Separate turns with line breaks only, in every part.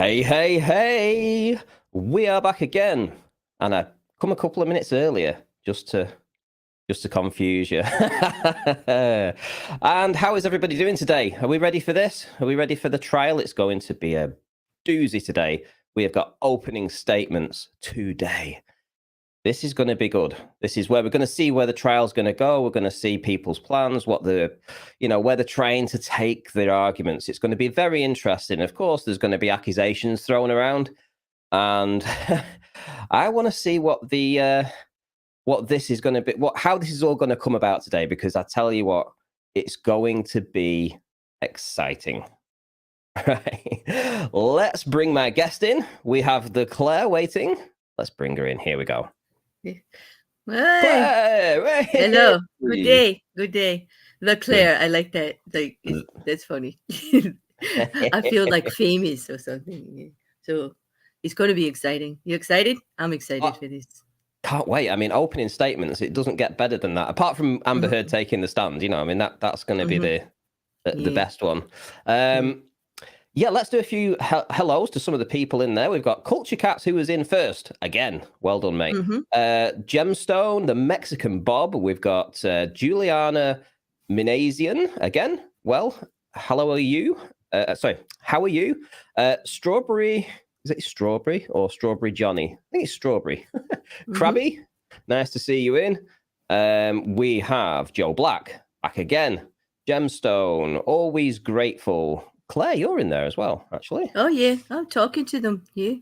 Hey, hey, hey! We are back again, and I come a couple of minutes earlier just to confuse you. And how is everybody doing today? Are we ready for this? Are we ready for the trial? It's going to be a doozy today. We have got opening statements today. This is going to be good. This is where we're going to see where the trial's going to go. We're going to see people's plans, where they're trying to take their arguments. It's going to be very interesting. Of course, there's going to be accusations thrown around, and I want to see what this is going to be, how this is all going to come about today. Because I tell you what, it's going to be exciting. Right. Let's bring my guest in. We have the Claire waiting. Let's bring her in. Here we go.
Hey. Hello. Good day. Good day. The Claire. I like that. That's funny. I feel like famous or something. So it's going to be exciting. You excited? I'm excited for this.
Can't wait. I mean, opening statements, it doesn't get better than that. Apart from Amber Heard taking the stand, I mean, that's going to be the best one. Yeah, let's do a few hellos to some of the people in there. We've got Culture Cats, who was in first. Again, well done, mate. Gemstone, the Mexican Bob. We've got Juliana Minazian again. Well, hello, are you? How are you? Strawberry, is it Strawberry or Strawberry Johnny? I think it's Strawberry. Krabby, nice to see you in. We have Joe Black, back again. Gemstone, always grateful. Claire, you're in there as well, actually.
Oh, yeah. I'm talking to them. Yeah.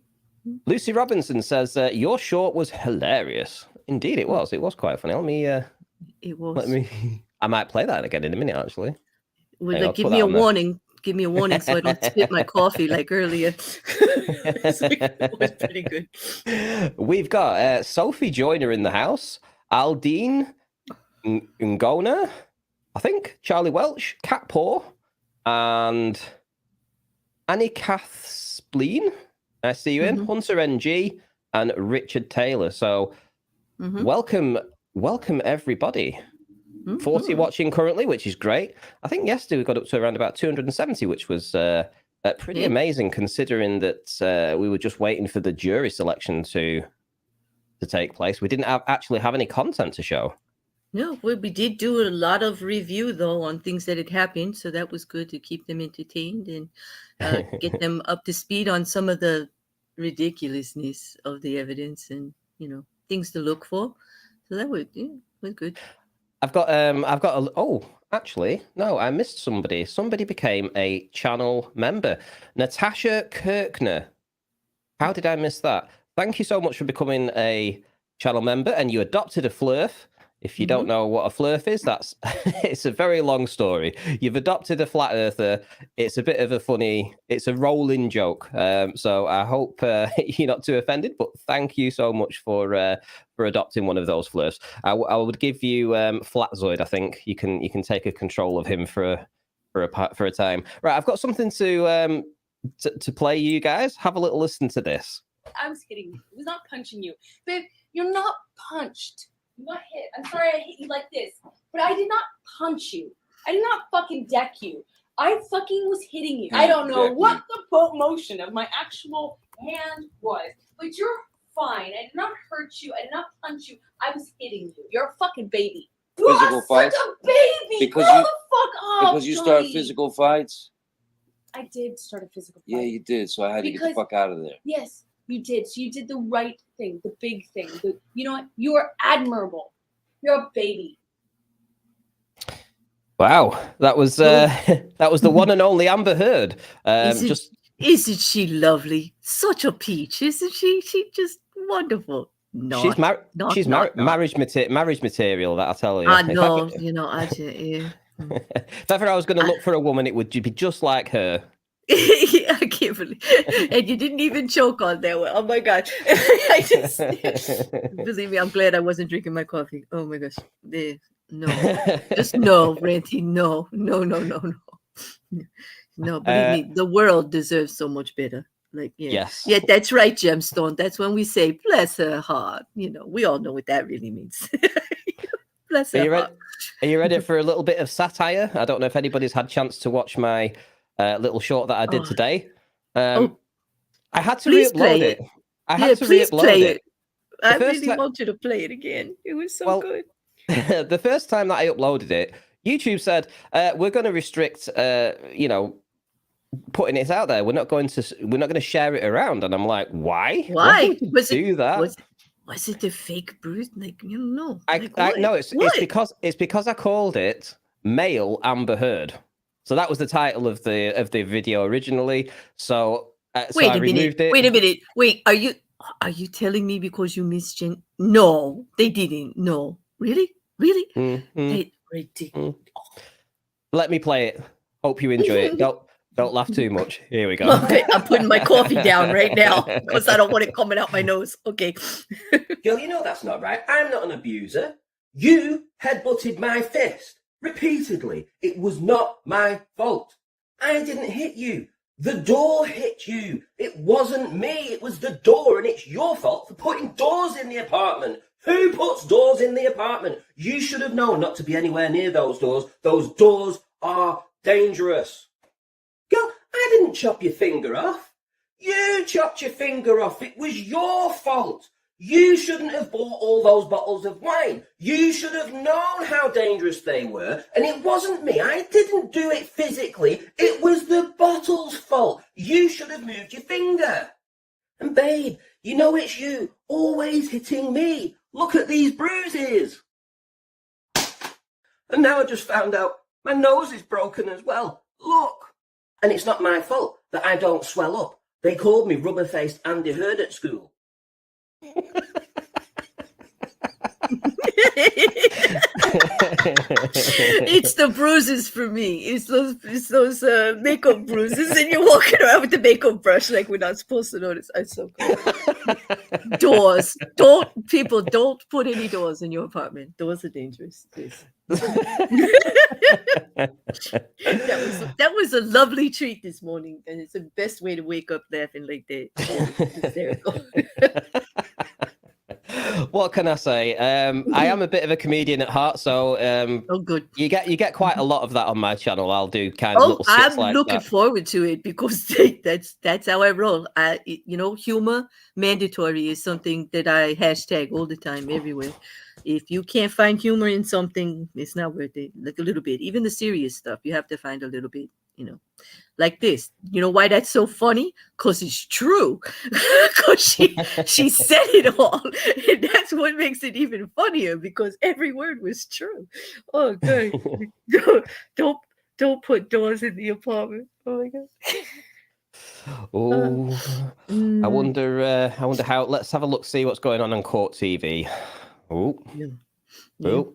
Lucy Robinson says, your short was hilarious. Indeed, it was. It was quite funny.
It was.
I might play that again in a minute, actually.
Well, give me a warning. Give me a warning so I don't spit my coffee like earlier. It was pretty good.
We've got Sophie Joyner in the house. Aldine Ngona, I think. Charlie Welch. Cat Paw. And Annie Kath Spleen, I see you in. Hunter NG and Richard Taylor. So welcome everybody. 40 watching currently, which is great. I think yesterday we got up to around about 270, which was pretty amazing considering that we were just waiting for the jury selection to take place. We didn't actually have any content to show.
No, we did do a lot of review, though, on things that had happened. So that was good to keep them entertained and get them up to speed on some of the ridiculousness of the evidence and, things to look for. So that was good.
Actually, no, I missed somebody. Somebody became a channel member. Natasha Kirkner. How did I miss that? Thank you so much for becoming a channel member, and you adopted a flurf. If you don't know what a flurf is, it's a very long story. You've adopted a flat earther. It's a bit of it's a rolling joke. So I hope you're not too offended, but thank you so much for adopting one of those flurfs. I would give you Flatzoid. I think you can take a control of him for a time. Right, I've got something to play you guys. Have a little listen to this.
I was hitting you. I was not punching you. Babe, you're not punched. You got hit. I'm sorry I hit you like this, but I did not punch you. I did not fucking deck you. I fucking was hitting you. I don't know what the motion of my actual hand was, but you're fine. I did not hurt you. I did not punch you. I was hitting you. You're a fucking baby.
Physical fights?
Such a baby.
Because
Grow the fuck up,
because you start physical fights?
I did start a physical fight.
Yeah, you did. So I had to get the fuck out of there.
Yes. You did. So you did the right thing, the big thing. You know what? You are admirable. You're a baby.
Wow, that was the one and only Amber Heard.
Isn't she lovely? Such a peach, isn't she? She's just wonderful. No,
she's marriage material. That I'll tell you.
I know. Yeah.
If ever I was going to look for a woman, it would be just like her.
I can't believe, and you didn't even choke on that one. Oh my god! I just believe me. I'm glad I wasn't drinking my coffee. Oh my gosh! No, just no, Ranty. No. No, believe me, the world deserves so much better.
Yes.
Yeah, that's right, Gemstone. That's when we say bless her heart. We all know what that really means. Bless her heart.
Are you ready for a little bit of satire? I don't know if anybody's had a chance to watch my little short that I did today. I had to
Please
re-upload
play
it.
it.
I
Yeah,
had to
please
re-upload
play
it.
it. I
first
really
ti-
want you to play it again. It was so
Well,
good.
The first time that I uploaded it, YouTube said we're going to restrict, putting it out there. We're not going to share it around. And I'm like, why? Why
Why?
would you do that?
Was it the fake Bruce? Like, you know.
No, it's because I called it Male Amber Heard. So that was the title of the video originally. So
Wait
I
a minute.
removed it.
Wait a minute. Wait, are you telling me because you misgen? No, they didn't. No, really? They ridiculous.
Let me play it. Hope you enjoy it. Don't laugh too much. Here we go.
Okay, I'm putting my coffee down right now because I don't want it coming out my nose. Okay.
Girl, you know that's not right. I'm not an abuser. You headbutted my fist repeatedly. It was not my fault. I didn't hit you. The door hit you. It wasn't me. It was the door, and it's your fault for putting doors in the apartment. Who puts doors in the apartment? You should have known not to be anywhere near those doors. Those doors are dangerous. Girl, I didn't chop your finger off. You chopped your finger off. It was your fault. You shouldn't have bought all those bottles of wine. You should have known how dangerous they were. And it wasn't me. I didn't do it physically. It was the bottle's fault. You should have moved your finger. And babe, you know it's you always hitting me. Look at these bruises. And now I just found out my nose is broken as well. Look. And it's not my fault that I don't swell up. They called me rubber-faced Andy Heard at school.
It's the bruises for me. It's those makeup bruises, and you're walking around with the makeup brush like we're not supposed to notice. I'm so cool. Doors. Don't put any doors in your apartment. Doors are dangerous. Please. That was a lovely treat this morning, and it's the best way to wake up laughing like that. Hysterical.
What can I say? I am a bit of a comedian at heart, so
oh, good.
You get quite a lot of that on my channel. I'll do kind of little skits
I'm
like
looking
that.
forward to it because that's how I roll. Humor mandatory is something that I hashtag all the time everywhere. If you can't find humor in something, it's not worth it. Like a little bit, even the serious stuff, you have to find a little bit. Like this. You know why that's so funny? Because it's true. Because she said it all. And that's what makes it even funnier because every word was true. Oh, good. Don't put doors in the apartment. Oh my god.
Oh, I wonder how. Let's have a look. See what's going on Court TV. Oh, oh,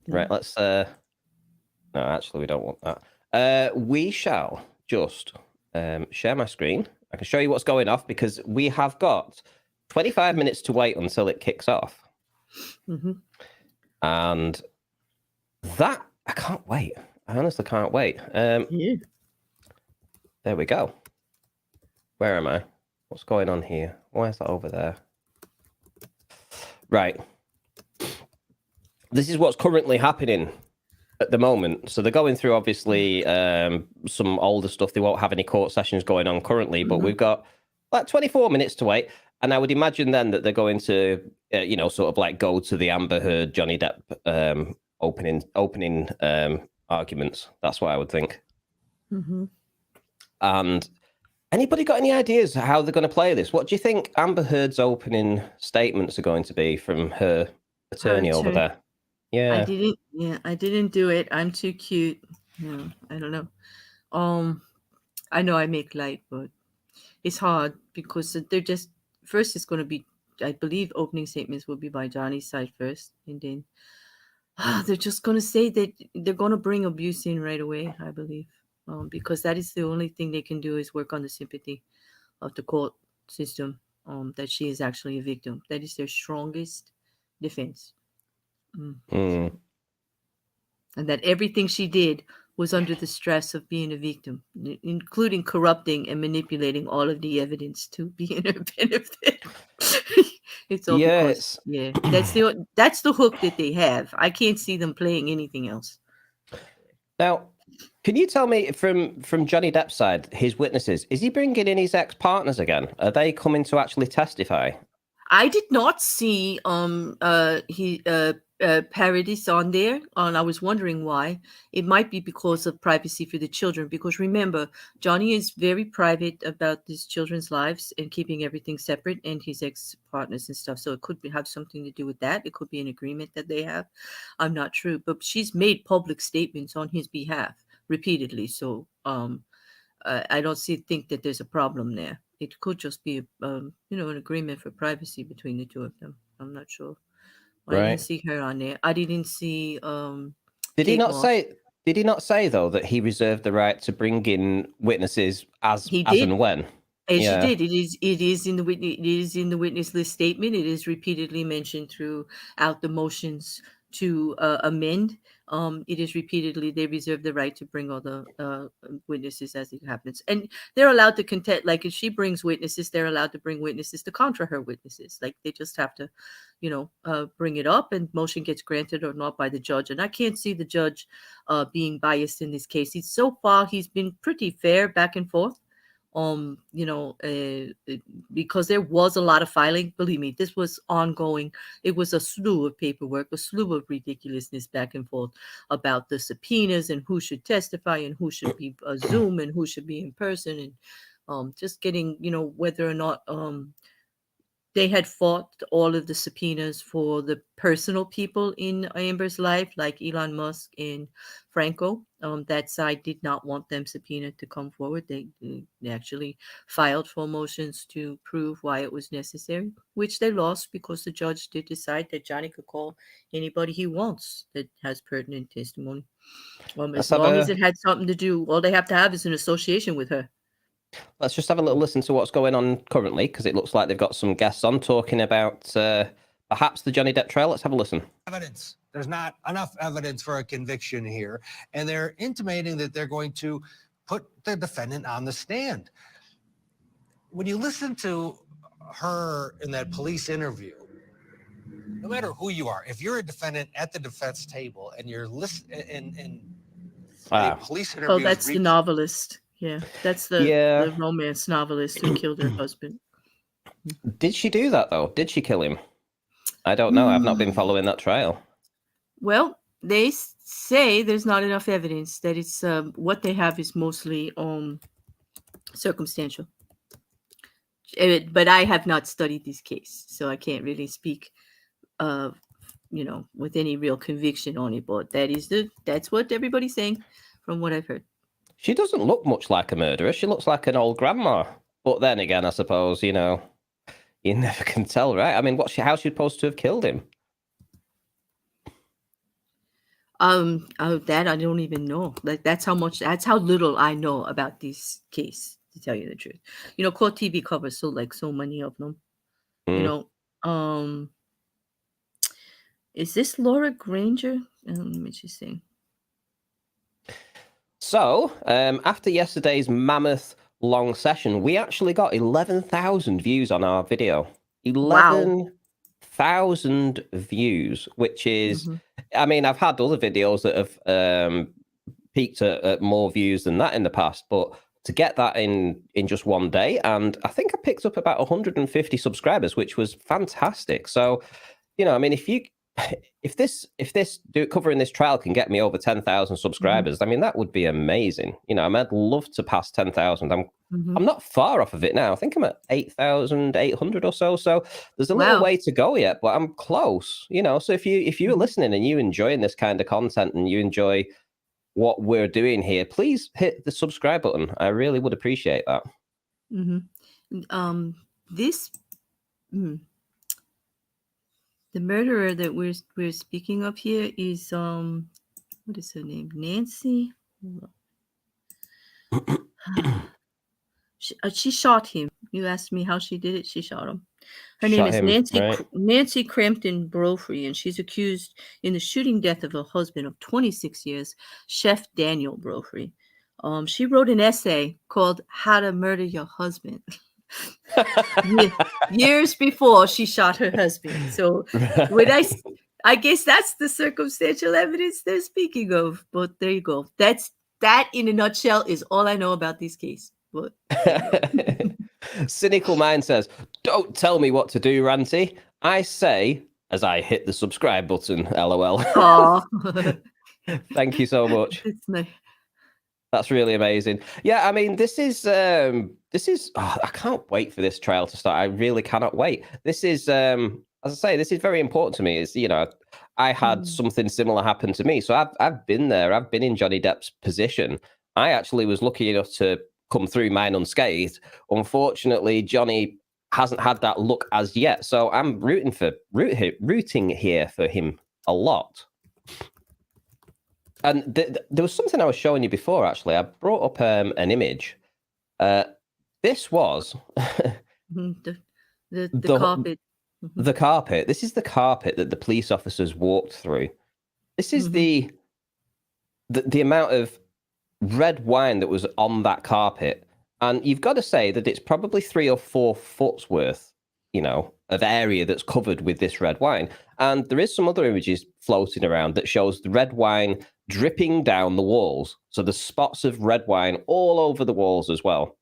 right. Let's. No, actually, we don't want that. We shall just share my screen. I can show you what's going off because we have got 25 minutes to wait until it kicks off. And that, I can't wait. I honestly can't wait. There we go. Where am I? What's going on here? Why is that over there? Right. This is what's currently happening at the moment. So they're going through, obviously, some older stuff. They won't have any court sessions going on currently, but we've got like 24 minutes to wait. And I would imagine then that they're going to, sort of like go to the Amber Heard, Johnny Depp opening arguments. That's what I would think. And anybody got any ideas how they're going to play this? What do you think Amber Heard's opening statements are going to be from her attorney over there? Yeah.
I didn't do it. I'm too cute. No, I don't know. I know I make light, but it's hard because they're just first it's going to be, I believe opening statements will be by Johnny's side first, and then they're just going to say that they're going to bring abuse in right away, I believe, because that is the only thing they can do is work on the sympathy of the court system, that she is actually a victim. That is their strongest defense. And that everything she did was under the stress of being a victim, including corrupting and manipulating all of the evidence to be in her benefit. It's all because, that's the hook that they have. I can't see them playing anything else.
Now, Can you tell me from Johnny Depp's side, his witnesses, is he bringing in his ex-partners again? Are they coming to actually testify?
I did not see Paradis on there, and I was wondering why. It might be because of privacy for the children, because remember, Johnny is very private about his children's lives and keeping everything separate, and his ex-partners and stuff. So it could have something to do with that. It could be an agreement that they have. I'm not sure, but she's made public statements on his behalf repeatedly. So I don't think that there's a problem there. It could just be an agreement for privacy between the two of them. I'm not sure. I didn't see her on there. I didn't see
Did he
Kate
not
Moss.
say? Did he not say though that he reserved the right to bring in witnesses as and when?
As you did. It is in the witness list statement. It is repeatedly mentioned throughout the motions to amend. It is repeatedly they reserve the right to bring all the witnesses as it happens, and they're allowed to contest. Like if she brings witnesses, they're allowed to bring witnesses to contra her witnesses. Like they just have to, bring it up, and motion gets granted or not by the judge. And I can't see the judge being biased in this case. So far he's been pretty fair back and forth. Because there was a lot of filing. Believe me, this was ongoing. It was a slew of paperwork, a slew of ridiculousness back and forth about the subpoenas and who should testify and who should be Zoom and who should be in person, and just getting, whether or not they had fought all of the subpoenas for the personal people in Amber's life, like Elon Musk and Franco. That side did not want them subpoenaed to come forward. They actually filed for motions to prove why it was necessary, which they lost because the judge did decide that Johnny could call anybody he wants that has pertinent testimony. As long as it had something to do, all they have to have is an association with her.
Let's just have a little listen to what's going on currently, because it looks like they've got some guests on talking about perhaps the Johnny Depp trial. Let's have a listen.
Evidence. There's not enough evidence for a conviction here, and they're intimating that they're going to put the defendant on the stand. When you listen to her in that police interview, no matter who you are, if you're a defendant at the defense table and you're listening in a police interview,
oh, that's the novelist. Yeah, that's the romance novelist who killed her husband.
Did she do that, though? Did she kill him? I don't know. I've not been following that trial.
Well, they say there's not enough evidence, that it's what they have is mostly circumstantial. But I have not studied this case, so I can't really speak with any real conviction on it. But that's what everybody's saying from what I've heard.
She doesn't look much like a murderer. She looks like an old grandma. But then again, I suppose, you never can tell, right? I mean, how's she supposed to have killed him?
That I don't even know. Like that's how little I know about this case, to tell you the truth. Court TV covers so many of them. Is this Laura Granger? Let me just see.
So, after yesterday's mammoth long session, we actually got 11,000 views on our video. 11,000 views, which is, I mean, I've had other videos that have peaked at more views than that in the past, but to get that in just one day, and I think I picked up about 150 subscribers, which was fantastic. So, I mean, if this covering this trial can get me over 10,000 subscribers, I mean, that would be amazing. I'd love to pass 10,000. I'm not far off of it now. I think I'm at 8,800 or so. So there's a little way to go yet, but I'm close. So if you're listening and you're enjoying this kind of content and you enjoy what we're doing here, please hit the subscribe button. I really would appreciate that.
The murderer that we're speaking of here is what is her name? Nancy. She shot him. You asked me how she did it. She shot him. Her name is Nancy Crampton Brophy, and she's accused in the shooting death of her husband of 26 years, Chef Daniel Brophy. She wrote an essay called "How to Murder Your Husband." Years before she shot her husband. So when I guess that's the circumstantial evidence they're speaking of. But there you go. That's that in a nutshell is all I know about this case. But
Cynical Mind says, "Don't tell me what to do, Ranty. I say as I hit the subscribe button. LOL."
oh,
Thank you so much.
it's nice.
That's really amazing. Yeah, I mean, this is I can't wait for this trial to start. I really cannot wait. This is as I say, this is very important to me. Is, you know, I had something similar happen to me. So I've been there. I've been in Johnny Depp's position. I actually was lucky enough to come through mine unscathed. Unfortunately, Johnny hasn't had that luck as yet. So I'm rooting here for him a lot. And there was something I was showing you before, actually. I brought up an image. This was
the carpet.
The carpet. This is the carpet that the police officers walked through. This is the amount of red wine that was on that carpet. And you've got to say that it's probably 3 or 4 foot's worth, you know, of area that's covered with this red wine. And there is some other images floating around that shows the red wine dripping down the walls. So the spots of red wine all over the walls as well.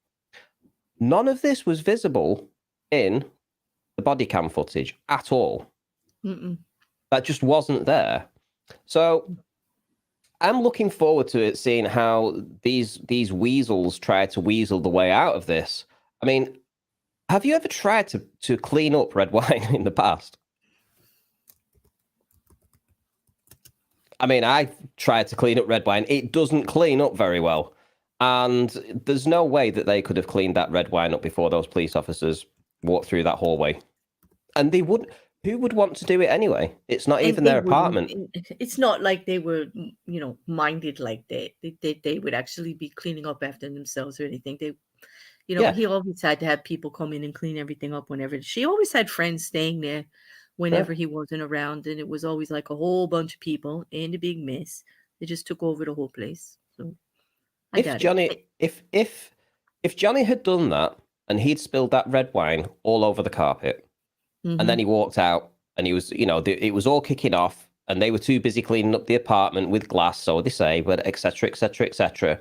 None of this was visible in the body cam footage at all. That just wasn't there. So I'm looking forward to it, seeing how these weasels try to weasel the way out of this. I mean, have you ever tried to clean up red wine in the past? I mean, I've tried to clean up red wine. It doesn't clean up very well. And there's no way that they could have cleaned that red wine up before those police officers walked through that hallway. And they wouldn't. Who would want to do it anyway? It's not even their apartment.
It's not like they were, you know, minded like that. They would actually be cleaning up after themselves or anything. They, you know, he always had to have people come in and clean everything up whenever. She always had friends staying there whenever he wasn't around, and it was always like a whole bunch of people and a big mess. They just took over the whole place. So
if Johnny had done that and he'd spilled that red wine all over the carpet, and then he walked out and he was, you know, it was all kicking off and they were too busy cleaning up the apartment with glass, so they say, but etc., etc., etc.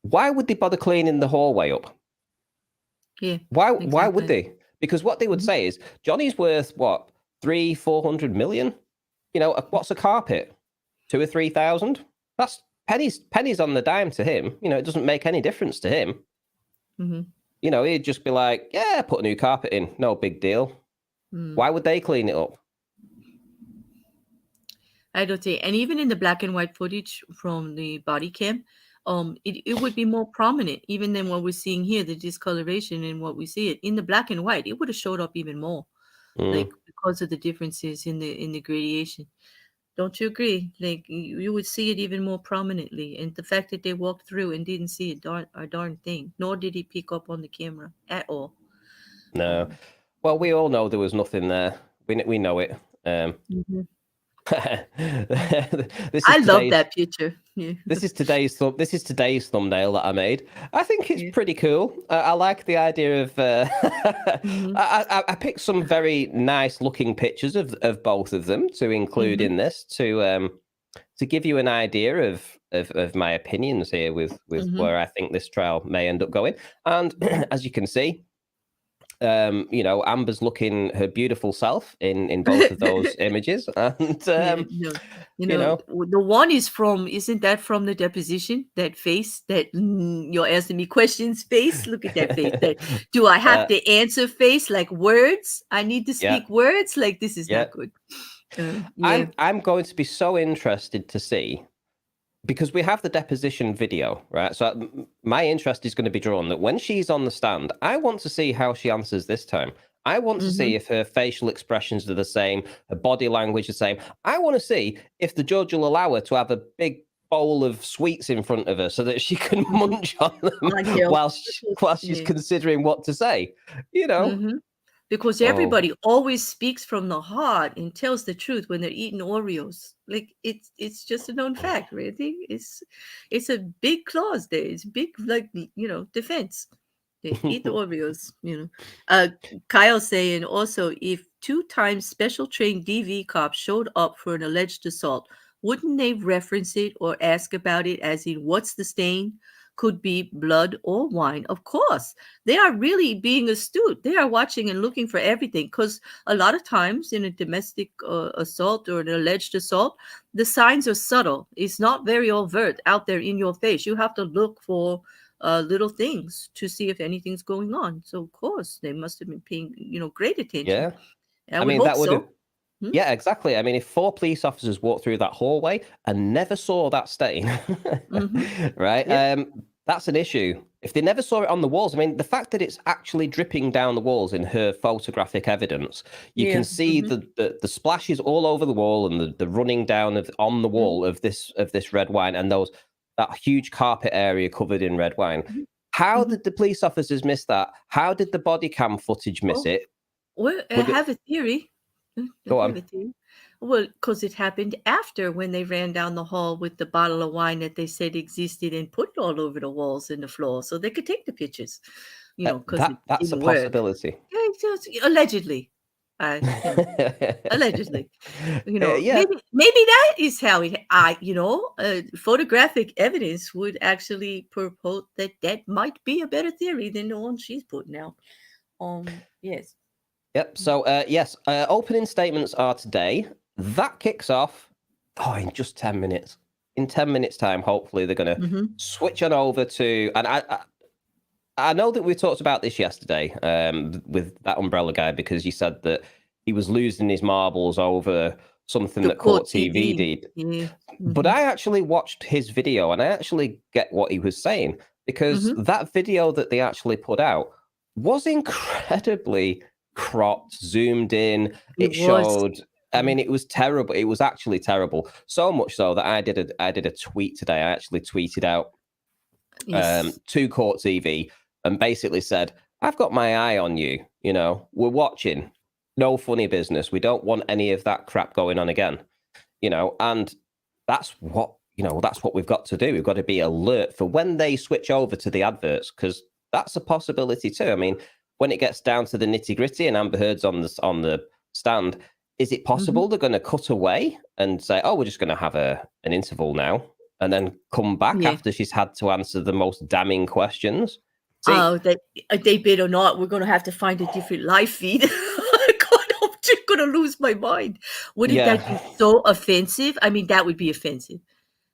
Why would they bother cleaning the hallway up?
Yeah.
Why would they? Because what they would say is, Johnny's worth what, 300-400 million? You know, what's a carpet? 2,000 or 3,000? That's pennies on the dime to him. You know, it doesn't make any difference to him. You know, he'd just be like, yeah, put a new carpet in, no big deal. Why would they clean it up?
I don't think, and even in the black and white footage from the body cam, it would be more prominent even than what we're seeing here, the discoloration and what we see it in the black and white. It would have showed up even more, like because of the differences in the gradation. Don't you agree? Like you would see it even more prominently, and the fact that they walked through and didn't see a darn thing, nor did he pick up on the camera at all.
No. Well, we all know there was nothing there. We know it.
I love that picture. Yeah.
This is today's thumbnail that I made. I think it's pretty cool. I like the idea of. I picked some very nice looking pictures of both of them to include in this to give you an idea of my opinions here with where I think this trial may end up going. And as you can see, you know, Amber's looking her beautiful self in both of those images, and
you know, the one isn't that from the deposition? That face, that you're asking me questions face. Look at that face. Do I have to answer face, like words? I need to speak words. Like this is not good.
I'm going to be so interested to see. Because we have the deposition video, right? So my interest is going to be drawn that when she's on the stand, I want to see how she answers this time. I want to see if her facial expressions are the same, her body language the same. I want to see if the judge will allow her to have a big bowl of sweets in front of her so that she can munch on them while she's considering what to say. You know.
Because everybody always speaks from the heart and tells the truth when they're eating Oreos. Like it's just a known fact, really. It's a big clause there. It's big, like, you know, defense. They eat the Oreos, you know. Kyle saying also, if 2 times special trained DV cops showed up for an alleged assault, wouldn't they reference it or ask about it as in what's the stain? Could be blood or wine. Of course, they are really being astute. They are watching and looking for everything, because a lot of times in a domestic assault or an alleged assault, the signs are subtle. It's not very overt out there in your face. You have to look for little things to see if anything's going on. So of course they must have been paying, great attention.
Yeah.
I would hope so.
Yeah, exactly. I mean, if 4 police officers walked through that hallway and never saw that stain, right?
Yep.
That's an issue. If they never saw it on the walls, I mean, the fact that it's actually dripping down the walls in her photographic evidence, you can see the splashes all over the wall and the running down on the wall of this red wine, and that huge carpet area covered in red wine. How did the police officers miss that? How did the body cam footage miss it?
Well, I have a theory.
Go on.
Well, because it happened after, when they ran down the hall with the bottle of wine that they said existed and put it all over the walls and the floor so they could take the pictures, because
that's a possibility.
Yeah, just allegedly. Allegedly,
Yeah.
maybe that is how photographic evidence would actually purport that might be a better theory than the one she's putting out. Yes.
Yep. So, yes, opening statements are today. That kicks off in just 10 minutes. In 10 minutes' time, hopefully, they're going to switch on over to... And I know that we talked about this yesterday with that umbrella guy, because you said that he was losing his marbles over something that Court TV did.
Yeah.
But I actually watched his video, and I actually get what he was saying, because that video that they actually put out was incredibly cropped, zoomed in. It showed... I mean, it was terrible. It was actually terrible. So much so that I did a tweet today. I actually tweeted out to Court TV and basically said, I've got my eye on you. We're watching. No funny business. We don't want any of that crap going on again. And that's what we've got to do. We've got to be alert for when they switch over to the adverts, because that's a possibility too. I mean, when it gets down to the nitty gritty and Amber Heard's on the stand, is it possible they're going to cut away and say, oh, we're just going to have an interval now, and then come back after she's had to answer the most damning questions?
That they bid or not, we're going to have to find a different live feed. I'm just going to lose my mind. Wouldn't that be so offensive? I mean, that would be offensive.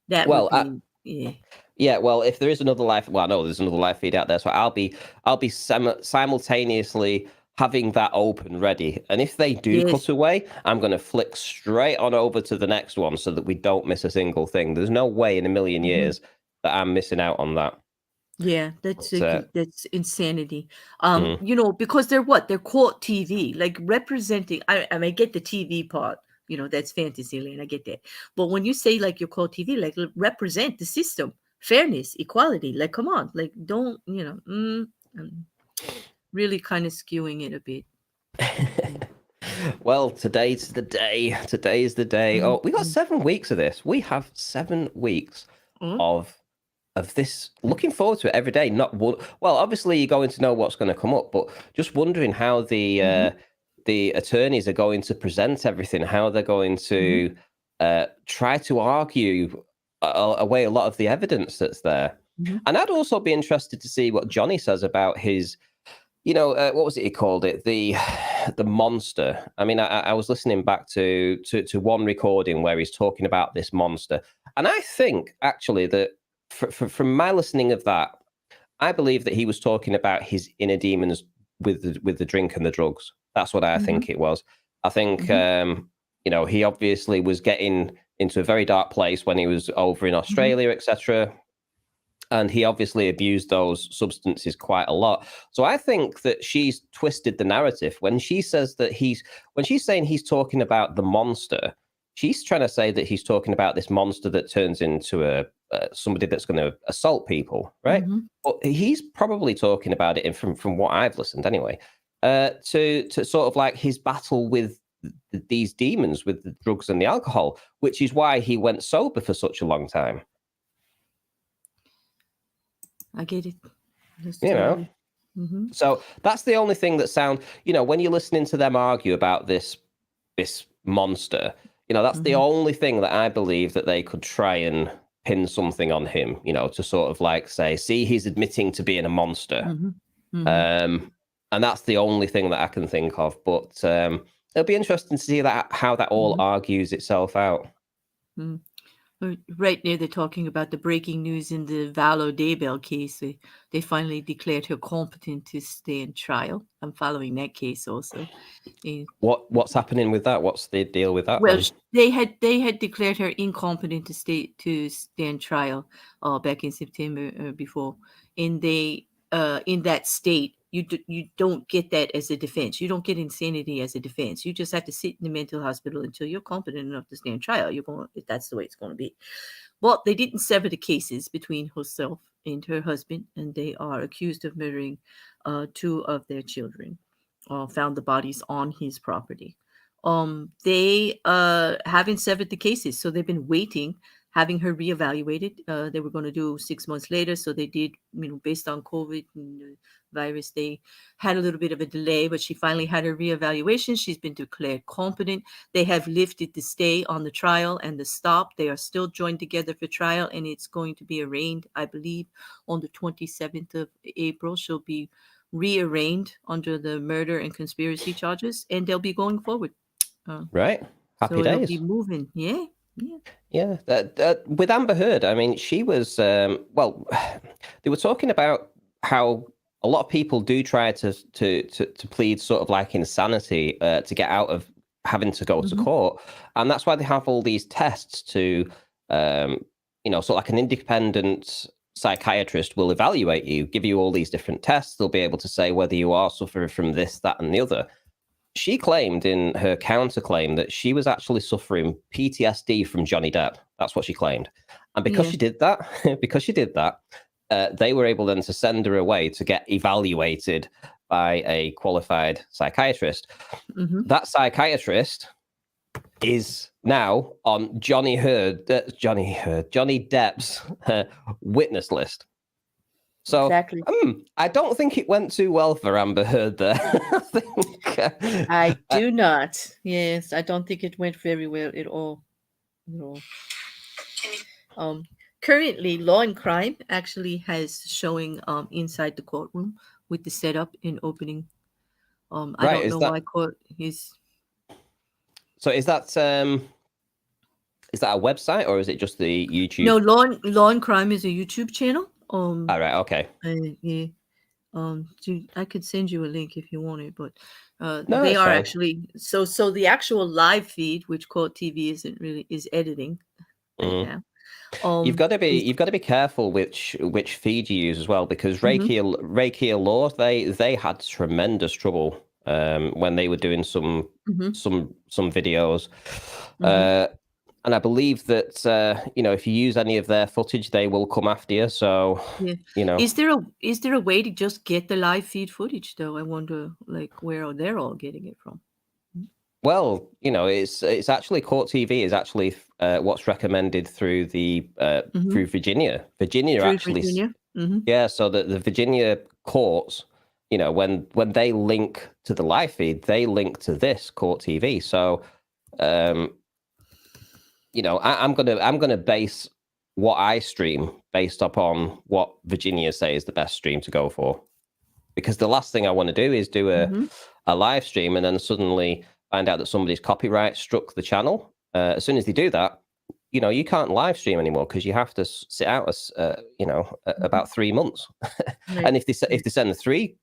Yeah, well, if there is another live, I know there's another live feed out there, so I'll be simultaneously having that open ready, and if they do cut away, I'm going to flick straight on over to the next one so that we don't miss a single thing. There's no way in a million years that I'm missing out on that.
Yeah, that's insanity. Because they're Court TV, like representing. I mean, I get the TV part. That's Fantasyland. I get that. But when you say like your Court TV, like represent the system, fairness, equality. Like, come on, like don't really kind of skewing it a bit.
Well, today's the day. Today's the day. Oh, we got 7 weeks of this. We have 7 weeks of this. Looking forward to it every day. Obviously you're going to know what's going to come up, but just wondering how the attorneys are going to present everything, how they're going to try to argue away a lot of the evidence that's there. And I'd also be interested to see what Johnny says about his, what was it he called it? The monster. I mean, I was listening back to one recording where he's talking about this monster. And I think actually that from my listening of that, I believe that he was talking about his inner demons with the drink and the drugs. That's what I think it was. I think, he obviously was getting into a very dark place when he was over in Australia, etc. And he obviously abused those substances quite a lot. So I think that she's twisted the narrative when she says that when she's saying he's talking about the monster, she's trying to say that he's talking about this monster that turns into somebody that's going to assault people, right? But he's probably talking about it from what I've listened anyway, to sort of like his battle with these demons, with the drugs and the alcohol, which is why he went sober for such a long time.
I get it.
So that's the only thing that when you're listening to them argue about this monster, that's the only thing that I believe that they could try and pin something on him, to sort of like say, see, he's admitting to being a monster. And that's the only thing that I can think of. But it'll be interesting to see how that all argues itself out.
Right now, they're talking about the breaking news in the Vallow Daybell case. They finally declared her competent to stand trial. I'm following that case also.
What's happening with that? What's the deal with that?
Well,
then?
they had declared her incompetent to stand trial back in September before, and they in that state you don't get that as a defense. You don't get insanity as a defense. You just have to sit in the mental hospital until you're competent enough to stand trial. That's the way it's going to be. Well, they didn't sever the cases between herself and her husband, and they are accused of murdering 2 of their children. Found the bodies on his property. They haven't severed the cases, so they've been waiting, having her reevaluated. They were going to do 6 months later, so they did, based on COVID and the virus, they had a little bit of a delay, but she finally had her reevaluation. She's been declared competent. They have lifted the stay on the trial and the stop. They are still joined together for trial, and it's going to be arraigned, I believe, on the 27th of April. She'll be rearraigned under the murder and conspiracy charges, and they'll be going forward.
Right. Happy
so
days.
It'll be moving. Yeah.
With Amber Heard, I mean, she was they were talking about how a lot of people do try to plead sort of like insanity to get out of having to go to court, and that's why they have all these tests to sort of like an independent psychiatrist will evaluate you, give you all these different tests. They'll be able to say whether you are suffering from this, that, and the other. She claimed in her counterclaim that she was actually suffering PTSD from Johnny Depp. That's what she claimed. And because she did that, they were able then to send her away to get evaluated by a qualified psychiatrist. That psychiatrist is now on Johnny Depp's witness list. So
exactly.
I don't think it went too well for Amber Heard there.
I do not. Yes, I don't think it went very well at all. Currently, Law and Crime actually has showing inside the courtroom with the setup and opening. I don't know why court is.
So is that a website or is it just the YouTube?
No, Law and Crime is a YouTube channel.
All right. Okay.
Yeah. I could send you a link if you want it, but
No,
they are
fine.
actually so the actual live feed, which Court TV is editing right now.
You've got to be careful which feed you use as well, because Reiki Law they had tremendous trouble when they were doing some videos. And I believe that if you use any of their footage, they will come after you. So
is there a way to just get the live feed footage though? I wonder where they're all getting it from.
Well, it's actually Court TV is actually what's recommended through the through Virginia. Yeah. So the Virginia courts, when they link to the live feed, they link to this Court TV. So. I'm gonna base what I stream based upon what Virginia say is the best stream to go for, because the last thing I want to do is do a live stream and then suddenly find out that somebody's copyright struck the channel. As soon as they do that, you can't live stream anymore because you have to sit out about 3 months. Right. And if they send the 3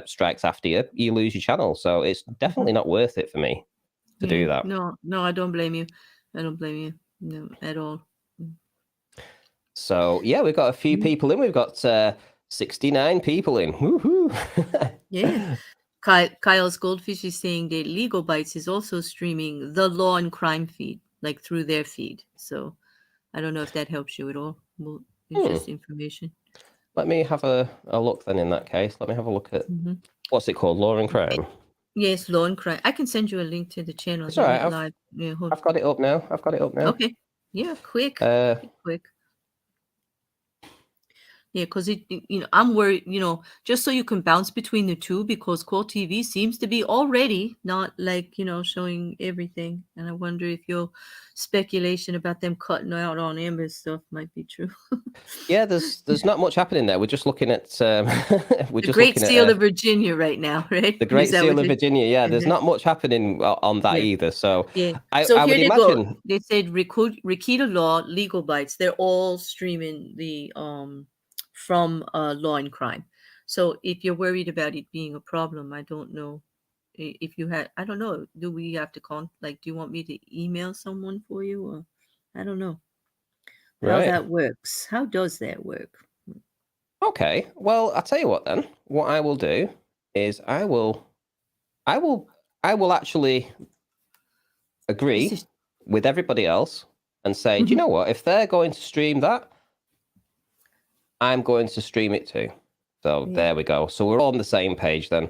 strikes after you, you lose your channel. So it's definitely not worth it for me to do that.
No, I don't blame you. No, at all.
So yeah, we've got a few people in. We've got 69 people in. Woohoo!
Yeah. Kyle's Goldfish is saying that Legal Bites is also streaming the Law and Crime feed, through their feed. So I don't know if that helps you at all. Well, it's just information.
Let me have a look then in that case. Let me have a look at what's it called? Law and Crime.
Yes, Law and Crime. I can send you a link to the channel.
It's all right. I've got it up now. Okay.
Yeah, quick. Quick. Yeah, because I'm worried, just so you can bounce between the two, because Court TV seems to be already not like, showing everything. And I wonder if your speculation about them cutting out on Amber stuff might be true.
Yeah, there's not much happening there. We're just looking at
The Great Seal of Virginia right now, right?
the Great
Is that
Seal
what
of Virginia. Yeah, there's
Mhm.
not much happening on that
Yeah.
either. So
Yeah.
I would
here they go.
imagine.
They said Rikita Law, Legal Bites. They're all streaming the from Law and Crime. So if you're worried about it being a problem, I don't know if you had. I don't know. Do we have to do you want me to email someone for you, or I don't know how
Right.
that works? How does that work?
Okay. Well, I'll tell you what then. What I will do is I will actually agree
This is-
with everybody else and say, do you know what? If they're going to stream that, I'm going to stream it too. So
Yeah.
there we go. So we're all on the same page then.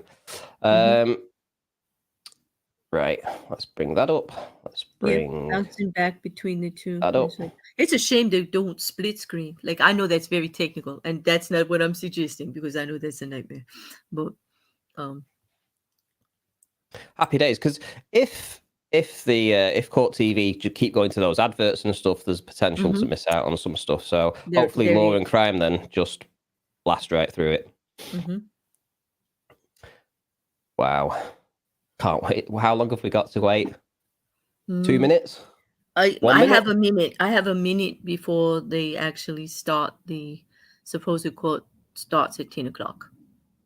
Right. Let's bring that up. Let's bring
bouncing back between the two.
that up.
It's a shame they don't split screen. Like, I know that's very technical, and that's not what I'm suggesting, because I know that's a nightmare. But
Happy days, because if Court TV keep going to those adverts and stuff, there's potential to miss out on some stuff. So hopefully
there
Law
is.
and Crime then just blast right through it. Wow. Can't wait. How long have we got to wait? 2 minutes?
I
1 minute?
have a minute. I have a minute before they actually start. The supposed court starts at 10 o'clock.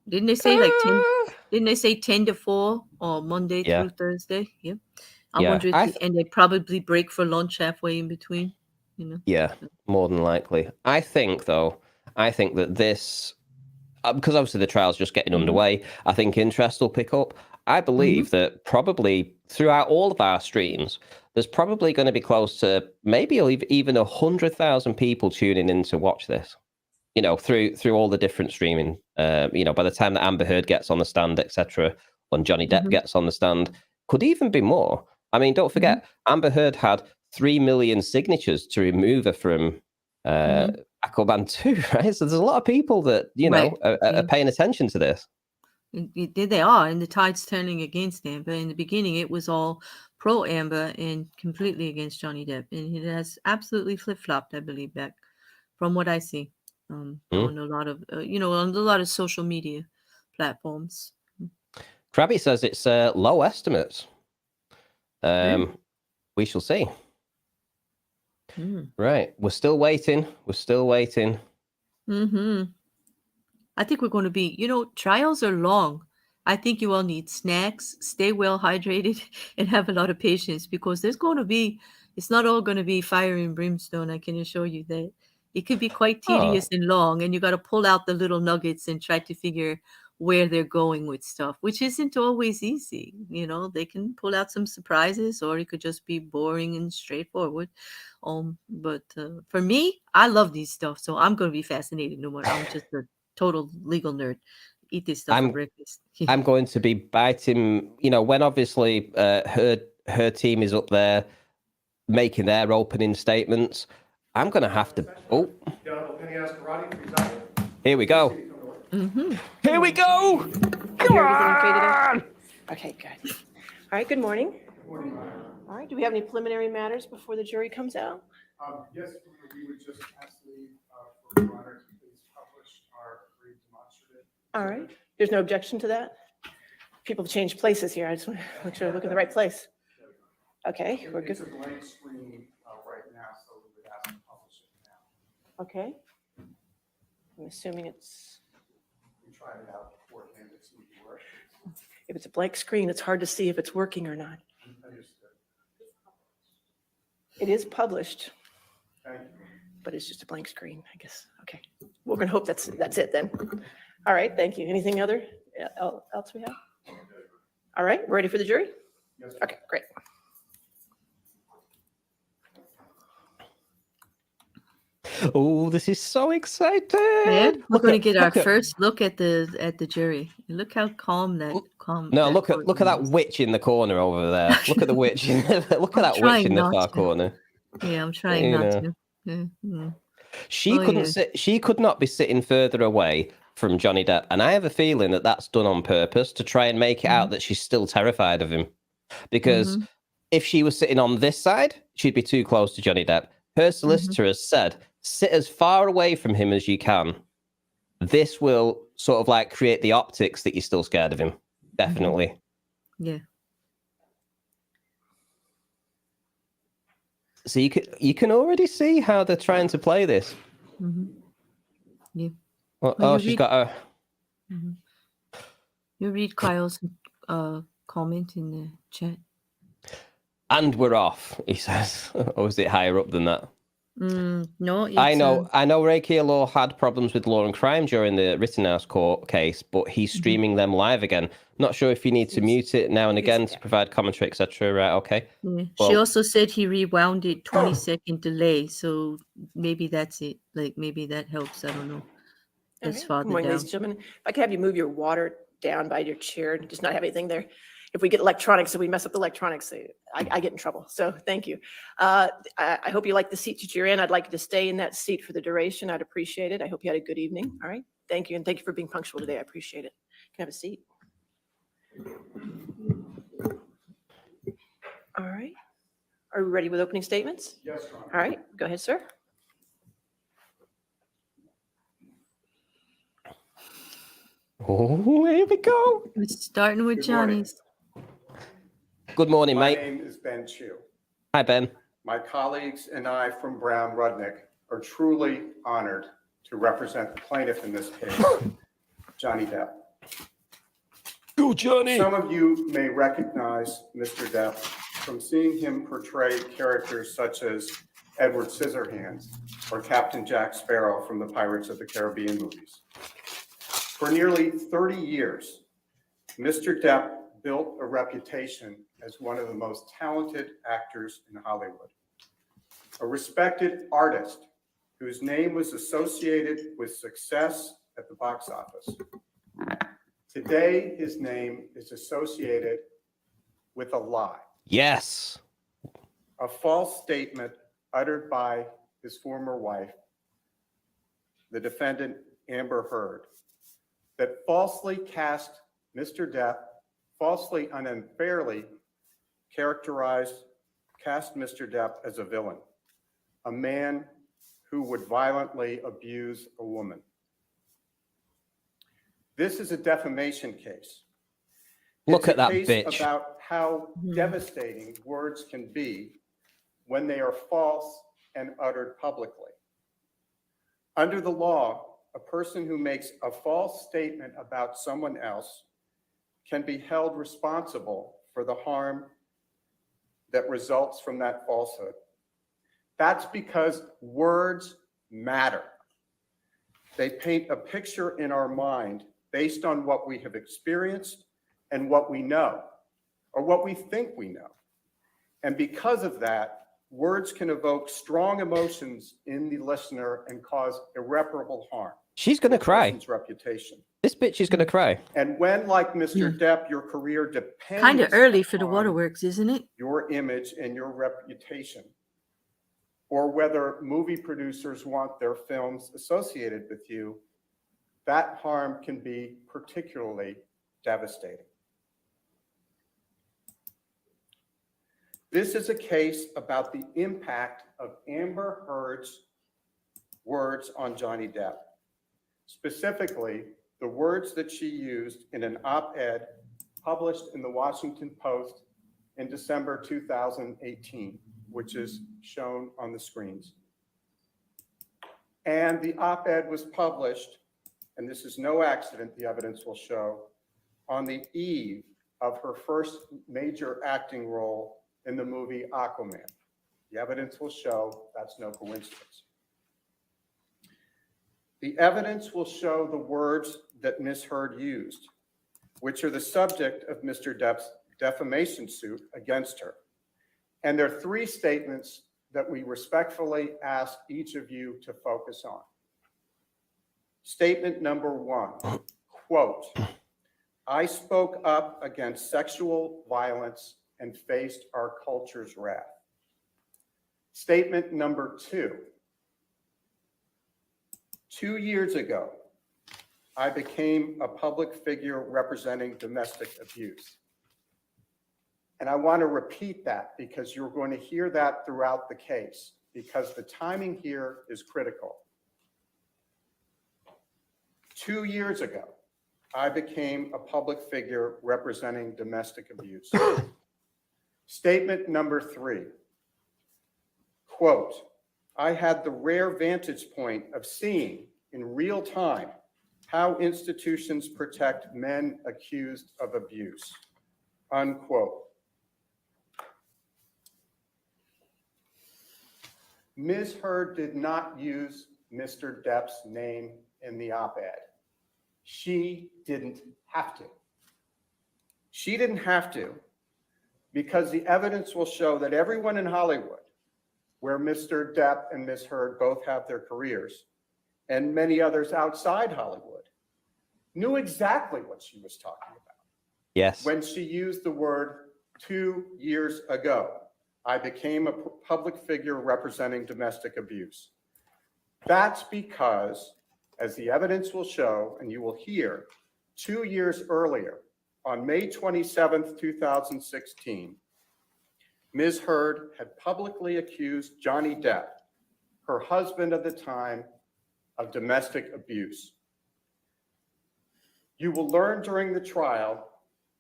Didn't they say 10? Didn't they say 10 to 4 or Monday through Thursday? Yeah. I wonder if and they probably break for lunch halfway in between.
Yeah, more than likely. I think that this, because obviously the trial's just getting underway, I think interest will pick up. I believe that probably throughout all of our streams, there's probably going to be close to maybe even 100,000 people tuning in to watch this. Through all the different streaming. By the time that Amber Heard gets on the stand, etc., when Johnny Depp gets on the stand, could even be more. I mean, don't forget, Amber Heard had 3 million signatures to remove her from Aquaman 2, right? So there's a lot of people that are paying attention to this.
They are, and the tide's turning against Amber. In the beginning, it was all pro Amber and completely against Johnny Depp, and it has absolutely flip-flopped, I believe, back from what I see on a lot of on a lot of social media platforms.
Krabby says it's low estimates. We shall see. Right, we're still waiting.
I think we're going to be, trials are long. I think you all need snacks, stay well hydrated, and have a lot of patience, because it's not all going to be fire and brimstone. I can assure you that. It could be quite tedious and long, and you got to pull out the little nuggets and try to figure where they're going with stuff, which isn't always easy. They can pull out some surprises, or it could just be boring and straightforward. But for me, I love these stuff, so I'm going to be fascinated no matter. I'm just a total legal nerd. Eat this stuff for breakfast.
I'm going to be biting, when obviously her team is up there making their opening statements. I'm going to have to. Here we go. Here we go. Come on.
Okay, good. All right, good morning. All right, do we have any preliminary matters before the jury comes out?
Yes, we would just ask the Honor to please publish our agreed demonstrative.
All right, there's no objection to that? People have changed places here. I just want to make sure I look in the right place. Okay, we're good.
It's a blank screen right now, so we would ask to publish it now.
Okay. I'm assuming it's.
We tried it out beforehand, it seemed to work.
If it's a blank screen, it's hard to see if it's working or not.
Understood.
It is published,
Thank you.
but it's just a blank screen, I guess. Okay, we're going to hope that's it then. All right, thank you. Anything else we have? All right, ready for the jury?
Yes.
Okay, great.
Oh, this is so exciting!
Yeah, we're going to get our first look at the jury. Look how calm that.
No, look at that witch in the corner over there. Look at the witch. Look at that witch in the far corner.
Yeah, I'm trying not to. Yeah.
She
Oh,
couldn't
yeah.
sit. She could not be sitting further away from Johnny Depp, and I have a feeling that that's done on purpose to try and make it out that she's still terrified of him. Because if she was sitting on this side, she'd be too close to Johnny Depp. Her solicitor has said, sit as far away from him as you can. This will sort of like create the optics that you're still scared of him. Definitely.
Yeah.
So you can already see how they're trying to play this.
Yeah.
Oh, she's got a...
You read Kyle's comment in the chat.
And we're off, he says. Or is it higher up than that?
No, it's,
I know Ray Law had problems with Law and Crime during the Rittenhouse court case, but he's streaming them live again. Not sure if you need to mute it now and again to provide commentary, etc. Right, okay.
Yeah.
Well,
she also said he rewound it 20-second delay, so maybe that's it. Like maybe that helps. I don't know. That's
Good
farther
morning,
down.
ladies and gentlemen. If I could have you move your water down by your chair, just not have anything there. If we get electronics, if we mess up the electronics, I get in trouble. So thank you. I hope you like the seat that you're in. I'd like you to stay in that seat for the duration. I'd appreciate it. I hope you had a good evening. All right. Thank you. And thank you for being punctual today. I appreciate it. Can I have a seat? All right. Are we ready with opening statements?
Yes, Your Honor.
All right. Go ahead, sir.
oh, here we go.
It's starting with
Good morning.
Johnny's.
Good morning,
My
mate.
name is Ben Chu.
Hi, Ben.
My colleagues and I from Brown Rudnick are truly honored to represent the plaintiff in this case, Johnny Depp.
Go, Johnny.
Some of you may recognize Mr. Depp from seeing him portray characters such as Edward Scissorhands or Captain Jack Sparrow from the Pirates of the Caribbean movies. For nearly 30 years, Mr. Depp built a reputation as one of the most talented actors in Hollywood, a respected artist whose name was associated with success at the box office. Today, his name is associated with a lie,
Yes.
a false statement uttered by his former wife, the defendant Amber Heard, that falsely cast Mr. Depp, falsely and unfairly cast Mr. Depp as a villain, a man who would violently abuse a woman. This is a defamation case.
Look at that
It's a case
bitch.
about how devastating words can be when they are false and uttered publicly. Under the law, a person who makes a false statement about someone else can be held responsible for the harm that results from that falsehood. That's because words matter. They paint a picture in our mind based on what we have experienced and what we know, or what we think we know. And because of that, words can evoke strong emotions in the listener and cause irreparable harm.
She's going to cry.
Person's reputation.
This bitch is going to cry.
And when, like Mr. Depp, your career depends
Kind of early for the
on
waterworks, isn't it?
your image and your reputation, or whether movie producers want their films associated with you, that harm can be particularly devastating. This is a case about the impact of Amber Heard's words on Johnny Depp. Specifically, the words that she used in an op-ed published in the Washington Post in December 2018, which is shown on the screens. And the op-ed was published, and this is no accident, the evidence will show, on the eve of her first major acting role in the movie Aquaman. The evidence will show that's no coincidence. The evidence will show the words that Ms. Heard used, which are the subject of Mr. Depp's defamation suit against her. And there are three statements that we respectfully ask each of you to focus on. Statement number one, quote, "I spoke up against sexual violence and faced our culture's wrath." Statement number two, 2 years ago, I became a public figure representing domestic abuse. And I want to repeat that because you're going to hear that throughout the case, because the timing here is critical. 2 years ago, I became a public figure representing domestic abuse. Statement number 3, quote, I had the rare vantage point of seeing in real time how institutions protect men accused of abuse, unquote. Ms. Heard did not use Mr. Depp's name in the op-ed. She didn't have to. She didn't have to because the evidence will show that everyone in Hollywood, where Mr. Depp and Ms. Heard both have their careers, and many others outside Hollywood, knew exactly what she was talking about.
Yes.
When she used the word 2 years ago, I became a public figure representing domestic abuse. That's because, as the evidence will show, and you will hear, 2 years earlier, on May 27th, 2016, Ms. Heard had publicly accused Johnny Depp, her husband at the time, of domestic abuse. You will learn during the trial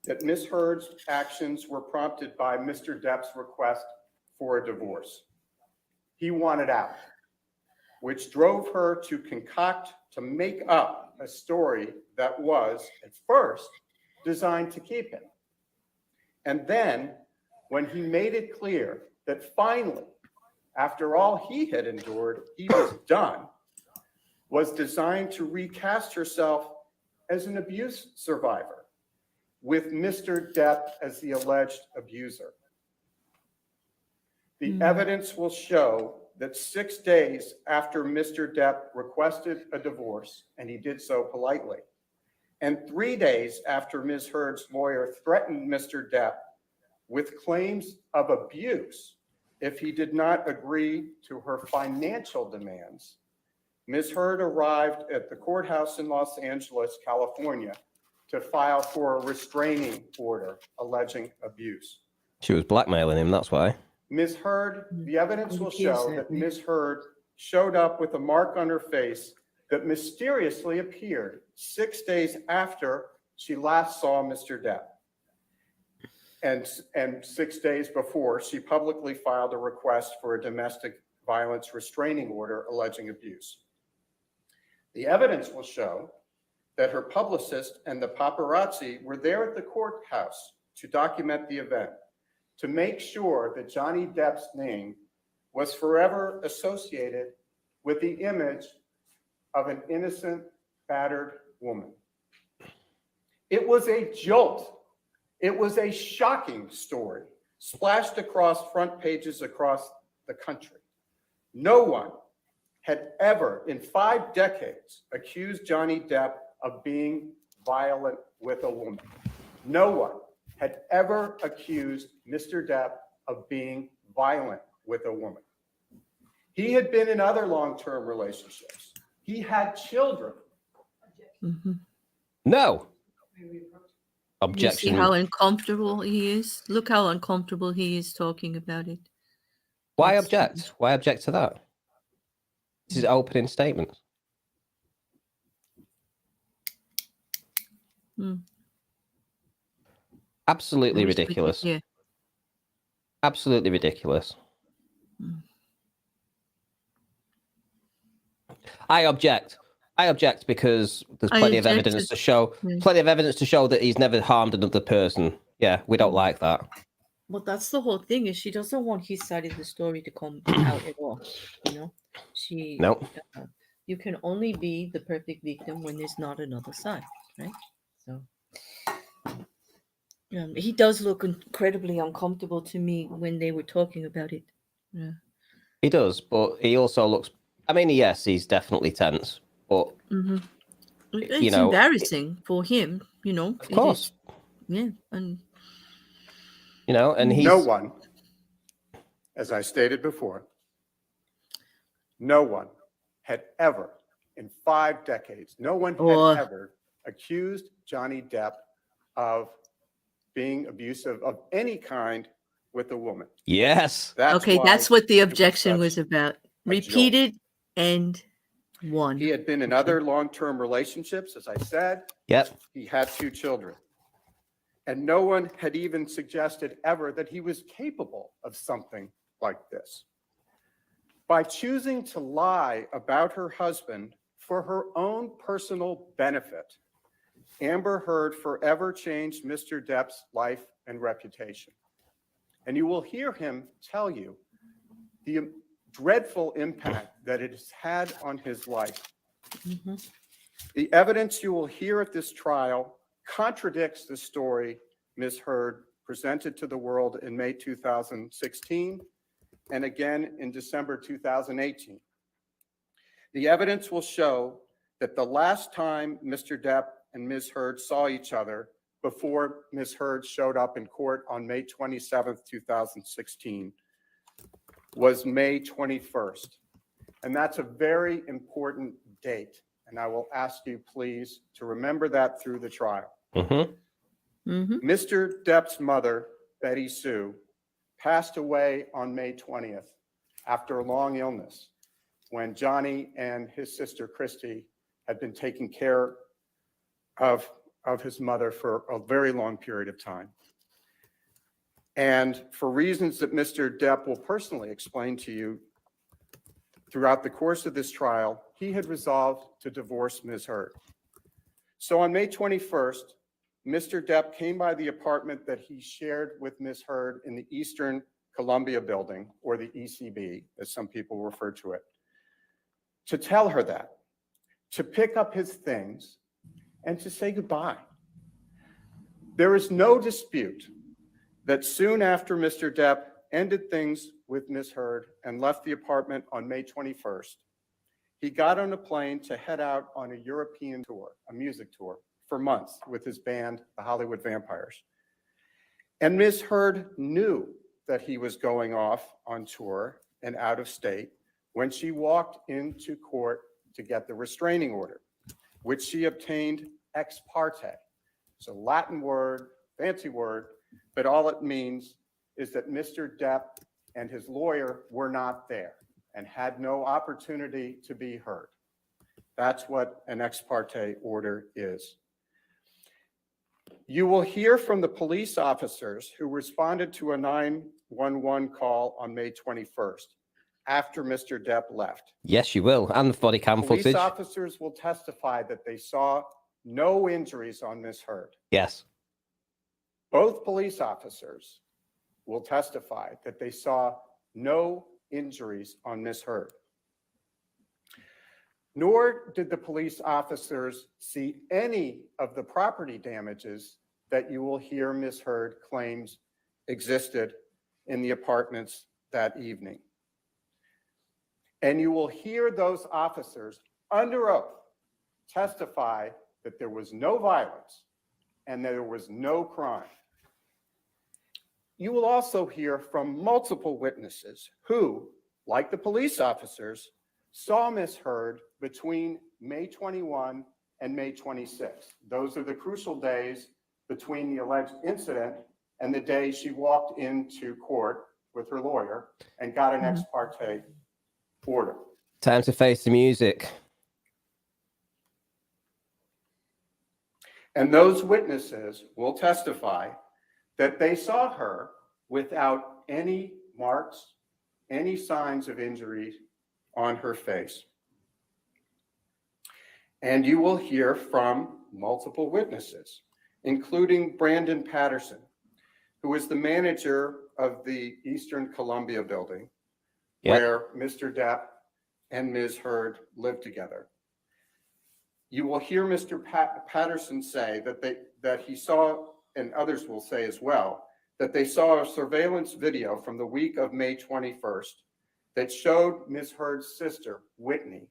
that Ms. Heard's actions were prompted by Mr. Depp's request for a divorce. He wanted out, which drove her to concoct, to make up a story that was, at first, designed to keep him. And then, when he made it clear that finally, after all he had endured, he was done, was designed to recast herself as an abuse survivor, with Mr. Depp as the alleged abuser. The evidence will show that 6 days after Mr. Depp requested a divorce, and he did so politely, and 3 days after Ms. Heard's lawyer threatened Mr. Depp with claims of abuse if he did not agree to her financial demands, Ms. Heard arrived at the courthouse in Los Angeles, California, to file for a restraining order alleging abuse.
She was blackmailing him, that's why.
Ms. Heard, the evidence will show that Ms. Heard showed up with a mark on her face that mysteriously appeared 6 days after she last saw Mr. Depp. And 6 days before, she publicly filed a request for a domestic violence restraining order alleging abuse. The evidence will show that her publicist and the paparazzi were there at the courthouse to document the event, to make sure that Johnny Depp's name was forever associated with the image of an innocent, battered woman. It was a jolt. It was a shocking story, splashed across front pages across the country. No one had ever, in 5 decades, accused Johnny Depp of being violent with a woman. No one had ever accused Mr. Depp of being violent with a woman. He had been in other long-term relationships. He had children.
No.
Objection. You see how uncomfortable he is? Look how uncomfortable he is talking about it.
Why object? Why object to that? This is opening statement. Absolutely ridiculous.
Yeah.
Absolutely ridiculous. I object. I object because there's plenty of evidence to show that he's never harmed another person. Yeah, we don't like that.
Well, that's the whole thing, is she doesn't want his side of the story to come out at all. You know, you can only be the perfect victim when there's not another side, right? So he does look incredibly uncomfortable to me when they were talking about it. Yeah,
he does, but he also looks. I mean, yes, he's definitely tense, but
it's embarrassing for him. You know,
of course.
And
and he's
no one, as I stated before, no one had ever in 5 decades. No one had
Oh.
ever accused Johnny Depp of being abusive of any kind with a woman.
Yes.
Okay,
why
that's what the
it was
objection
such
was about.
a jolt.
Repeated and one.
He had been in other long-term relationships, as I said.
Yep.
He had 2 children. And no one had even suggested ever that he was capable of something like this. By choosing to lie about her husband for her own personal benefit, Amber Heard forever changed Mr. Depp's life and reputation. And you will hear him tell you the dreadful impact that it has had on his life.
Mhm.
The evidence you will hear at this trial contradicts the story Ms. Heard presented to the world in May 2016 and again in December 2018. The evidence will show that the last time Mr. Depp and Ms. Heard saw each other before Ms. Heard showed up in court on May 27th, 2016, was May 21st. And that's a very important date. And I will ask you, please, to remember that through the trial.
Mm-hmm.
Mm-hmm.
Mr. Depp's mother, Betty Sue, passed away on May 20th after a long illness when Johnny and his sister Christy had been taking care of his mother for a very long period of time. And for reasons that Mr. Depp will personally explain to you throughout the course of this trial, he had resolved to divorce Ms. Heard. So on May 21st, Mr. Depp came by the apartment that he shared with Ms. Heard in the Eastern Columbia building, or the ECB, as some people refer to it, to tell her that, to pick up his things, and to say goodbye. There is no dispute that soon after Mr. Depp ended things with Ms. Heard and left the apartment on May 21st, he got on a plane to head out on a European tour, a music tour, for months with his band, the Hollywood Vampires. And Ms. Heard knew that he was going off on tour and out of state when she walked into court to get the restraining order, which she obtained ex parte. It's a Latin word, fancy word, but all it means is that Mr. Depp and his lawyer were not there and had no opportunity to be heard. That's what an ex parte order is. You will hear from the police officers who responded to a 911 call on May 21st after Mr. Depp left.
Yes, you will. And the body cam
Police
footage.
officers will testify that they saw no injuries on Ms. Heard.
Yes.
Both police officers will testify that they saw no injuries on Ms. Heard. Nor did the police officers see any of the property damages that you will hear Ms. Heard claims existed in the apartments that evening. And you will hear those officers under oath testify that there was no violence and that there was no crime. You will also hear from multiple witnesses who, like the police officers, saw Ms. Heard between May 21 and May 26. Those are the crucial days between the alleged incident and the day she walked into court with her lawyer and got an ex parte order.
Time to face the music.
And those witnesses will testify that they saw her without any marks, any signs of injury on her face. And you will hear from multiple witnesses, including Brandon Patterson, who is the manager of the Eastern Columbia building, where Mr. Depp and Ms. Heard lived together. You will hear Mr. Patterson say that he saw, and others will say as well, that they saw a surveillance video from the week of May 21st that showed Ms. Heard's sister, Whitney,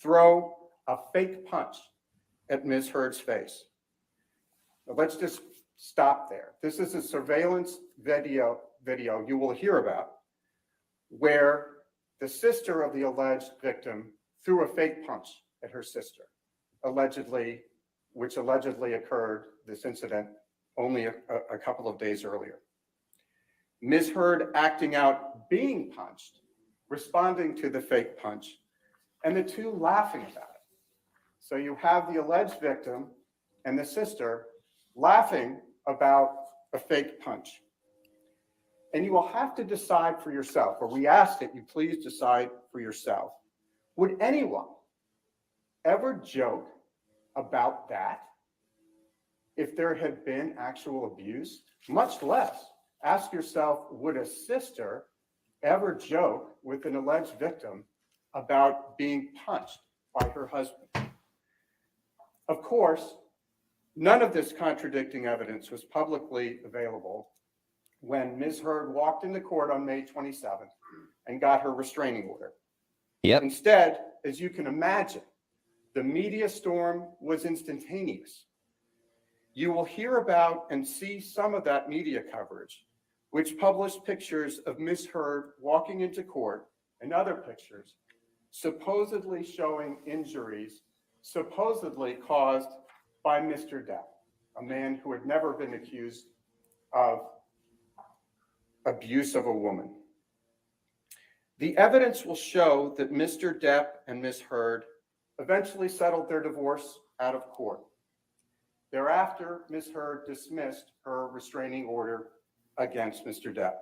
throw a fake punch at Ms. Heard's face. Now, let's just stop there. This is a surveillance video you will hear about where the sister of the alleged victim threw a fake punch at her sister, which allegedly occurred, this incident, only a couple of days earlier. Ms. Heard acting out being punched, responding to the fake punch, and the two laughing about it. So you have the alleged victim and the sister laughing about a fake punch. And you will have to decide for yourself, or we ask that you please decide for yourself. Would anyone ever joke about that if there had been actual abuse? Much less ask yourself, would a sister ever joke with an alleged victim about being punched by her husband? Of course, none of this contradicting evidence was publicly available when Ms. Heard walked into court on May 27th and got her restraining order.
Yep.
Instead, as you can imagine, the media storm was instantaneous. You will hear about and see some of that media coverage, which published pictures of Ms. Heard walking into court and other pictures supposedly showing injuries supposedly caused by Mr. Depp, a man who had never been accused of abuse of a woman. The evidence will show that Mr. Depp and Ms. Heard eventually settled their divorce out of court. Thereafter, Ms. Heard dismissed her restraining order against Mr. Depp.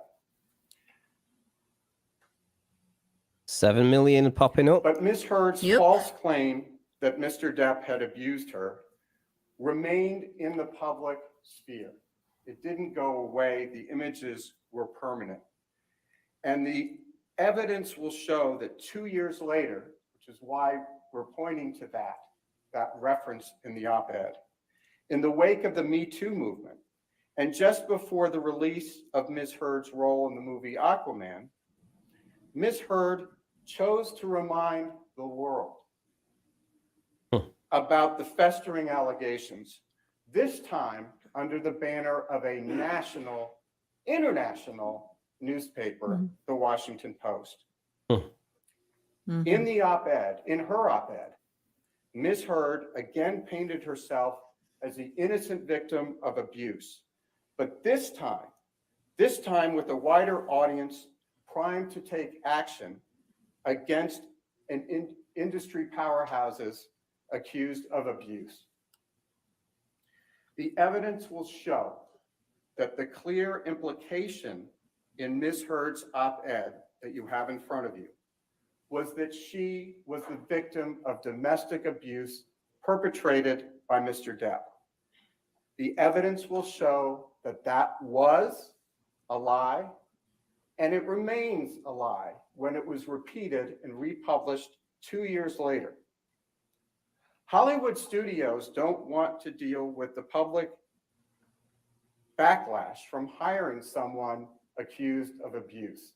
7 million popping up.
But Ms. Heard's false claim that Mr. Depp had abused her remained in the public sphere. It didn't go away. The images were permanent. And the evidence will show that 2 years later, which is why we're pointing to that reference in the op-ed, in the wake of the Me Too movement, and just before the release of Ms. Heard's role in the movie Aquaman, Ms. Heard chose to remind the world about the festering allegations, this time under the banner of a international newspaper, the Washington Post. In the op-ed, in her op-ed, Ms. Heard again painted herself as the innocent victim of abuse, but this time with a wider audience primed to take action against industry powerhouses accused of abuse. The evidence will show that the clear implication in Ms. Heard's op-ed that you have in front of you was that she was the victim of domestic abuse perpetrated by Mr. Depp. The evidence will show that that was a lie, and it remains a lie when it was repeated and republished 2 years later. Hollywood studios don't want to deal with the public backlash from hiring someone accused of abuse,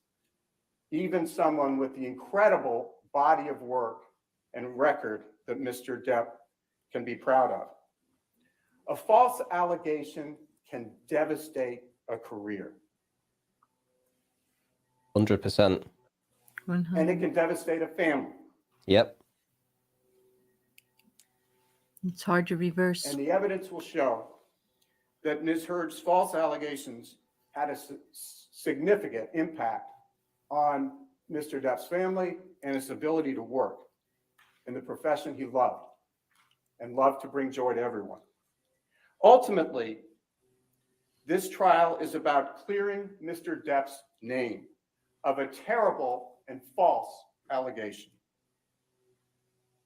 even someone with the incredible body of work and record that Mr. Depp can be proud of. A false allegation can devastate a career.
100%.
And it can devastate a family.
Yep.
It's hard to reverse.
And the evidence will show that Ms. Heard's false allegations had a significant impact on Mr. Depp's family and his ability to work in the profession he loved and loved to bring joy to everyone. Ultimately, this trial is about clearing Mr. Depp's name of a terrible and false allegation.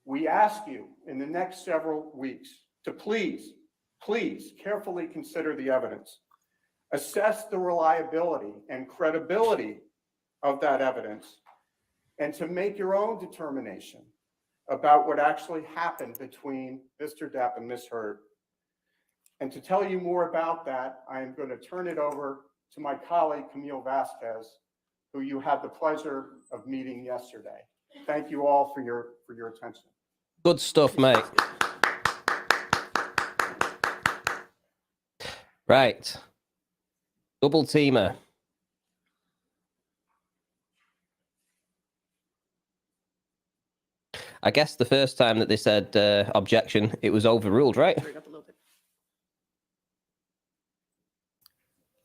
We ask you in the next several weeks to please carefully consider the evidence, assess the reliability and credibility of that evidence, and to make your own determination about what actually happened between Mr. Depp and Ms. Heard. And to tell you more about that, I am going to turn it over to my colleague, Camille Vasquez, who you had the pleasure of meeting yesterday. Thank you all for your attention.
Good stuff, mate. Right. Double teamer. I guess the first time that they said objection, it was overruled, right?
Turn it up a little bit.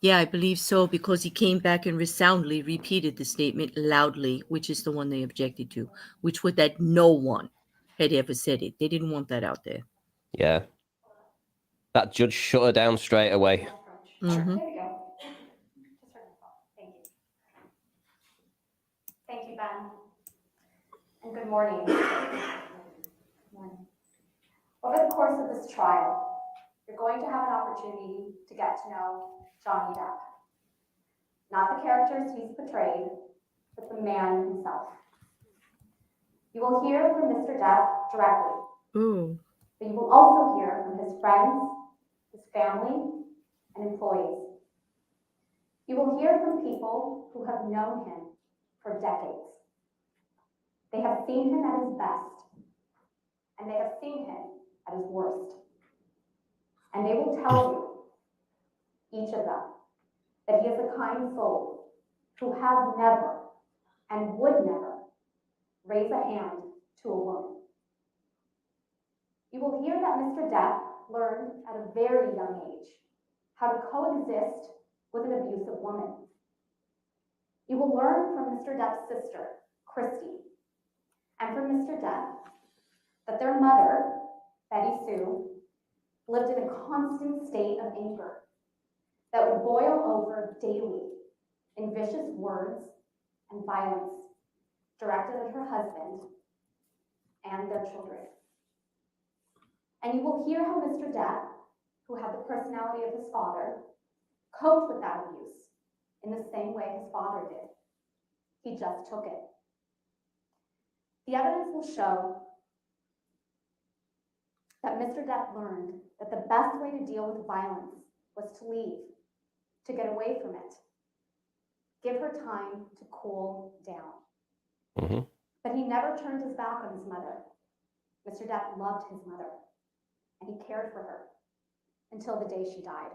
Yeah, I believe so, because he came back and resoundly repeated the statement loudly, which is the one they objected to, which was that no one had ever said it. They didn't want that out there.
Yeah. That judge shut her down straight away.
Mhm.
There we go. Just heard myself. Thank you. Thank you, Ben. And good morning. Good morning. Over the course of this trial, you're going to have an opportunity to get to know Johnny Depp. Not the characters he's portrayed, but the man himself. You will hear from Mr. Depp directly,
Ooh.
but you will also hear from his friends, his family, and employees. You will hear from people who have known him for decades. They have seen him at his best, and they have seen him at his worst. And they will tell you, each of them, that he is a kind soul who has never and would never raise a hand to a woman. You will hear that Mr. Depp learned at a very young age how to coexist with an abusive woman. You will learn from Mr. Depp's sister, Christy, and from Mr. Depp that their mother, Betty Sue, lived in a constant state of anger that would boil over daily in vicious words and violence directed at her husband and their children. And you will hear how Mr. Depp, who had the personality of his father, coped with that abuse in the same way his father did. He just took it. The evidence will show that Mr. Depp learned that the best way to deal with violence was to leave, to get away from it. Give her time to cool down.
Mm-hmm.
But he never turned his back on his mother. Mr. Depp loved his mother, and he cared for her until the day she died.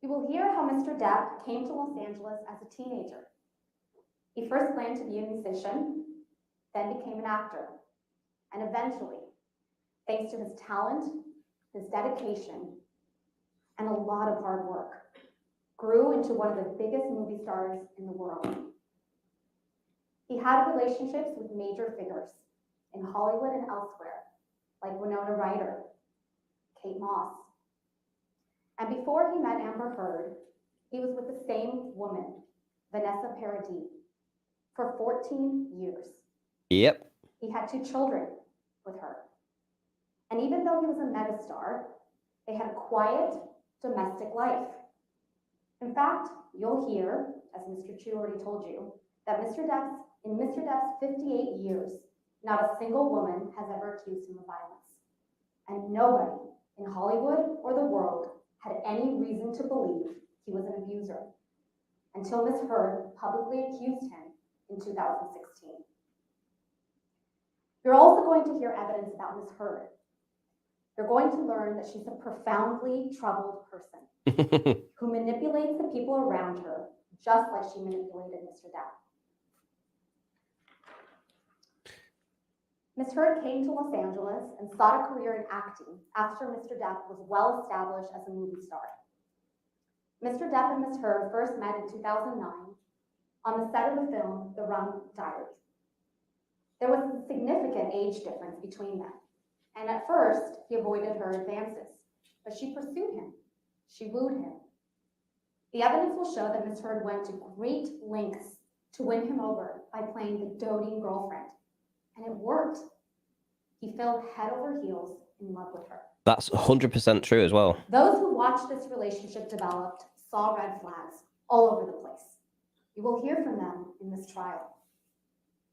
You will hear how Mr. Depp came to Los Angeles as a teenager. He first planned to be a musician, then became an actor, and eventually, thanks to his talent, his dedication, and a lot of hard work, grew into one of the biggest movie stars in the world. He had relationships with major figures in Hollywood and elsewhere, like Winona Ryder, Kate Moss. And before he met Amber Heard, he was with the same woman, Vanessa Paradis, for 14 years.
Yep.
He had 2 children with her. And even though he was a megastar, they had a quiet domestic life. In fact, you'll hear, as Mr. Chu already told you, that in Mr. Depp's 58 years, not a single woman has ever accused him of violence. And nobody in Hollywood or the world had any reason to believe he was an abuser until Ms. Heard publicly accused him in 2016. You're also going to hear evidence about Ms. Heard. You're going to learn that she's a profoundly troubled person who manipulates the people around her just like she manipulated Mr. Depp. Ms. Heard came to Los Angeles and sought a career in acting after Mr. Depp was well established as a movie star. Mr. Depp and Ms. Heard first met in 2009 on the set of the film The Rum Diaries. There was a significant age difference between them, and at first he avoided her advances, but she pursued him. She wooed him. The evidence will show that Ms. Heard went to great lengths to win him over by playing the doting girlfriend. And it worked. He fell head over heels in love with her.
That's 100% true as well.
Those who watched this relationship develop saw red flags all over the place. You will hear from them in this trial.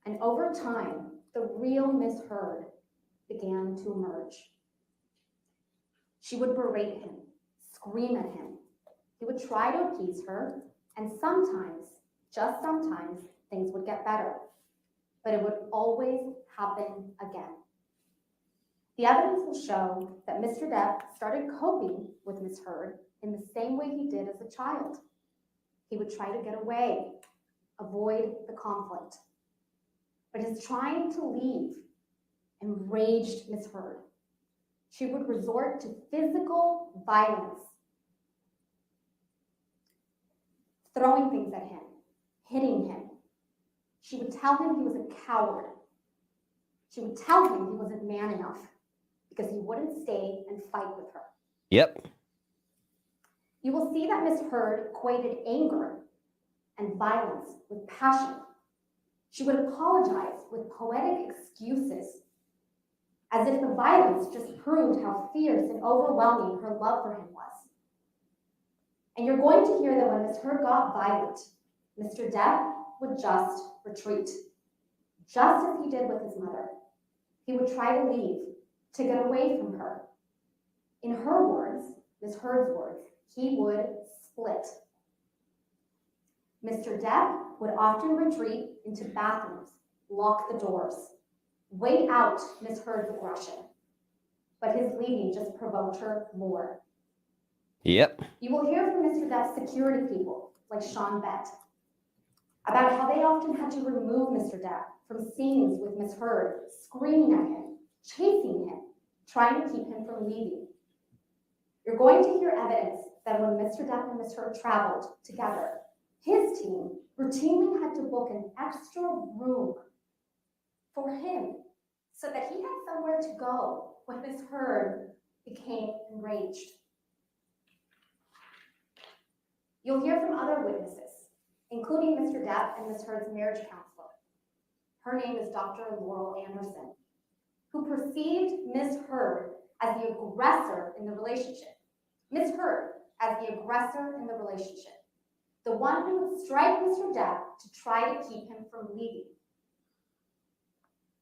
And over time, the real Miss Heard began to emerge. She would berate him, scream at him. He would try to appease her, and sometimes, just sometimes, things would get better. But it would always happen again. The evidence will show that Mr. Depp started coping with Ms. Heard in the same way he did as a child. He would try to get away, avoid the conflict. but his trying to leave enraged Miss Heard. She would resort to physical violence, throwing things at him, hitting him. She would tell him he was a coward. She would tell him he wasn't man enough because he wouldn't stay and fight with her.
Yep.
You will see that Miss Heard equated anger and violence with passion. She would apologize with poetic excuses, as if the violence just proved how fierce and overwhelming her love for him was. And you're going to hear that when Miss Heard got violent, Mr. Depp would just retreat, just as he did with his mother. He would try to leave, to get away from her. In her words, Miss Heard's words, he would split. Mr. Depp would often retreat into bathrooms, lock the doors, wait out Miss Heard's aggression. But his leaving just provoked her more.
Yep.
You will hear from Mr. Depp's security people, like Sean Bett, about how they often had to remove Mr. Depp from scenes with Miss Heard, screaming at him, chasing him, trying to keep him from leaving. You're going to hear evidence that when Mr. Depp and Miss Heard traveled together, his team routinely had to book an extra room for him so that he had somewhere to go when Miss Heard became enraged. You'll hear from other witnesses, including Mr. Depp and Miss Heard's marriage counselor. Her name is Dr. Laurel Anderson, who perceived Miss Heard as the aggressor in the relationship. Miss Heard as the aggressor in the relationship, the one who would strike Mr. Depp to try to keep him from leaving.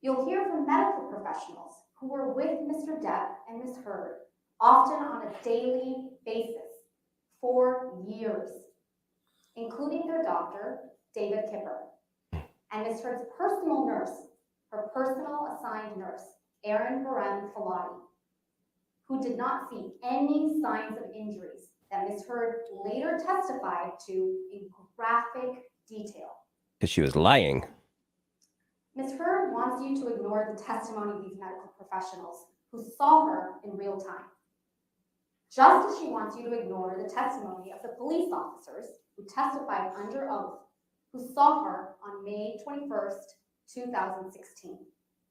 You'll hear from medical professionals who were with Mr. Depp and Miss Heard, often on a daily basis, for years, including their doctor, David Kipper, and Miss Heard's personal nurse, her personal assigned nurse, Erin Barem Falati, who did not see any signs of injuries that Miss Heard later testified to in graphic detail.
Because she was lying.
Ms. Heard wants you to ignore the testimony of these medical professionals who saw her in real time, just as she wants you to ignore the testimony of the police officers who testified under oath, who saw her on May 21st, 2016,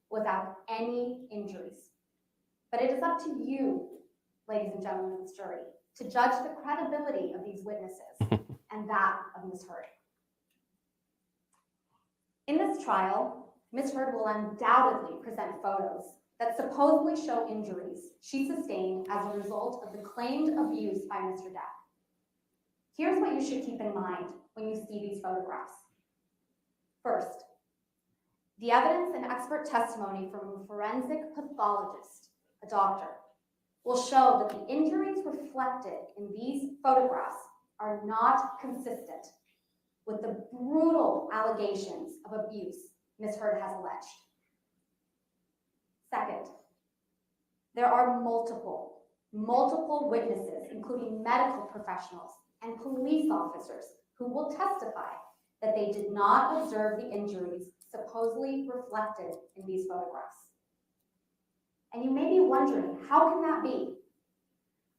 without any injuries. But it is up to you, ladies and gentlemen of this jury, to judge the credibility of these witnesses and that of Ms. Heard. In this trial, Ms. Heard will undoubtedly present photos that supposedly show injuries she sustained as a result of the claimed abuse by Mr. Depp. Here's what you should keep in mind when you see these photographs. First, the evidence and expert testimony from a forensic pathologist, a doctor, will show that the injuries reflected in these photographs are not consistent with the brutal allegations of abuse Ms. Heard has alleged. Second, there are multiple witnesses, including medical professionals and police officers, who will testify that they did not observe the injuries supposedly reflected in these photographs. And you may be wondering, how can that be?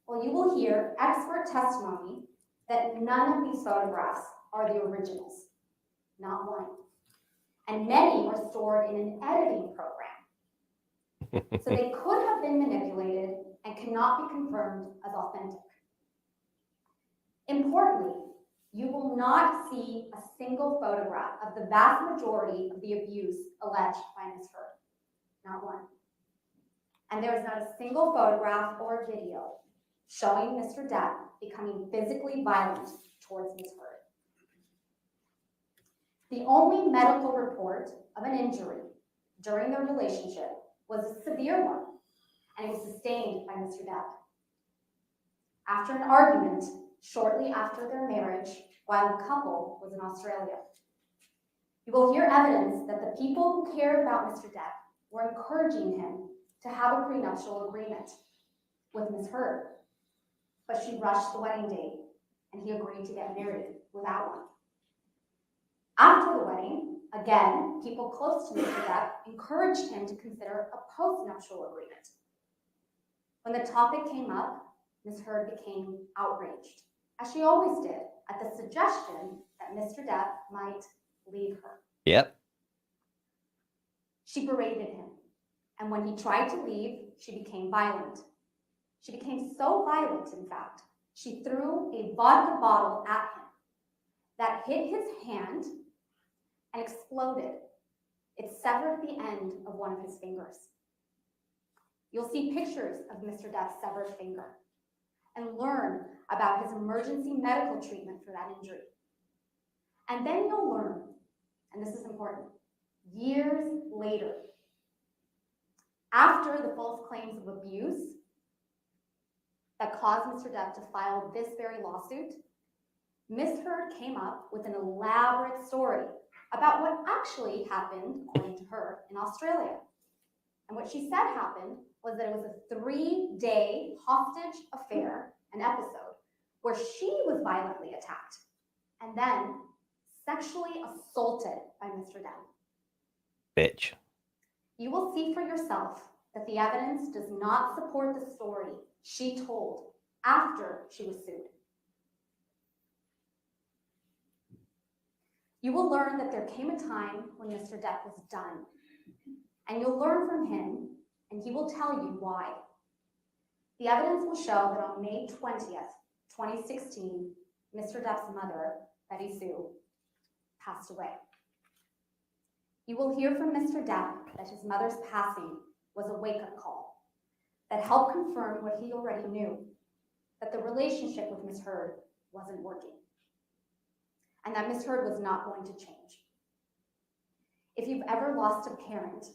Well, you will hear expert testimony that none of these photographs are the originals, not one. And many were stored in an editing program. So they could have been manipulated and cannot be confirmed as authentic. Importantly, you will not see a single photograph of the vast majority of the abuse alleged by Ms. Heard, not one. And there is not a single photograph or video showing Mr. Depp becoming physically violent towards Ms. Heard. The only medical report of an injury during their relationship was a severe one, and it was sustained by Mr. Depp. After an argument shortly after their marriage, while the couple was in Australia. You will hear evidence that the people who cared about Mr. Depp were encouraging him to have a prenuptial agreement with Ms. Heard, but she rushed the wedding date and he agreed to get married without one. After the wedding, Again, people close to Mr. Depp encouraged him to consider a postnuptial agreement. When the topic came up, Ms. Heard became outraged, as she always did, at the suggestion that Mr. Depp might leave her.
Yep.
She berated him, and when he tried to leave, she became violent. She became so violent, in fact, she threw a vodka bottle at him that hit his hand and exploded. It severed the end of one of his fingers. You'll see pictures of Mr. Depp's severed finger and learn about his emergency medical treatment for that injury. And then you'll learn, and this is important, years later, after the false claims of abuse that caused Mr. Depp to file this very lawsuit, Ms. Heard came up with an elaborate story about what actually happened, according to her, in Australia. And what she said happened was that it was a 3-day hostage affair, an episode, where she was violently attacked and then sexually assaulted by Mr. Depp.
Bitch.
You will see for yourself that the evidence does not support the story she told after she was sued. You will learn that there came a time when Mr. Depp was done, and you'll learn from him, and he will tell you why. The evidence will show that on May 20th, 2016, Mr. Depp's mother, Betty Sue, passed away. You will hear from Mr. Depp that his mother's passing was a wake-up call that helped confirm what he already knew, that the relationship with Ms. Heard wasn't working, and that Ms. Heard was not going to change. If you've ever lost a parent,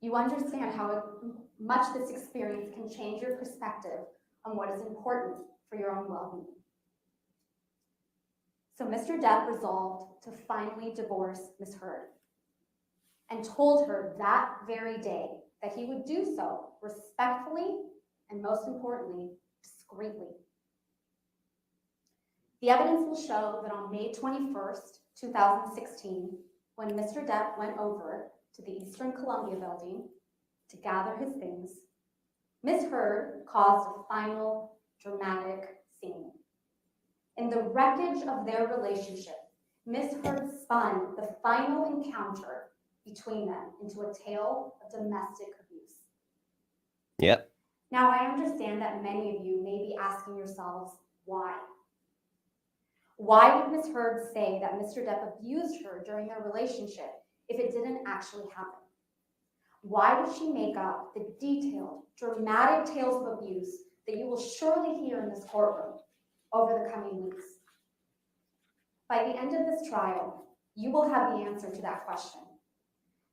you understand how much this experience can change your perspective on what is important for your own well-being. So Mr. Depp resolved to finally divorce Ms. Heard and told her that very day that he would do so respectfully and, most importantly, discreetly. The evidence will show that on May 21st, 2016, when Mr. Depp went over to the Eastern Columbia building to gather his things, Ms. Heard caused a final dramatic scene. In the wreckage of their relationship, Ms. Heard spun the final encounter between them into a tale of domestic abuse.
Yep.
Now, I understand that many of you may be asking yourselves, why? Why would Ms. Heard say that Mr. Depp abused her during their relationship if it didn't actually happen? Why would she make up the detailed, dramatic tales of abuse that you will surely hear in this courtroom over the coming weeks? By the end of this trial, you will have the answer to that question.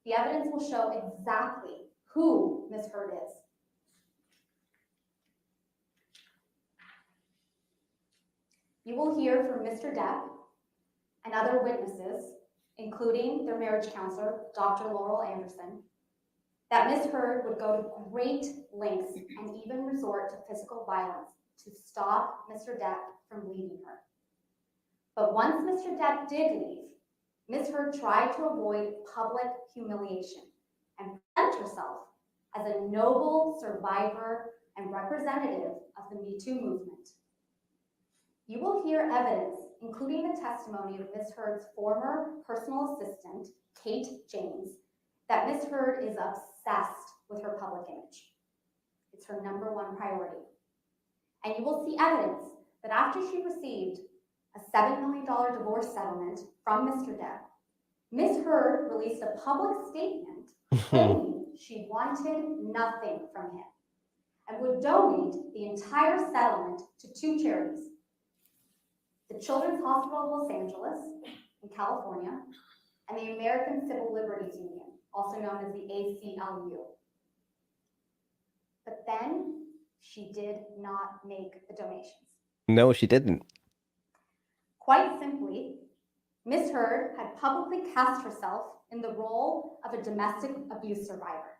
The evidence will show exactly who Ms. Heard is. You will hear from Mr. Depp and other witnesses, including their marriage counselor, Dr. Laurel Anderson, that Ms. Heard would go to great lengths and even resort to physical violence to stop Mr. Depp from leaving her. But once Mr. Depp did leave, Ms. Heard tried to avoid public humiliation and present herself as a noble survivor and representative of the Me Too movement. You will hear evidence, including the testimony of Ms. Heard's former personal assistant, Kate James, that Ms. Heard is obsessed with her public image. It's her #1 priority. And you will see evidence that after she received a $7 million divorce settlement from Mr. Depp, Ms. Heard released a public statement claiming she wanted nothing from him and would donate the entire settlement to 2 charities: the Children's Hospital of Los Angeles in California and the American Civil Liberties Union, also known as the ACLU. But then she did not make the donations.
No, she didn't.
Quite simply, Ms. Heard had publicly cast herself in the role of a domestic abuse survivor.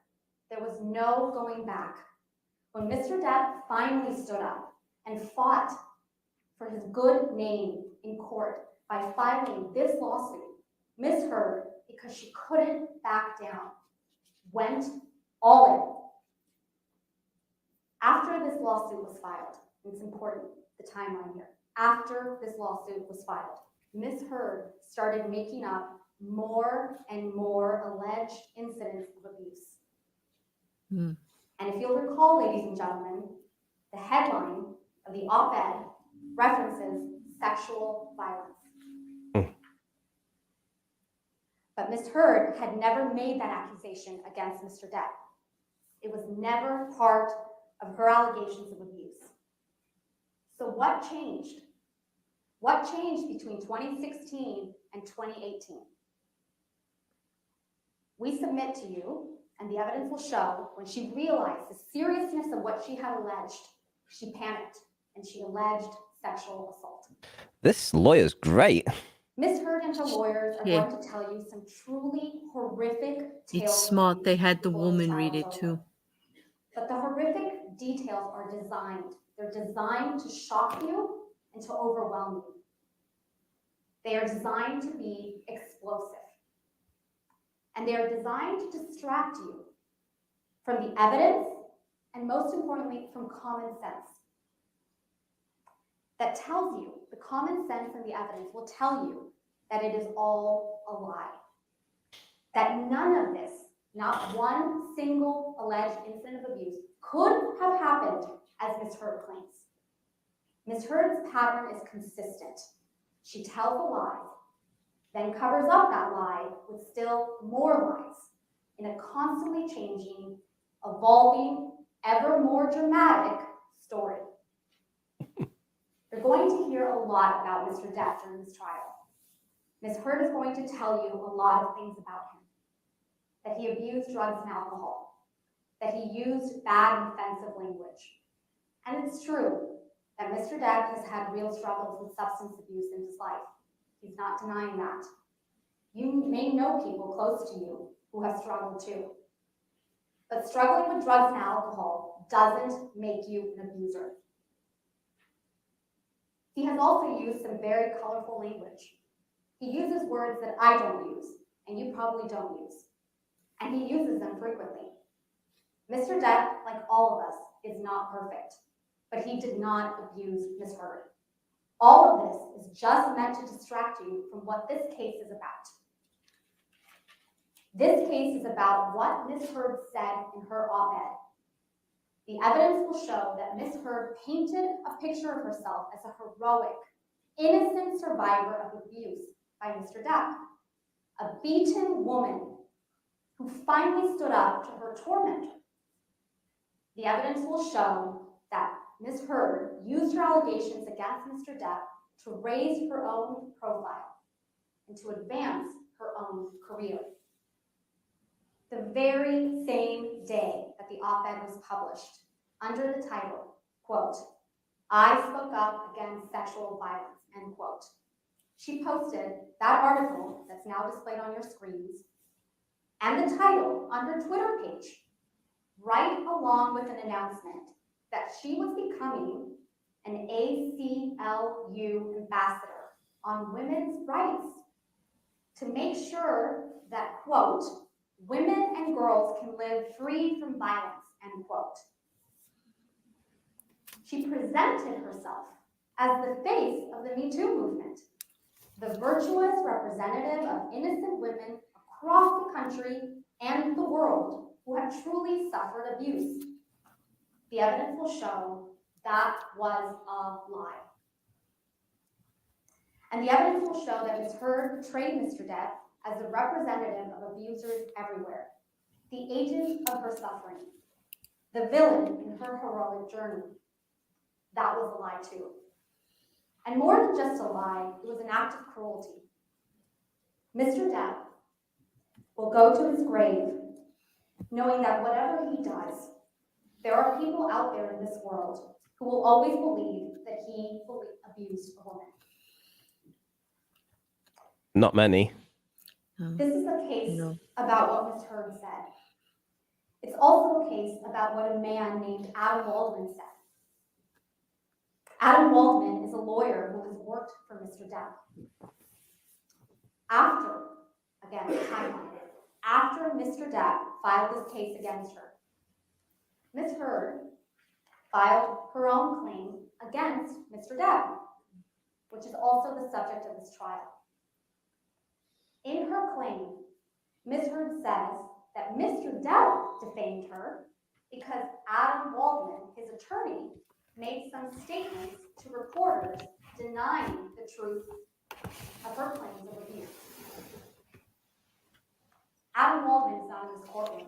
There was no going back. When Mr. Depp finally stood up and fought for his good name in court by filing this lawsuit, Ms. Heard, because she couldn't back down, went all in. After this lawsuit was filed, and it's important, the timeline here, after this lawsuit was filed, Ms. Heard started making up more and more alleged incidents of abuse.
Mm.
And if you'll recall, ladies and gentlemen, the headline of the op-ed references sexual violence. But Ms. Heard had never made that accusation against Mr. Depp. It was never part of her allegations of abuse. So what changed? What changed between 2016 and 2018? We submit to you, and the evidence will show, when she realized the seriousness of what she had alleged, she panicked and she alleged sexual assault.
This lawyer's great.
Ms. Heard and her lawyers are
Yeah.
going to tell you some truly horrific tales.
It's
of
smart.
abuse
They had the
before this
woman
trial
read
is
it
over.
too.
But the horrific details are designed. They're designed to shock you and to overwhelm you. They are designed to be explosive. And they are designed to distract you from the evidence and, most importantly, from common sense. That tells you, the common sense and the evidence will tell you that it is all a lie. That none of this, not one single alleged incident of abuse, could have happened as Ms. Heard claims. Ms. Heard's pattern is consistent. She tells a lie, then covers up that lie with still more lies in a constantly changing, evolving, ever more dramatic story. You're going to hear a lot about Mr. Depp during this trial. Ms. Heard is going to tell you a lot of things about him. That he abused drugs and alcohol. That he used bad and offensive language. And it's true that Mr. Depp has had real struggles with substance abuse in his life. He's not denying that. You may know people close to you who have struggled too. But struggling with drugs and alcohol doesn't make you an abuser. He has also used some very colorful language. He uses words that I don't use, and you probably don't use. And he uses them frequently. Mr. Depp, like all of us, is not perfect, but he did not abuse Ms. Heard. All of this is just meant to distract you from what this case is about. This case is about what Ms. Heard said in her op-ed. The evidence will show that Ms. Heard painted a picture of herself as a heroic, innocent survivor of abuse by Mr. Depp, a beaten woman who finally stood up to her tormentor. The evidence will show that Ms. Heard used her allegations against Mr. Depp to raise her own profile and to advance her own career. The very same day that the op-ed was published, under the title, quote, "I spoke up against sexual violence," end quote, she posted that article that's now displayed on your screens and the title on her Twitter page, right along with an announcement that she was becoming an ACLU ambassador on women's rights to make sure that, quote, "women and girls can live free from violence," end quote. She presented herself as the face of the Me Too movement, the virtuous representative of innocent women across the country and the world who have truly suffered abuse. The evidence will show that was a lie. And the evidence will show that Ms. Heard portrayed Mr. Depp as the representative of abusers everywhere, the agent of her suffering, the villain in her heroic journey. That was a lie too. And more than just a lie, it was an act of cruelty. Mr. Depp will go to his grave knowing that whatever he does, there are people out there in this world who will always believe that he abused a woman.
Not many.
This is a case
No.
about what Ms. Heard said. It's also a case about what a man named Adam Waldman said. Adam Waldman is a lawyer who has worked for Mr. Depp. After Again, timeline. After Mr. Depp filed this case against her, Ms. Heard filed her own claim against Mr. Depp, which is also the subject of this trial. In her claim, Ms. Heard says that Mr. Depp defamed her because Adam Waldman, his attorney, made some statements to reporters denying the truth of her claims of abuse. Adam Waldman is not in this courtroom.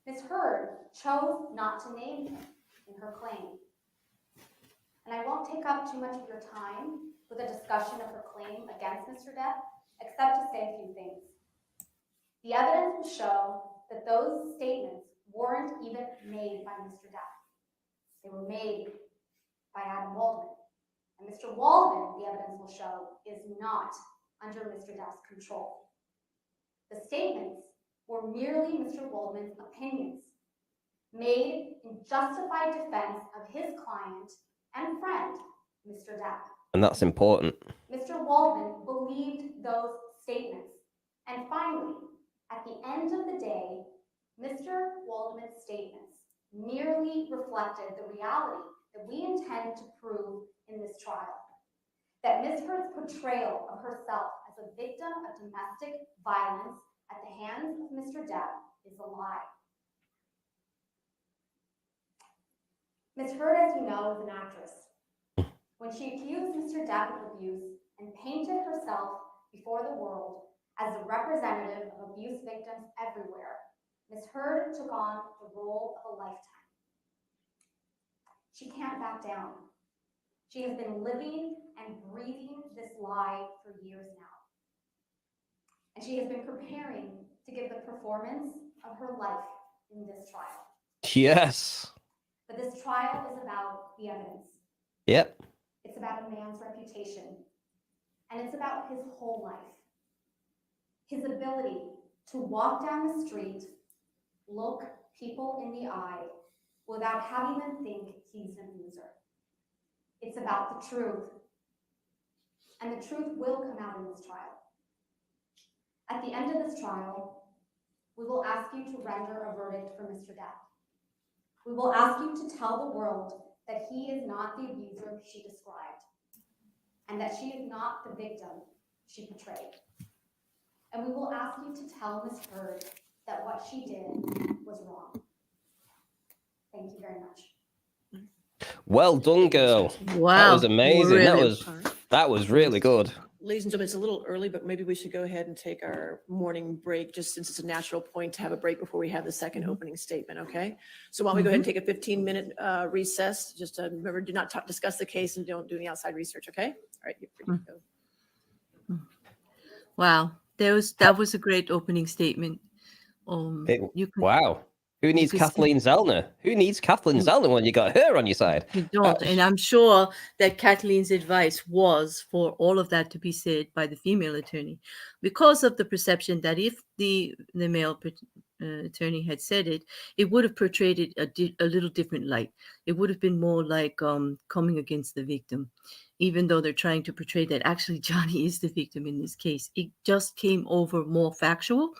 Ms. Heard chose not to name him in her claim. And I won't take up too much of your time with a discussion of her claim against Mr. Depp, except to say a few things. The evidence will show that those statements weren't even made by Mr. Depp. They were made by Adam Waldman. And Mr. Waldman, the evidence will show, is not under Mr. Depp's control. The statements were merely Mr. Waldman's opinions, made in justified defense of his client and friend, Mr. Depp.
And that's important.
Mr. Waldman believed those statements. And finally, at the end of the day, Mr. Waldman's statements merely reflected the reality that we intend to prove in this trial. That Ms. Heard's portrayal of herself as a victim of domestic violence at the hands of Mr. Depp is a lie. Ms. Heard, as you know, is an actress. When she accused Mr. Depp of abuse and painted herself before the world as a representative of abuse victims everywhere, Ms. Heard took on the role of a lifetime. She can't back down. She has been living and breathing this lie for years now. And she has been preparing to give the performance of her life in this trial.
Yes.
But this trial is about the evidence.
Yep.
It's about a man's reputation. And it's about his whole life. His ability to walk down the street, look people in the eye, without having them think he's an abuser. It's about the truth. And the truth will come out in this trial. At the end of this trial, we will ask you to render a verdict for Mr. Depp. We will ask you to tell the world that he is not the abuser she described, and that she is not the victim she portrayed. And we will ask you to tell Ms. Heard that what she did was wrong. Thank you very much.
Well done, girl.
Wow.
That was amazing.
Really?
That was really good.
Ladies and gentlemen, it's a little early, but maybe we should go ahead and take our morning break, just since it's a natural point to have a break before we have the second opening statement, okay? So why don't we go ahead and take a 15-minute recess? Just remember, do not discuss the case and don't do any outside research, okay? All right, you're free to go.
Wow. That was a great opening statement.
Wow. Who needs Kathleen Zellner? Who needs Kathleen Zellner when you got her on your side?
You don't. And I'm sure that Kathleen's advice was for all of that to be said by the female attorney, because of the perception that if the male attorney had said it, it would have portrayed it a little different light. It would have been more like coming against the victim, even though they're trying to portray that actually Johnny is the victim in this case. It just came over more factual,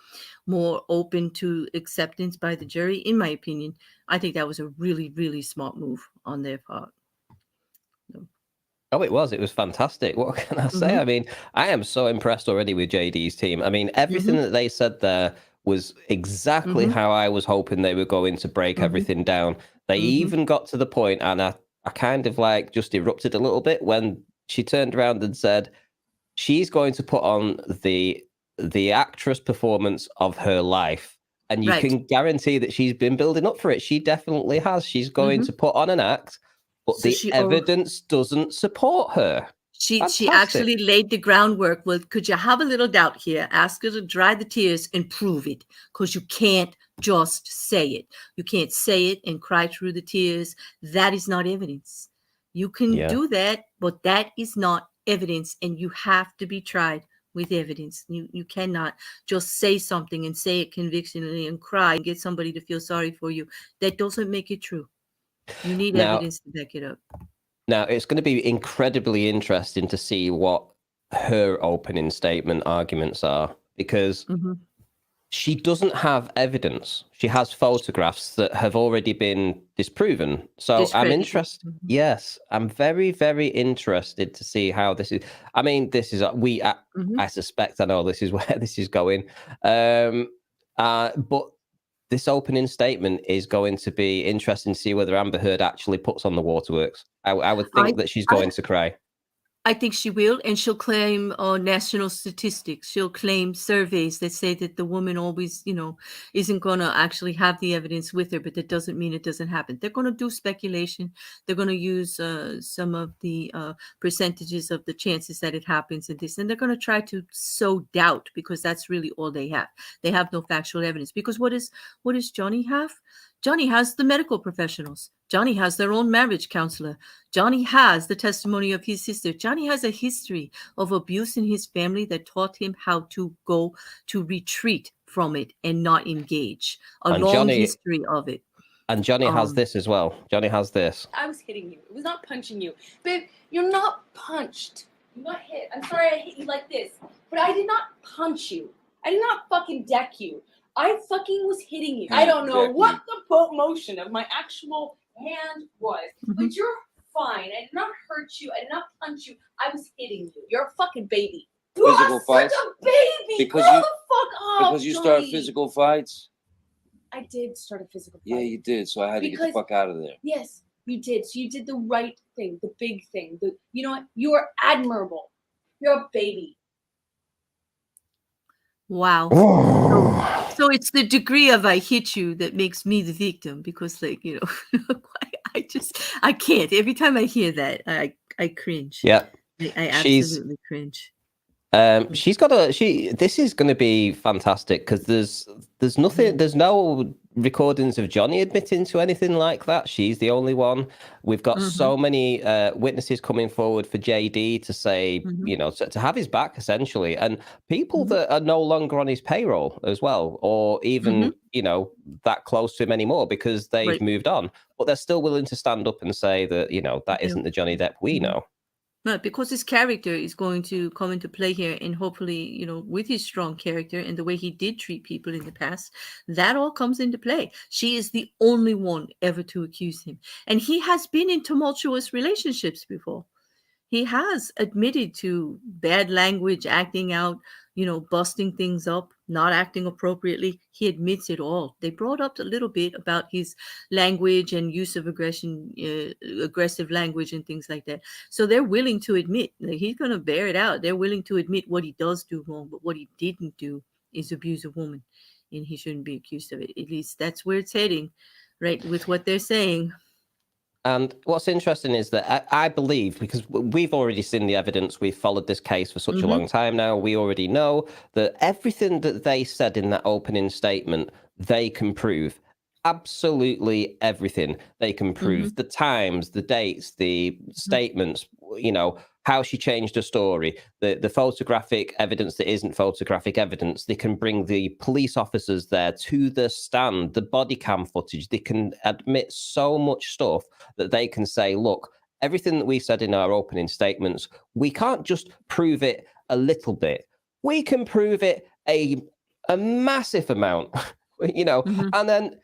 more open to acceptance by the jury. In my opinion, I think that was a really, really smart move on their part.
Oh, it was fantastic. What can I say? I mean, I am so impressed already with JD's team. I mean, everything that they said there was exactly how I was hoping they were going to break everything down. They even got to the point, and I kind of like just erupted a little bit when she turned around and said she's going to put on the actress performance of her life. And you can guarantee that she's been building up for it. She definitely has. She's going to put on an act, but so the evidence doesn't support her.
She actually laid the groundwork. Well, could you have a little doubt here? Ask her to dry the tears and prove it, because you can't just say it. You can't say it and cry through the tears. That is not evidence. You can do that, but that is not evidence, and you have to be tried with evidence. You cannot just say something and say it convictionally and cry and get somebody to feel sorry for you. That doesn't make it true. You need evidence to back it up.
Now, it's going to be incredibly interesting to see what her opening statement arguments are. because
Mm-hmm.
she doesn't have evidence. She has photographs that have already been disproven. So I'm
Discredited.
interested.
Mhm.
Yes, I'm very, very interested to see how this is. I mean, this is
Mhm.
I suspect I know this is where this is going. But this opening statement is going to be interesting to see whether Amber Heard actually puts on the waterworks. I would think that she's going to cry.
I think she will, and she'll claim national statistics. She'll claim surveys that say that the woman always, isn't going to actually have the evidence with her, but that doesn't mean it doesn't happen. They're going to do speculation. They're going to use some of the percentages of the chances that it happens and this, and they're going to try to sow doubt because that's really all they have. They have no factual evidence because what does Johnny have? Johnny has the medical professionals. Johnny has their own marriage counselor. Johnny has the testimony of his sister. Johnny has a history of abuse in his family that taught him how to go to retreat from it and not engage. History of it.
And Johnny has this as well. Johnny has this.
I was hitting you. It was not punching you. Babe, you're not punched. You got hit. I'm sorry I hit you like this. But I did not punch you. I did not fucking deck you. I fucking was hitting you. I don't know what the motion of my actual hand was. But you're fine. I did not hurt you. I did not punch you. I was hitting you. You're a fucking baby. You
Physical
are
fights?
such a baby.
Because
Grow
you-
the fuck up,
Because you start
Johnny.
physical fights?
I did start a physical fight.
Yeah, you did. So I had to get the fuck out of there.
Yes, you did. So you did the right thing, the big thing. You know what? You are admirable. You're a baby.
Wow. So it's the degree of I hit you that makes me the victim because, like, I can't. Every time I hear that, I cringe.
Yeah.
I absolutely cringe.
This is going to be fantastic because there's nothing, there's no recordings of Johnny admitting to anything like that. She's the only one. We've got so many witnesses coming forward for JD to say, to have his back essentially, and people that are no longer on his payroll as well, or even, that close to him anymore because they've moved on, but they're still willing to stand up and say that, that isn't the Johnny Depp we know.
Right, because his character is going to come into play here, and hopefully, with his strong character and the way he did treat people in the past, that all comes into play. She is the only one ever to accuse him. And he has been in tumultuous relationships before. He has admitted to bad language, acting out, busting things up, not acting appropriately. He admits it all. They brought up a little bit about his language and use of aggressive language and things like that. So they're willing to admit, like, he's going to bear it out. They're willing to admit what he does do wrong, but what he didn't do is abuse a woman, and he shouldn't be accused of it. At least that's where it's heading, right, with what they're saying.
And what's interesting is that I believe, because we've already seen the evidence, we've followed this case for such a long time now, we already know that everything that they said in that opening statement, they can prove. Absolutely everything. They can prove the times, the dates, the statements, how she changed her story, the photographic evidence that isn't photographic evidence. They can bring the police officers there to the stand, the body cam footage. They can admit so much stuff that they can say, look, everything that we said in our opening statements, we can't just prove it a little bit. We can prove it a massive amount, and then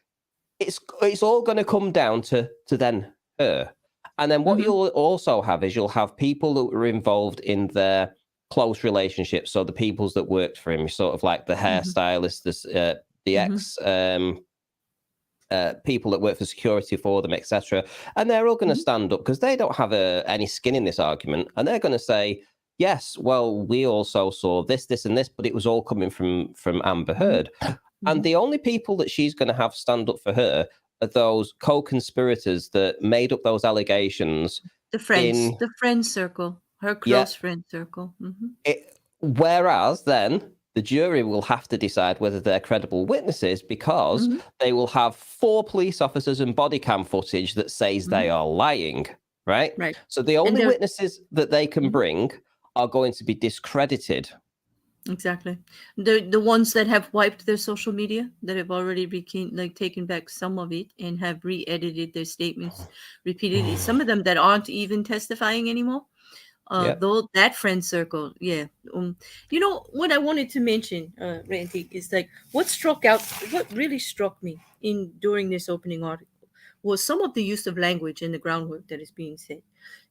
it's all going to come down to then her. And then what you'll also have is you'll have people that were involved in their close relationships. So the peoples that worked for him, sort of like the hairstylist, the ex people that work for security for them, etc. And they're all going to stand up because they don't have any skin in this argument. And they're going to say, yes, well, we also saw this, this, and this, but it was all coming from Amber Heard. And the only people that she's going to have stand up for her are those co-conspirators that made up those allegations.
The friend circle, her close friend circle.
Whereas then the jury will have to decide whether they're credible witnesses because they will have 4 police officers and body cam footage that says they are lying, right?
Right.
So the only witnesses that they can bring are going to be discredited.
Exactly. The ones that have wiped their social media, that have already taken back some of it and have re-edited their statements repeatedly. Some of them that aren't even testifying anymore. Though that friend circle, yeah. You know what I wanted to mention, Randy, is like what really struck me during this opening article was some of the use of language and the groundwork that is being said.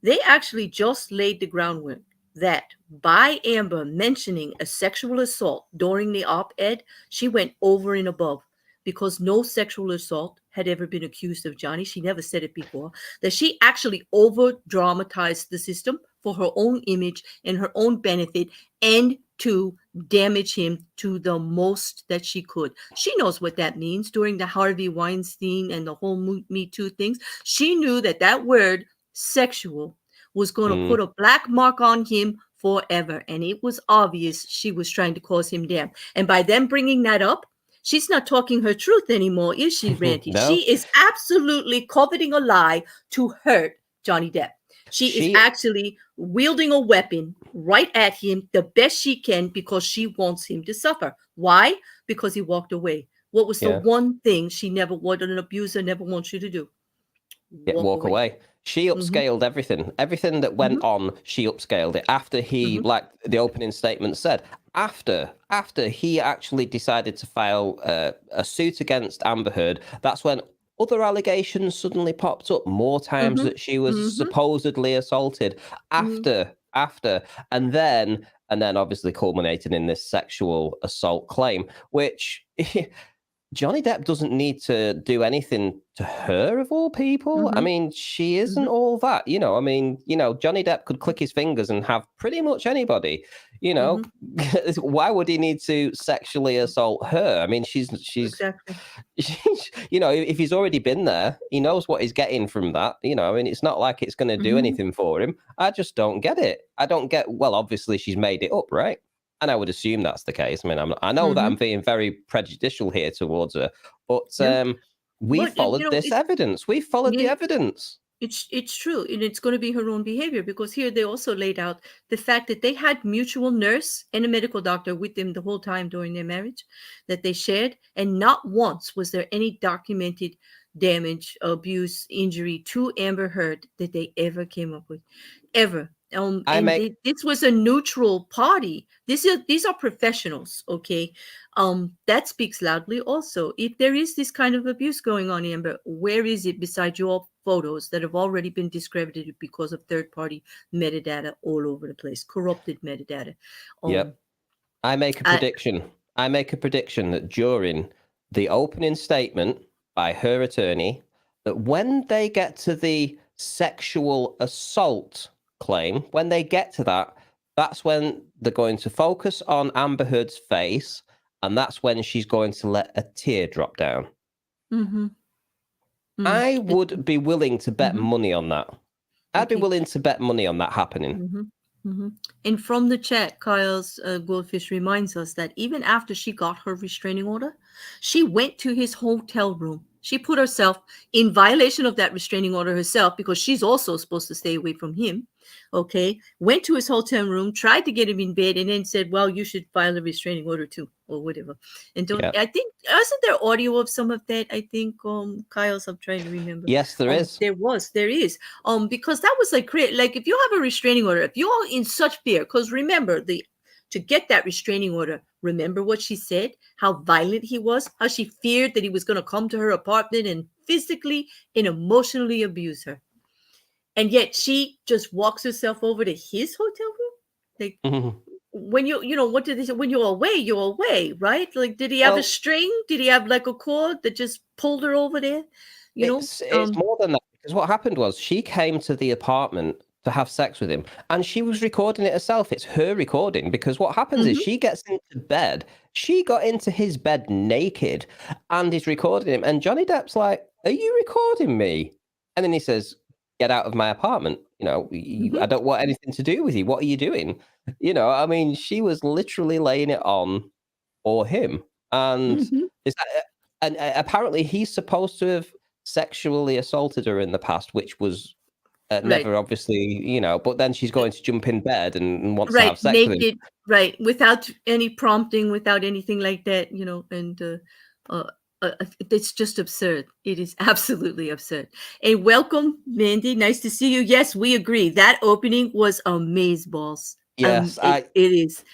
They actually just laid the groundwork that by Amber mentioning a sexual assault during the op-ed, she went over and above because no sexual assault had ever been accused of Johnny. She never said it before. That she actually over dramatized the system for her own image and her own benefit and to damage him to the most that she could. She knows what that means during the Harvey Weinstein and the whole Me Too things. She knew that that word sexual was going to put a black mark on him forever. And it was obvious she was trying to cause him down. And by them bringing that up, she's not talking her truth anymore, is she, Randy?
No.
She is absolutely coveting a lie to hurt Johnny Depp. She is actually wielding a weapon right at him the best she can because she wants him to suffer. Why? Because he walked away. What was the one thing she never wanted an abuser never wants you to do?
Walk away. She upscaled everything. Everything that went on, she upscaled it. After he, like the opening statement said, after he actually decided to file a suit against Amber Heard, that's when other allegations suddenly popped up, more times that she was supposedly assaulted after, and then obviously culminating in this sexual assault claim, which Johnny Depp doesn't need to do anything to her, of all people. I mean, she isn't all that, you know. I mean, you know, Johnny Depp could click his fingers and have pretty much anybody, you know. Why would he need to sexually assault her? I mean, she's
exactly.
You know, if he's already been there, he knows what he's getting from that. You know, I mean, it's not like it's going to do anything for him. I just don't get it. I don't get. Well, obviously, she's made it up, right? And I would assume that's the case. I mean, I know that I'm being very prejudicial here towards her, but we followed this evidence. We followed the evidence.
It's true, and it's going to be her own behavior because here they also laid out the fact that they had mutual nurse and a medical doctor with them the whole time during their marriage that they shared, and not once was there any documented damage, abuse, injury to Amber Heard that they ever came up with, ever. This was a neutral party. These are professionals, okay? That speaks loudly also. If there is this kind of abuse going on, Amber, where is it besides your photos that have already been discredited because of third-party metadata all over the place, corrupted metadata?
Yep. I make a prediction. I make a prediction that during the opening statement by her attorney, that when they get to the sexual assault claim, when they get to that, that's when they're going to focus on Amber Heard's face, and that's when she's going to let a tear drop down. I would be willing to bet money on that. I'd be willing to bet money on that happening.
And from the chat, Kyle's Goldfish reminds us that even after she got her restraining order, she went to his hotel room. She put herself in violation of that restraining order herself because she's also supposed to stay away from him. Okay, went to his hotel room, tried to get him in bed, and then said, well, you should file a restraining order too, or whatever. And I think, wasn't there audio of some of that? I think, Kyle's, I'm trying to remember.
Yes, there is.
There is. Because that was like if you have a restraining order, if you're in such fear, because remember, to get that restraining order, remember what she said, how violent he was, how she feared that he was going to come to her apartment and physically and emotionally abuse her. And yet she just walks herself over to his hotel room. Like when what did they say? When you're away, right? Like, did he have a string? Did he have like a cord that just pulled her over there?
It's more than that, because what happened was she came to the apartment to have sex with him, and she was recording it herself. It's her recording, because what happens is she gets into bed. She got into his bed naked and is recording him. And Johnny Depp's like, "Are you recording me?" And then he says, "Get out of my apartment. You know, I don't want anything to do with you. What are you doing?" You know, I mean, she was literally laying it on for him. And and apparently he's supposed to have sexually assaulted her in the past, which was never obviously, you know, but then she's going to jump in bed and wants to have sex
naked,
with him.
without any prompting, without anything like that, you know, and it's just absurd. It is absolutely absurd. And welcome, Mandy. Nice to see you. Yes, we agree. That opening was amazeballs.
Yes,
it is.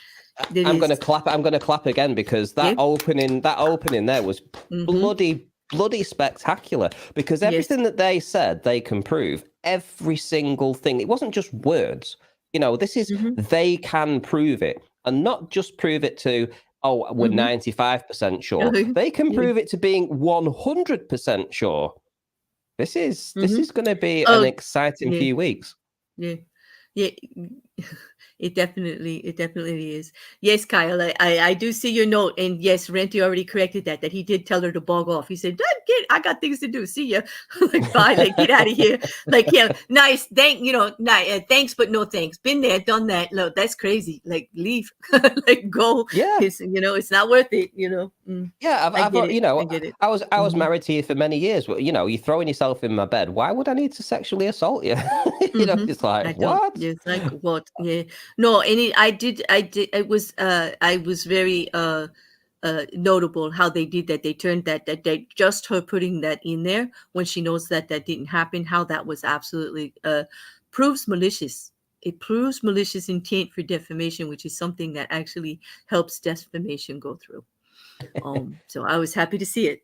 I'm going to clap. I'm going to clap again because that opening there was bloody spectacular. Because everything that they said, they can prove every single thing. It wasn't just words. You know, this is they can prove it, and not just prove it to. Oh, we're 95% sure. They can prove it to being 100% sure. This is going to be an exciting few weeks.
Yeah. It definitely is. Yes, Kyle, I do see your note, and yes, Renty already corrected that he did tell her to bog off. He said, I got things to do. See ya. Like, bye, like, get out of here. Like, yeah, nice. Thanks, but no thanks. Been there, done that. Look, that's crazy. Like, leave. Like, go.
Yeah.
It's not worth it,
Yeah,
I get it.
I was married to you for many years, but you're throwing yourself in my bed. Why would I need to sexually assault you? It's like, what?
It's like, what? Yeah. No, and I did. It was. I was very notable how they did that. They turned that they just her putting that in there when she knows that didn't happen. How that was absolutely proves malicious. It proves malicious intent for defamation, which is something that actually helps defamation go through. So I was happy to see it.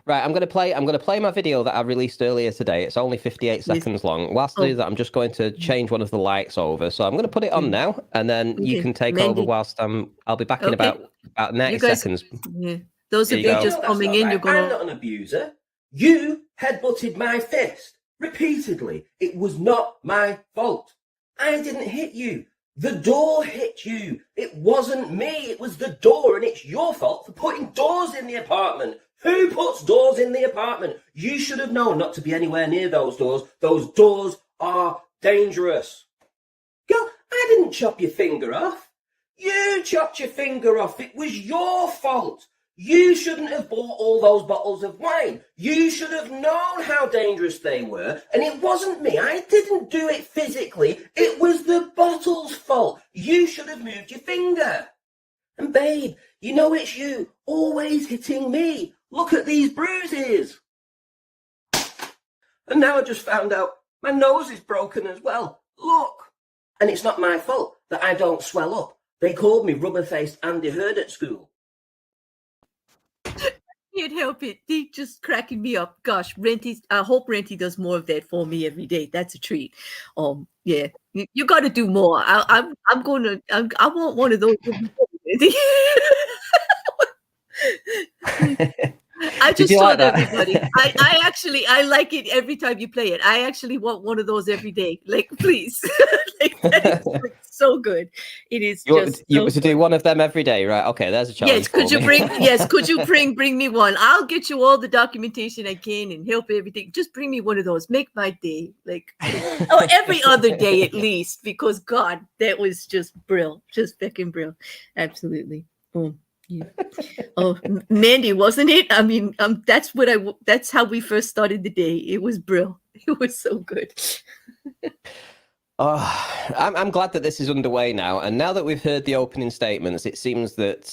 Right, I'm gonna play my video that I released earlier today. It's only 58 seconds long. Whilst I do that, I'm just going to change one of the lights over. So I'm gonna put it on now, and then you can take over whilst I'll be back in about 90 seconds.
Yeah. Those of you just coming in, you're gonna.
I'm not an abuser. You headbutted my fist repeatedly. It was not my fault. I didn't hit you. The door hit you. It wasn't me. It was the door, and it's your fault for putting doors in the apartment. Who puts doors in the apartment? You should have known not to be anywhere near those doors. Those doors are dangerous. Girl, I didn't chop your finger off. You chopped your finger off. It was your fault. You shouldn't have bought all those bottles of wine. You should have known how dangerous they were. And it wasn't me. I didn't do it physically. It was the bottle's fault. You should have moved your finger. And babe, you know it's you always hitting me. Look at these bruises. And now I just found out my nose is broken as well. Look. And it's not my fault that I don't swell up. They called me rubber-faced Andy Heard at school.
Can't help it. They just cracking me up. Gosh, I hope Renty does more of that for me every day. That's a treat. Yeah, you got to do more. I want one of those. I just told everybody. I like it every time you play it. I actually want one of those every day. Like, please. Like, that is like so good. It is.
You want to do one of them every day, right? Okay, there's a challenge.
Yes, could you bring me one? I'll get you all the documentation I can and help everything. Just bring me one of those. Make my day. Like, or every other day at least, because God, that was just brill. Just fucking brill. Absolutely. Boom. Yeah. Oh, Mandy, wasn't it? I mean, that's how we first started the day. It was brill. It was so good.
I'm glad that this is underway now. And now that we've heard the opening statements, it seems that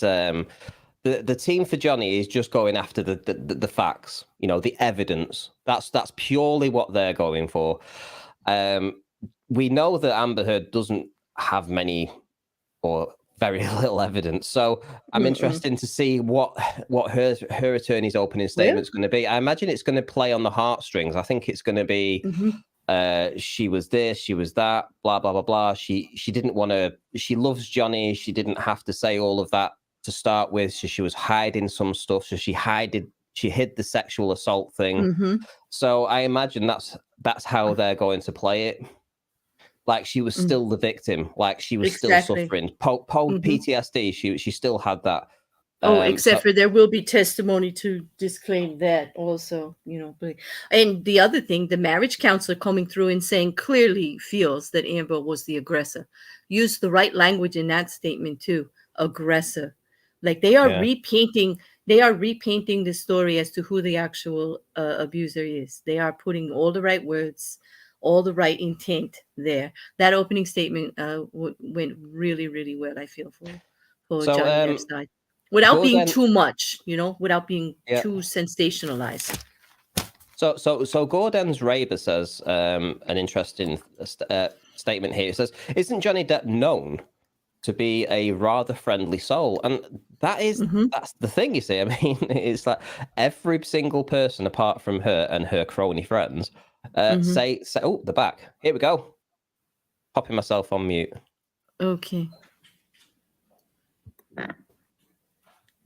the team for Johnny is just going after the facts, the evidence. That's purely what they're going for. We know that Amber Heard doesn't have many or very little evidence. So I'm interested to see what her attorney's opening statement's going to be. I imagine it's going to play on the heartstrings. I think it's going to be she was this, she was that, blah, blah, blah, blah. She didn't want to, she loves Johnny. She didn't have to say all of that to start with. So she was hiding some stuff. So she hid the sexual assault thing. So I imagine that's how they're going to play it. Like she was still the victim, like she was still suffering. PTSD, she still had that.
Except for there will be testimony to disclaim that also, And the other thing, the marriage counselor coming through and saying clearly feels that Amber was the aggressor. Use the right language in that statement too. Aggressor. Like they are repainting the story as to who the actual abuser is. They are putting all the right words, all the right intent there. That opening statement went really, really well, I feel, for Johnny Depp's side. without being
Gordon-
too much, without being
Yeah.
too sensationalized.
So Gordon's Raber says an interesting statement here. It says, "Isn't Johnny Depp known to be a rather friendly soul?" And that's the thing, you see. I mean, it's like every single person apart from her and her crony friends say, "Oh, the back. Here we go." Popping myself on mute.
Okay.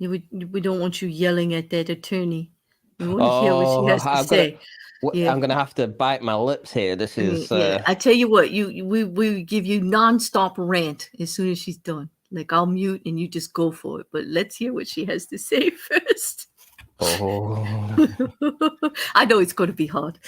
Yeah, we don't want you yelling at that attorney. We want to hear what she has to say.
I'm gonna have to bite my lips here. This is.
I tell you what, we give you nonstop rant as soon as she's done. Like, I'll mute and you just go for it. But let's hear what she has to say first.
Oh.
I know it's going to be hard.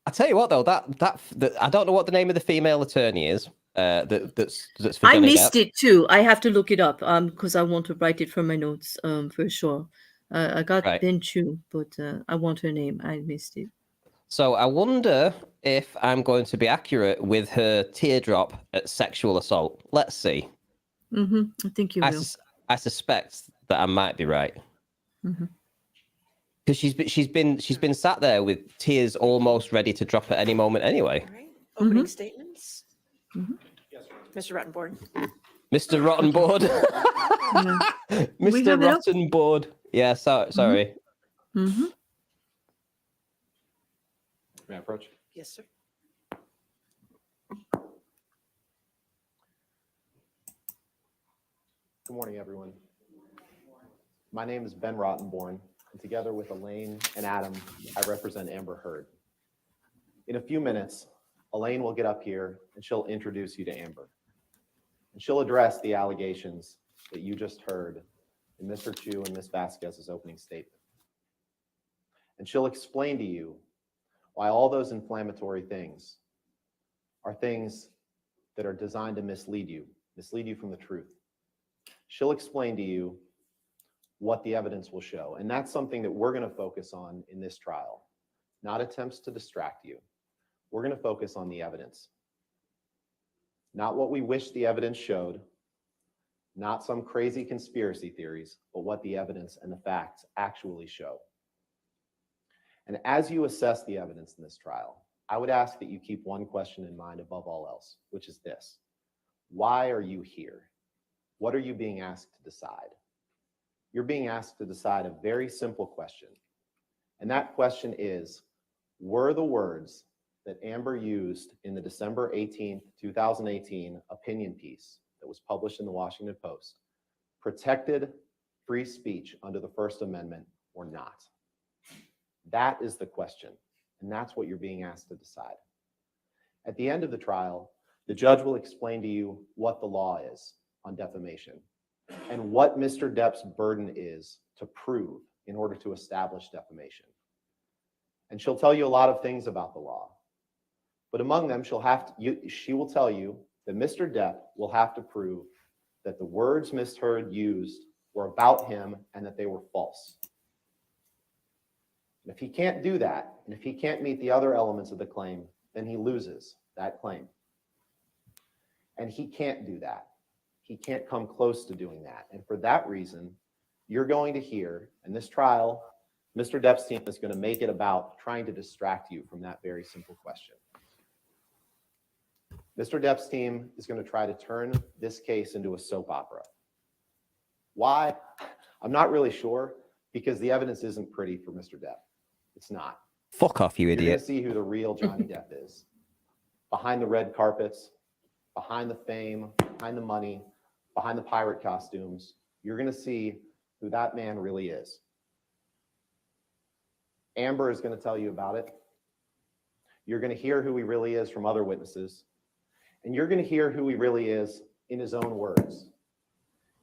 I tell you what, though, that I don't know what the name of the female attorney is. That's for
I
Johnny
missed
Depp.
it too. I have to look it up because I want to write it from my notes for sure. I got
Right.
Ben Chu, but I want her name. I missed it.
So I wonder if I'm going to be accurate with her teardrop at sexual assault. Let's see.
I think you will.
I suspect that I might be right. Because she's been sat there with tears almost ready to drop at any moment anyway.
All right. Opening statements. Mr. Rottenborn.
Mr. Rottenboard. Mr. Rottenboard. Yeah, sorry.
May I approach?
Yes, sir.
Good morning, everyone. My name is Ben Rottenborn, and together with Elaine and Adam, I represent Amber Heard. In a few minutes, Elaine will get up here and she'll introduce you to Amber. And she'll address the allegations that you just heard in Mr. Chu and Ms. Vasquez's opening statement. And she'll explain to you why all those inflammatory things are things that are designed to mislead you from the truth. She'll explain to you what the evidence will show. And that's something that we're going to focus on in this trial, not attempts to distract you. We're going to focus on the evidence, not what we wish the evidence showed, not some crazy conspiracy theories, but what the evidence and the facts actually show. And as you assess the evidence in this trial, I would ask that you keep one question in mind above all else, which is this: why are you here? What are you being asked to decide? You're being asked to decide a very simple question. And that question is, were the words that Amber used in the December 18th, 2018 opinion piece that was published in the Washington Post protected free speech under the First Amendment or not? That is the question, and that's what you're being asked to decide. At the end of the trial, the judge will explain to you what the law is on defamation and what Mr. Depp's burden is to prove in order to establish defamation. And she'll tell you a lot of things about the law, but among them, she will tell you that Mr. Depp will have to prove that the words Ms. Heard used were about him and that they were false. And if he can't do that, and if he can't meet the other elements of the claim, then he loses that claim. And he can't do that. He can't come close to doing that. And for that reason, you're going to hear, in this trial, Mr. Depp's team is going to make it about trying to distract you from that very simple question. Mr. Depp's team is going to try to turn this case into a soap opera. Why? I'm not really sure, because the evidence isn't pretty for Mr. Depp. It's not.
Fuck off, you
You're going
idiot.
to see who the real Johnny Depp is. Behind the red carpets, behind the fame, behind the money, behind the pirate costumes, you're going to see who that man really is. Amber is going to tell you about it. You're going to hear who he really is from other witnesses. And you're going to hear who he really is in his own words,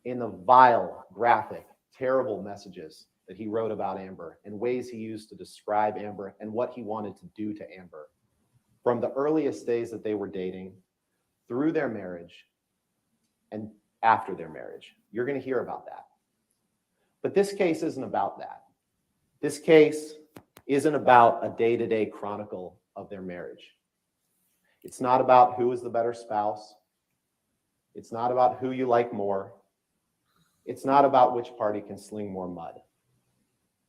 in the vile, graphic, terrible messages that he wrote about Amber and ways he used to describe Amber and what he wanted to do to Amber from the earliest days that they were dating, through their marriage, and after their marriage. You're going to hear about that. But this case isn't about that. This case isn't about a day-to-day chronicle of their marriage. It's not about who is the better spouse. It's not about who you like more. It's not about which party can sling more mud,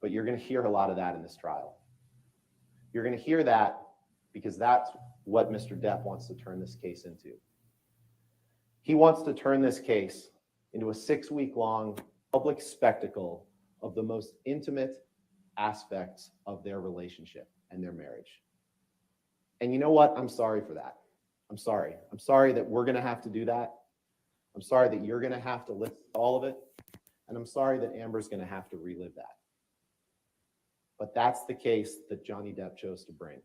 but you're going to hear a lot of that in this trial. You're going to hear that because that's what Mr. Depp wants to turn this case into. He wants to turn this case into a 6-week-long public spectacle of the most intimate aspects of their relationship and their marriage. And you know what? I'm sorry for that. I'm sorry. I'm sorry that we're going to have to do that. I'm sorry that you're going to have to list all of it. And I'm sorry that Amber's going to have to relive that. But that's the case that Johnny Depp chose to bring.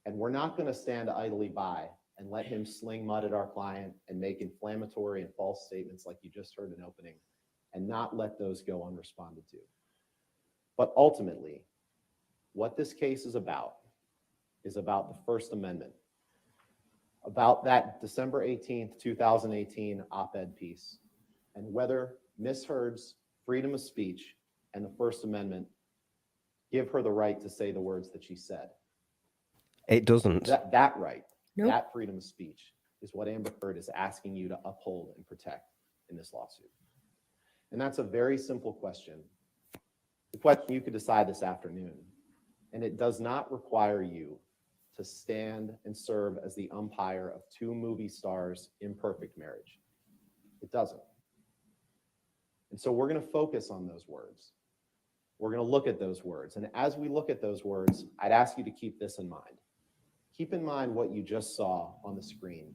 And we're not going to stand idly by and let him sling mud at our client and make inflammatory and false statements like you just heard in opening and not let those go unresponded to. But ultimately, what this case is about the First Amendment, about that December 18th, 2018 op-ed piece, and whether Ms. Heard's freedom of speech and the First Amendment give her the right to say the words that she said.
It doesn't.
That right,
Nope.
that freedom of speech is what Amber Heard is asking you to uphold and protect in this lawsuit. And that's a very simple question. The question you could decide this afternoon. And it does not require you to stand and serve as the umpire of 2 movie stars' imperfect marriage. It doesn't. And so we're going to focus on those words. We're going to look at those words. And as we look at those words, I'd ask you to keep this in mind. Keep in mind what you just saw on the screen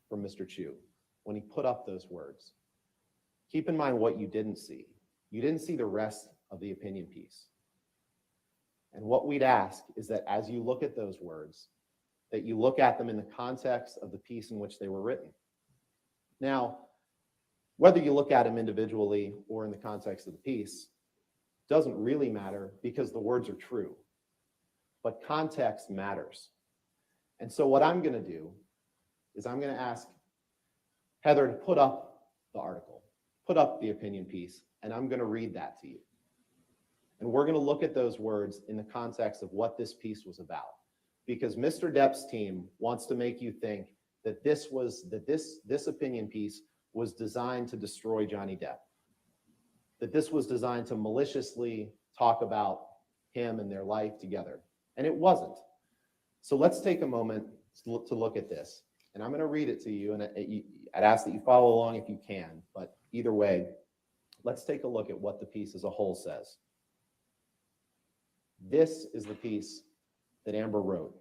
from Mr. Chu when he put up those words. Keep in mind what you didn't see. You didn't see the rest of the opinion piece. And what we'd ask is that as you look at those words, that you look at them in the context of the piece in which they were written. Now, whether you look at them individually or in the context of the piece doesn't really matter because the words are true. But context matters. And so what I'm going to do is I'm going to ask Heather to put up the article, put up the opinion piece, and I'm going to read that to you. And we're going to look at those words in the context of what this piece was about. Because Mr. Depp's team wants to make you think that this opinion piece was designed to destroy Johnny Depp. That this was designed to maliciously talk about him and their life together. And it wasn't. So let's take a moment to look at this. And I'm going to read it to you, and I'd ask that you follow along if you can. But either way, let's take a look at what the piece as a whole says. This is the piece that Amber wrote.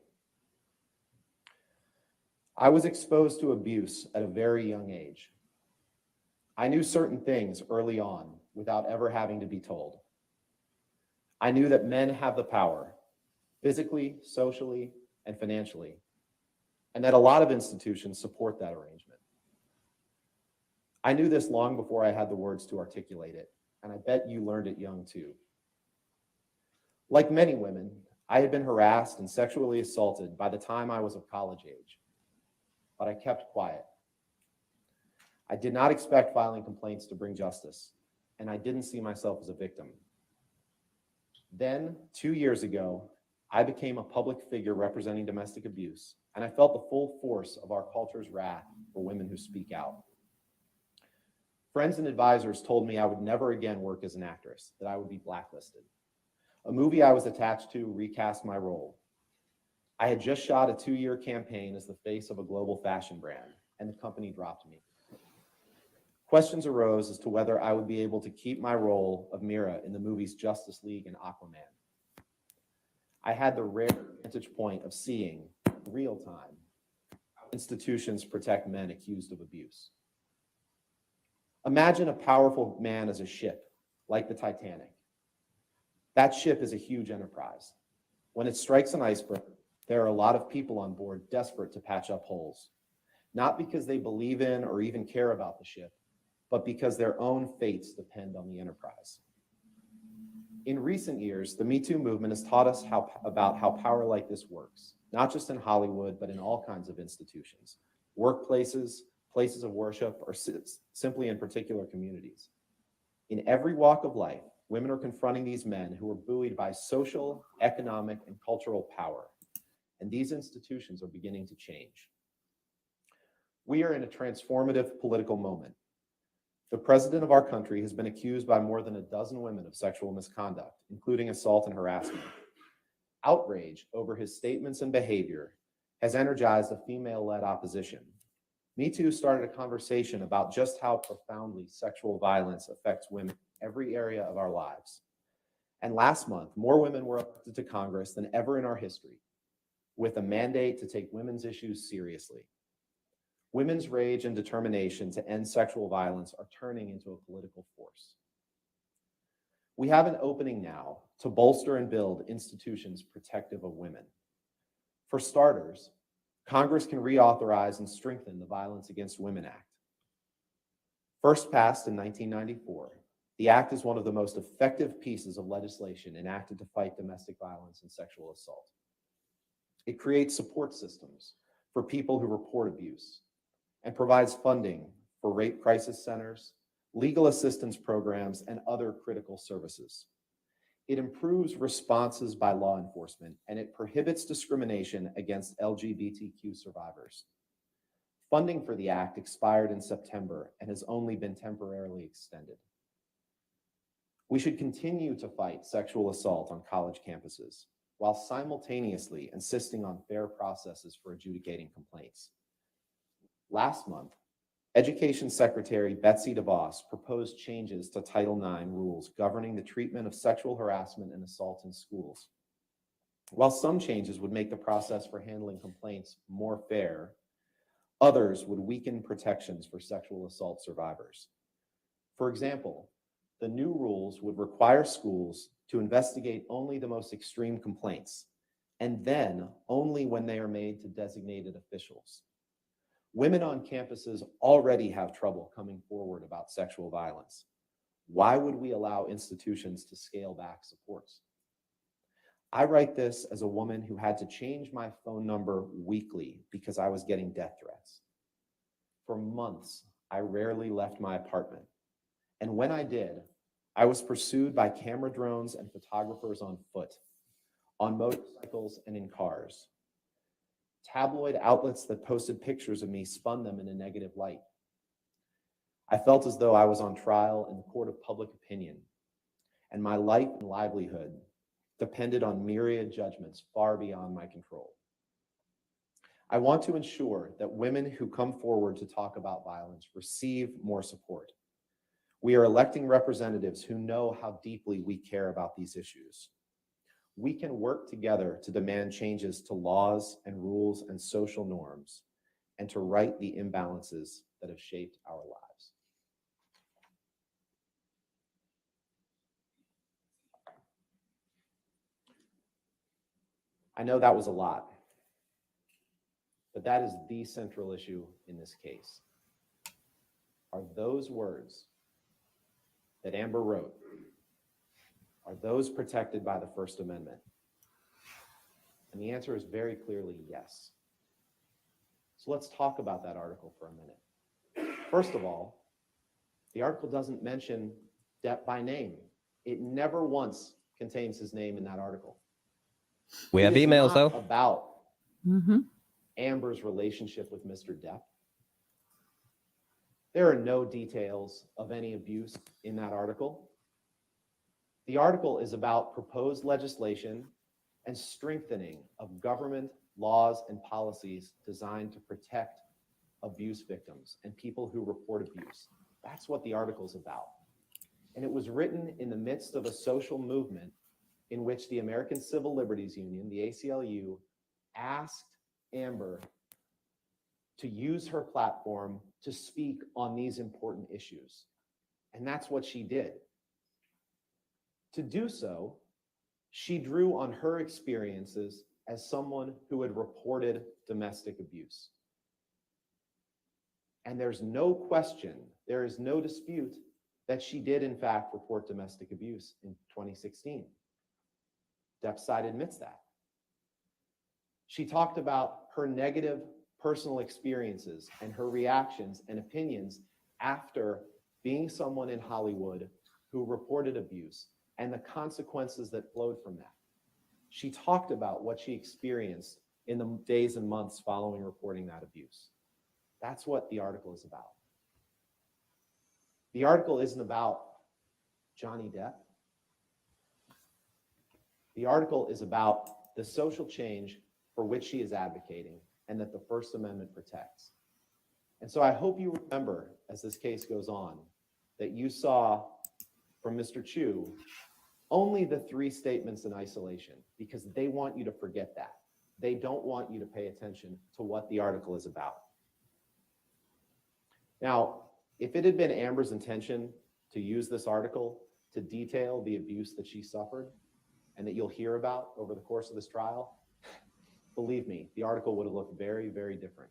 I was exposed to abuse at a very young age. I knew certain things early on without ever having to be told. I knew that men have the power, physically, socially, and financially, and that a lot of institutions support that arrangement. I knew this long before I had the words to articulate it, and I bet you learned it young too. Like many women, I had been harassed and sexually assaulted by the time I was of college age, but I kept quiet. I did not expect filing complaints to bring justice, and I didn't see myself as a victim. Then, 2 years ago, I became a public figure representing domestic abuse, and I felt the full force of our culture's wrath for women who speak out. Friends and advisors told me I would never again work as an actress, that I would be blacklisted. A movie I was attached to recast my role. I had just shot a 2-year campaign as the face of a global fashion brand, and the company dropped me. Questions arose as to whether I would be able to keep my role of Mira in the movies Justice League and Aquaman. I had the rare vantage point of seeing, in real time, how institutions protect men accused of abuse. Imagine a powerful man as a ship, like the Titanic. That ship is a huge enterprise. When it strikes an iceberg, there are a lot of people on board desperate to patch up holes, not because they believe in or even care about the ship, but because their own fates depend on the enterprise. In recent years, the Me Too movement has taught us about how power like this works, not just in Hollywood, but in all kinds of institutions, workplaces, places of worship, or simply in particular communities. In every walk of life, women are confronting these men who are buoyed by social, economic, and cultural power, and these institutions are beginning to change. We are in a transformative political moment. The president of our country has been accused by more than a dozen women of sexual misconduct, including assault and harassment. Outrage over his statements and behavior has energized a female-led opposition. Me Too started a conversation about just how profoundly sexual violence affects women in every area of our lives. And last month, more women were elected to Congress than ever in our history, with a mandate to take women's issues seriously. Women's rage and determination to end sexual violence are turning into a political force. We have an opening now to bolster and build institutions protective of women. For starters, Congress can reauthorize and strengthen the Violence Against Women Act. First passed in 1994, the act is one of the most effective pieces of legislation enacted to fight domestic violence and sexual assault. It creates support systems for people who report abuse and provides funding for rape crisis centers, legal assistance programs, and other critical services. It improves responses by law enforcement, and it prohibits discrimination against LGBTQ survivors. Funding for the act expired in September and has only been temporarily extended. We should continue to fight sexual assault on college campuses while simultaneously insisting on fair processes for adjudicating complaints. Last month, Education Secretary Betsy DeVos proposed changes to Title IX rules governing the treatment of sexual harassment and assault in schools. While some changes would make the process for handling complaints more fair, others would weaken protections for sexual assault survivors. For example, the new rules would require schools to investigate only the most extreme complaints, and then only when they are made to designated officials. Women on campuses already have trouble coming forward about sexual violence. Why would we allow institutions to scale back supports? I write this as a woman who had to change my phone number weekly because I was getting death threats. For months, I rarely left my apartment. And when I did, I was pursued by camera drones and photographers on foot, on motorcycles and in cars. Tabloid outlets that posted pictures of me spun them in a negative light. I felt as though I was on trial in the court of public opinion, and my life and livelihood depended on myriad judgments far beyond my control. I want to ensure that women who come forward to talk about violence receive more support. We are electing representatives who know how deeply we care about these issues. We can work together to demand changes to laws and rules and social norms, and to right the imbalances that have shaped our lives. I know that was a lot, but that is the central issue in this case. Are those words that Amber wrote, are those protected by the First Amendment? And the answer is very clearly yes. So let's talk about that article for a minute. First of all, the article doesn't mention Depp by name. It never once contains his name in that article.
We have emails though.
About Amber's relationship with Mr. Depp. There are no details of any abuse in that article. The article is about proposed legislation and strengthening of government laws and policies designed to protect abuse victims and people who report abuse. That's what the article is about. And it was written in the midst of a social movement in which the American Civil Liberties Union, the ACLU, asked Amber to use her platform to speak on these important issues. And that's what she did. To do so, she drew on her experiences as someone who had reported domestic abuse. And there's no question, there is no dispute that she did in fact report domestic abuse in 2016. Depp's side admits that. She talked about her negative personal experiences and her reactions and opinions after being someone in Hollywood who reported abuse and the consequences that flowed from that. She talked about what she experienced in the days and months following reporting that abuse. That's what the article is about. The article isn't about Johnny Depp. The article is about the social change for which she is advocating and that the First Amendment protects. And so I hope you remember, as this case goes on, that you saw from Mr. Chu only the 3 statements in isolation, because they want you to forget that. They don't want you to pay attention to what the article is about. Now, if it had been Amber's intention to use this article to detail the abuse that she suffered and that you'll hear about over the course of this trial, believe me, the article would have looked very, very different.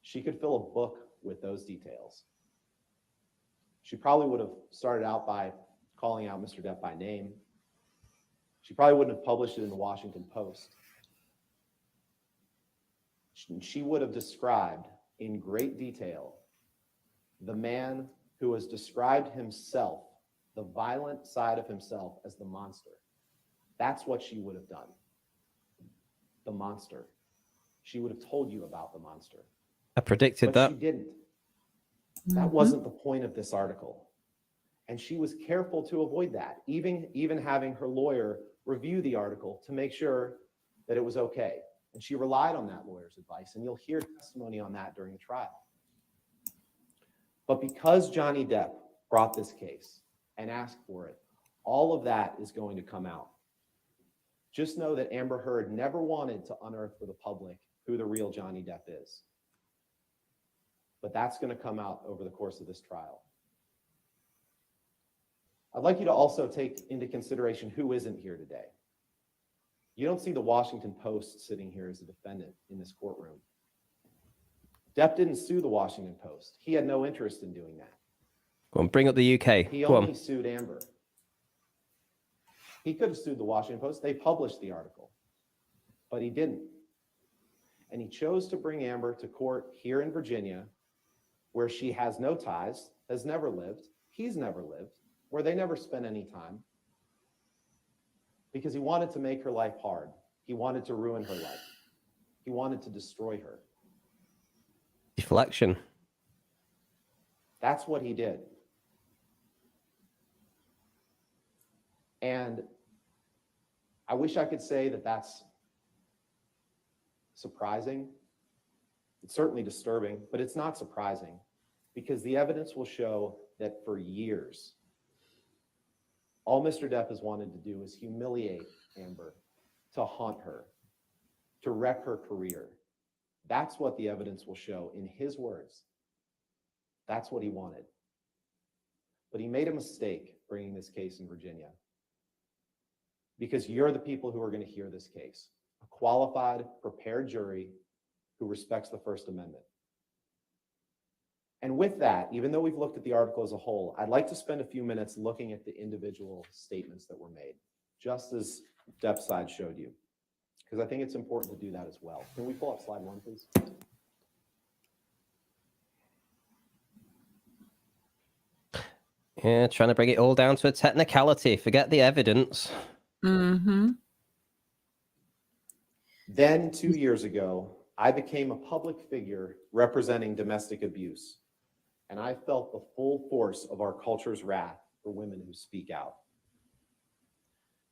She could fill a book with those details. She probably would have started out by calling out Mr. Depp by name. She probably wouldn't have published it in the Washington Post. She would have described in great detail the man who has described himself, the violent side of himself, as the monster. That's what she would have done. The monster. She would have told you about the monster.
I predicted that.
She didn't. That wasn't the point of this article. And she was careful to avoid that, even having her lawyer review the article to make sure that it was okay. And she relied on that lawyer's advice, and you'll hear testimony on that during the trial. But because Johnny Depp brought this case and asked for it, all of that is going to come out. Just know that Amber Heard never wanted to unearth for the public who the real Johnny Depp is. But that's going to come out over the course of this trial. I'd like you to also take into consideration who isn't here today. You don't see the Washington Post sitting here as a defendant in this courtroom. Depp didn't sue the Washington Post. He had no interest in doing that.
Go on, bring up the UK.
He
Go
only
on.
sued Amber. He could have sued the Washington Post. They published the article, but he didn't. And he chose to bring Amber to court here in Virginia, where she has no ties, has never lived, he's never lived, where they never spent any time, because he wanted to make her life hard. He wanted to ruin her life. He wanted to destroy her.
Deflection.
That's what he did. And I wish I could say that that's surprising. It's certainly disturbing, but it's not surprising, because the evidence will show that for years, all Mr. Depp has wanted to do is humiliate Amber, to haunt her, to wreck her career. That's what the evidence will show in his words. That's what he wanted. But he made a mistake bringing this case in Virginia, because you're the people who are going to hear this case. A qualified, prepared jury who respects the First Amendment. And with that, even though we've looked at the article as a whole, I'd like to spend a few minutes looking at the individual statements that were made, just as Depp's side showed you, because I think it's important to do that as well. Can we pull up slide 1, please?
Yeah, trying to bring it all down to a technicality. Forget the evidence.
Mm-hmm.
Then 2 years ago, I became a public figure representing domestic abuse, and I felt the full force of our culture's wrath for women who speak out.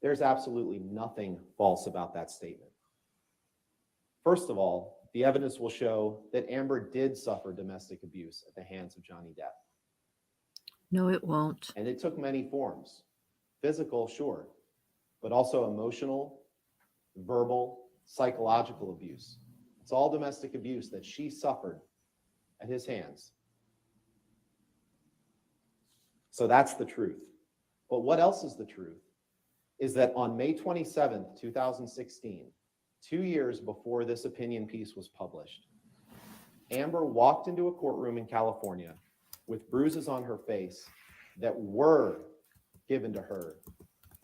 There's absolutely nothing false about that statement. First of all, the evidence will show that Amber did suffer domestic abuse at the hands of Johnny Depp.
No, it won't.
And it took many forms. Physical, sure, but also emotional, verbal, psychological abuse. It's all domestic abuse that she suffered at his hands. So that's the truth. But what else is the truth is that on May 27th, 2016, 2 years before this opinion piece was published, Amber walked into a courtroom in California with bruises on her face that were given to her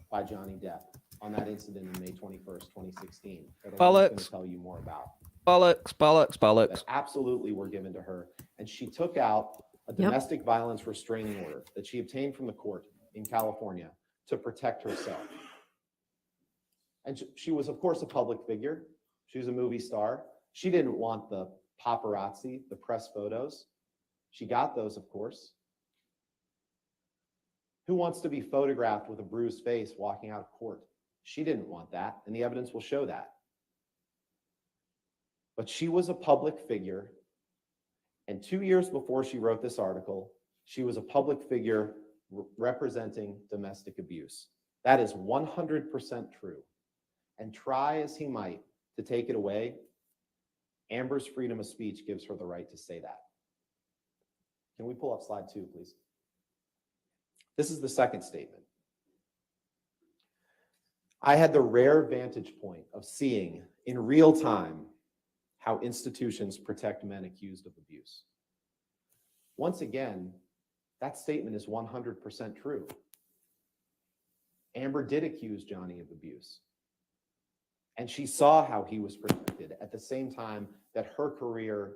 by Johnny Depp on that incident in May 21st, 2016. That I'm going to tell you more about.
Bollocks.
That absolutely were given to her. And she took out a domestic violence restraining order that she obtained from the court in California to protect herself. And she was, of course, a public figure. She was a movie star. She didn't want the paparazzi, the press photos. She got those, of course. Who wants to be photographed with a bruised face walking out of court? She didn't want that, and the evidence will show that. But she was a public figure, and 2 years before she wrote this article, she was a public figure representing domestic abuse. That is 100% true. And try as he might to take it away, Amber's freedom of speech gives her the right to say that. Can we pull up slide 2, please? This is the second statement. I had the rare vantage point of seeing in real time how institutions protect men accused of abuse. Once again, that statement is 100% true. Amber did accuse Johnny of abuse. And she saw how he was protected at the same time that her career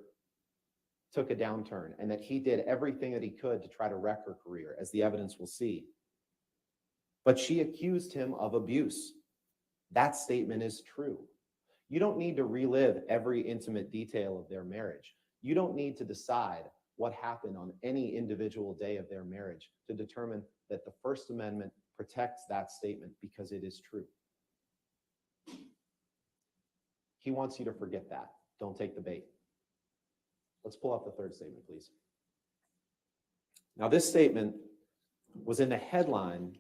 took a downturn and that he did everything that he could to try to wreck her career, as the evidence will see. But she accused him of abuse. That statement is true. You don't need to relive every intimate detail of their marriage. You don't need to decide what happened on any individual day of their marriage to determine that the First Amendment protects that statement because it is true. He wants you to forget that. Don't take the bait. Let's pull up the third statement, please. Now, this statement was in the headline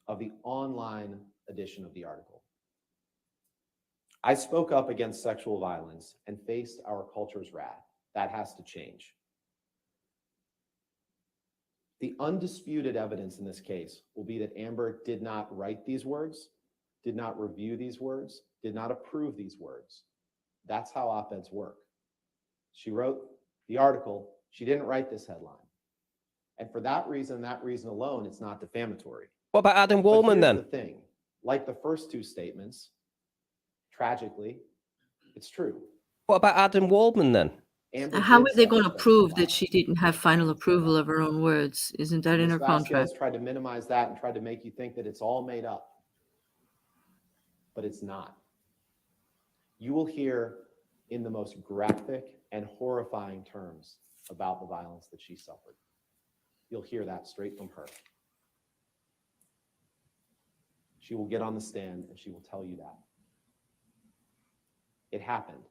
of the online edition of the article. I spoke up against sexual violence and faced our culture's wrath. That has to change. The undisputed evidence in this case will be that Amber did not write these words, did not review these words, did not approve these words. That's how op-eds work. She wrote the article. She didn't write this headline. And for that reason alone, it's not defamatory.
What about Adam Wallman then?
The thing, like the first two statements, tragically, it's true.
What about Adam Wallman then?
How are they going to prove that she didn't have final approval of her own words? Isn't that in her contract?
Vasquez tried to minimize that and tried to make you think that it's all made up. But it's not. You will hear in the most graphic and horrifying terms about the violence that she suffered. You'll hear that straight from her. She will get on the stand and she will tell you that. It happened.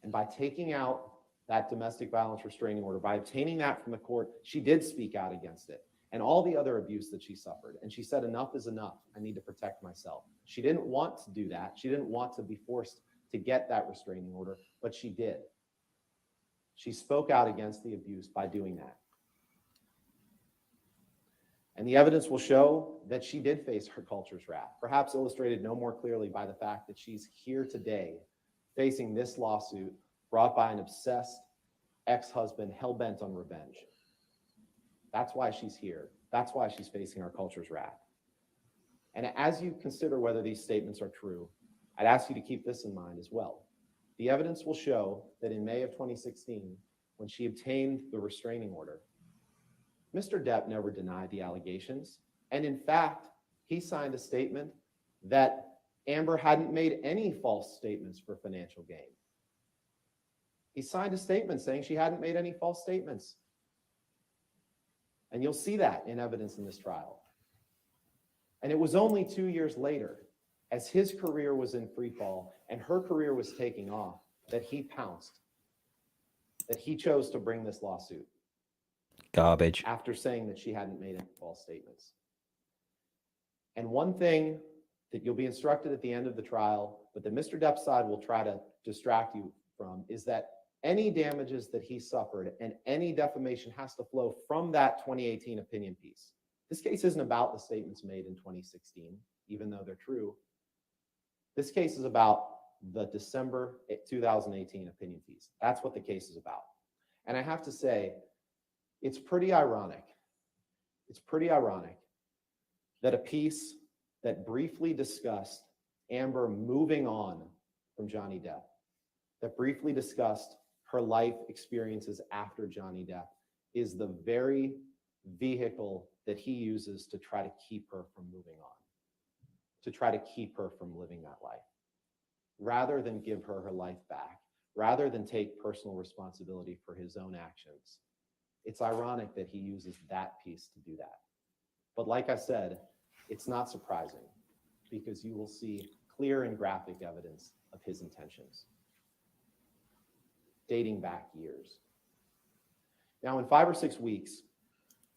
And by taking out that domestic violence restraining order, by obtaining that from the court, she did speak out against it and all the other abuse that she suffered. And she said, enough is enough. I need to protect myself. She didn't want to do that. She didn't want to be forced to get that restraining order, but she did. She spoke out against the abuse by doing that. And the evidence will show that she did face her culture's wrath, perhaps illustrated no more clearly by the fact that she's here today facing this lawsuit brought by an obsessed ex-husband hell-bent on revenge. That's why she's here. That's why she's facing our culture's wrath. And as you consider whether these statements are true, I'd ask you to keep this in mind as well. The evidence will show that in May of 2016, when she obtained the restraining order, Mr. Depp never denied the allegations. And in fact, he signed a statement that Amber hadn't made any false statements for financial gain. He signed a statement saying she hadn't made any false statements. And you'll see that in evidence in this trial. And it was only 2 years later, as his career was in free fall and her career was taking off, that he pounced, that he chose to bring this lawsuit.
Garbage.
After saying that she hadn't made any false statements. And one thing that you'll be instructed at the end of the trial, but that Mr. Depp's side will try to distract you from, is that any damages that he suffered and any defamation has to flow from that 2018 opinion piece. This case isn't about the statements made in 2016, even though they're true. This case is about the December 2018 opinion piece. That's what the case is about. And I have to say, it's pretty ironic. It's pretty ironic that a piece that briefly discussed Amber moving on from Johnny Depp, that briefly discussed her life experiences after Johnny Depp, is the very vehicle that he uses to try to keep her from moving on, to try to keep her from living that life. Rather than give her her life back, rather than take personal responsibility for his own actions, it's ironic that he uses that piece to do that. But like I said, it's not surprising because you will see clear and graphic evidence of his intentions, dating back years. Now, in 5 or 6 weeks,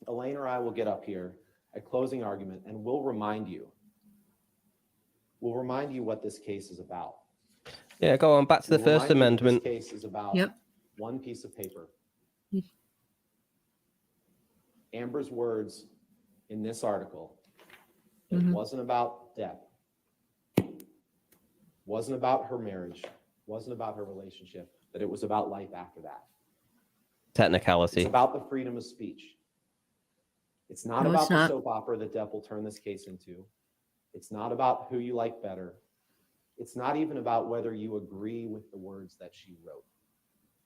Elaine or I will get up here at closing argument and we'll remind you what this case is about.
Yeah, go on, back to the
We'll
First
remind you that
Amendment.
This case is about
Yep.
one piece of paper.
Yes.
Amber's words in this article. It
Mhm.
wasn't about Depp. Wasn't about her marriage. Wasn't about her relationship. But it was about life after that.
Technicality.
It's about the freedom of speech. It's not
No,
about
it's
the
not.
soap opera that Depp will turn this case into. It's not about who you like better. It's not even about whether you agree with the words that she wrote.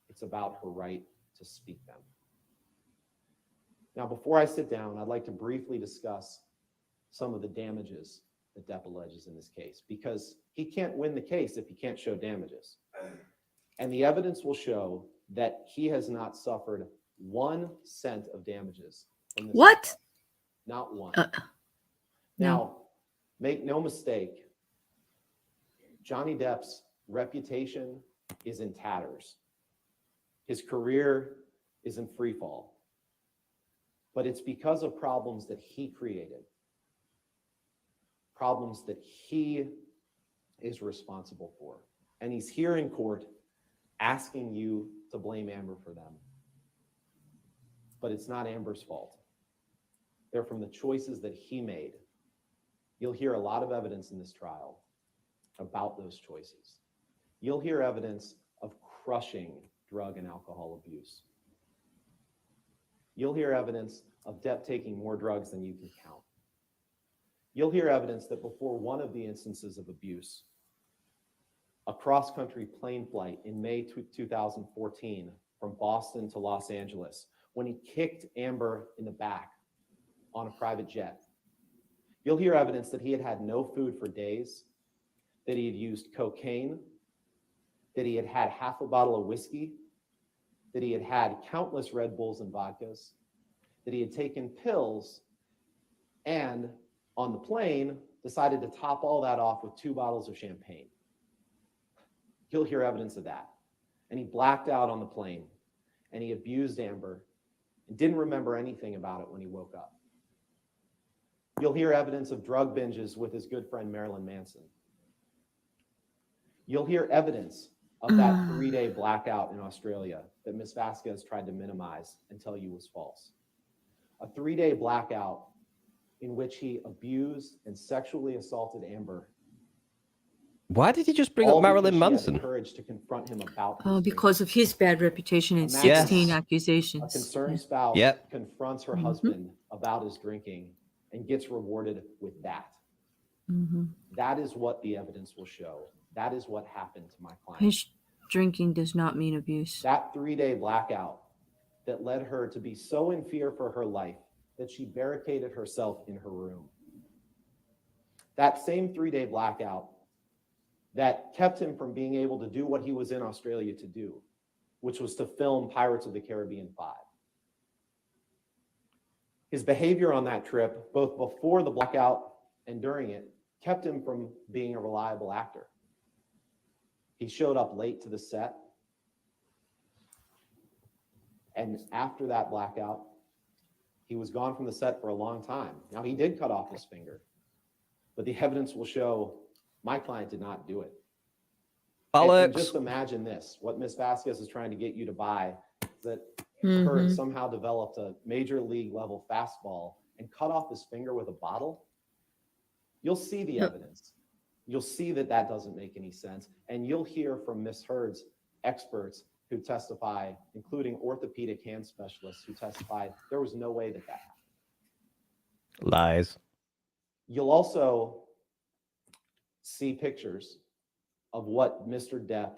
It's about her right to speak them. Now, before I sit down, I'd like to briefly discuss some of the damages that Depp alleges in this case, because he can't win the case if he can't show damages. And the evidence will show that he has not suffered 1 cent of damages from this.
What?
contract. Not one.
No.
Now, make no mistake, Johnny Depp's reputation is in tatters. His career is in free fall. But it's because of problems that he created, problems that he is responsible for. And he's here in court asking you to blame Amber for them. But it's not Amber's fault. They're from the choices that he made. You'll hear a lot of evidence in this trial about those choices. You'll hear evidence of crushing drug and alcohol abuse. You'll hear evidence of Depp taking more drugs than you can count. You'll hear evidence that before one of the instances of abuse, a cross-country plane flight in May 2014 from Boston to Los Angeles, when he kicked Amber in the back on a private jet. You'll hear evidence that he had had no food for days, that he had used cocaine, that he had had half a bottle of whiskey, that he had had countless Red Bulls and vodkas, that he had taken pills, and on the plane decided to top all that off with 2 bottles of champagne. You'll hear evidence of that. And he blacked out on the plane, and he abused Amber and didn't remember anything about it when he woke up. You'll hear evidence of drug binges with his good friend Marilyn Manson. You'll hear evidence of that 3-day blackout in Australia that Ms. Vasquez tried to minimize and tell you was false. A 3-day blackout in which he abused and sexually assaulted Amber.
Why did he just bring
all
up Marilyn
because she had
Manson?
the courage to confront him about
Oh,
his
because of his bad reputation and
Imagine
16
a
accusations.
concerned spouse
Yep.
confronts her
Mhm.
husband about his drinking and gets rewarded with that.
Hmm.
That is what the evidence will show. That is what happened to my client.
His drinking does not mean abuse.
That 3-day blackout that led her to be so in fear for her life that she barricaded herself in her room. That same 3-day blackout that kept him from being able to do what he was in Australia to do, which was to film Pirates of the Caribbean 5. His behavior on that trip, both before the blackout and during it, kept him from being a reliable actor. He showed up late to the set. And after that blackout, he was gone from the set for a long time. Now, he did cut off his finger, but the evidence will show my client did not do it. And just imagine this, what Ms. Vasquez is trying to get you to buy, that Heard somehow developed a major league level fastball and cut off his finger with a bottle. You'll see the evidence. You'll see that that doesn't make any sense. And you'll hear from Ms. Heard's experts who testify, including orthopedic hand specialists who testified there was no way that that happened.
Lies.
You'll also see pictures of what Mr. Depp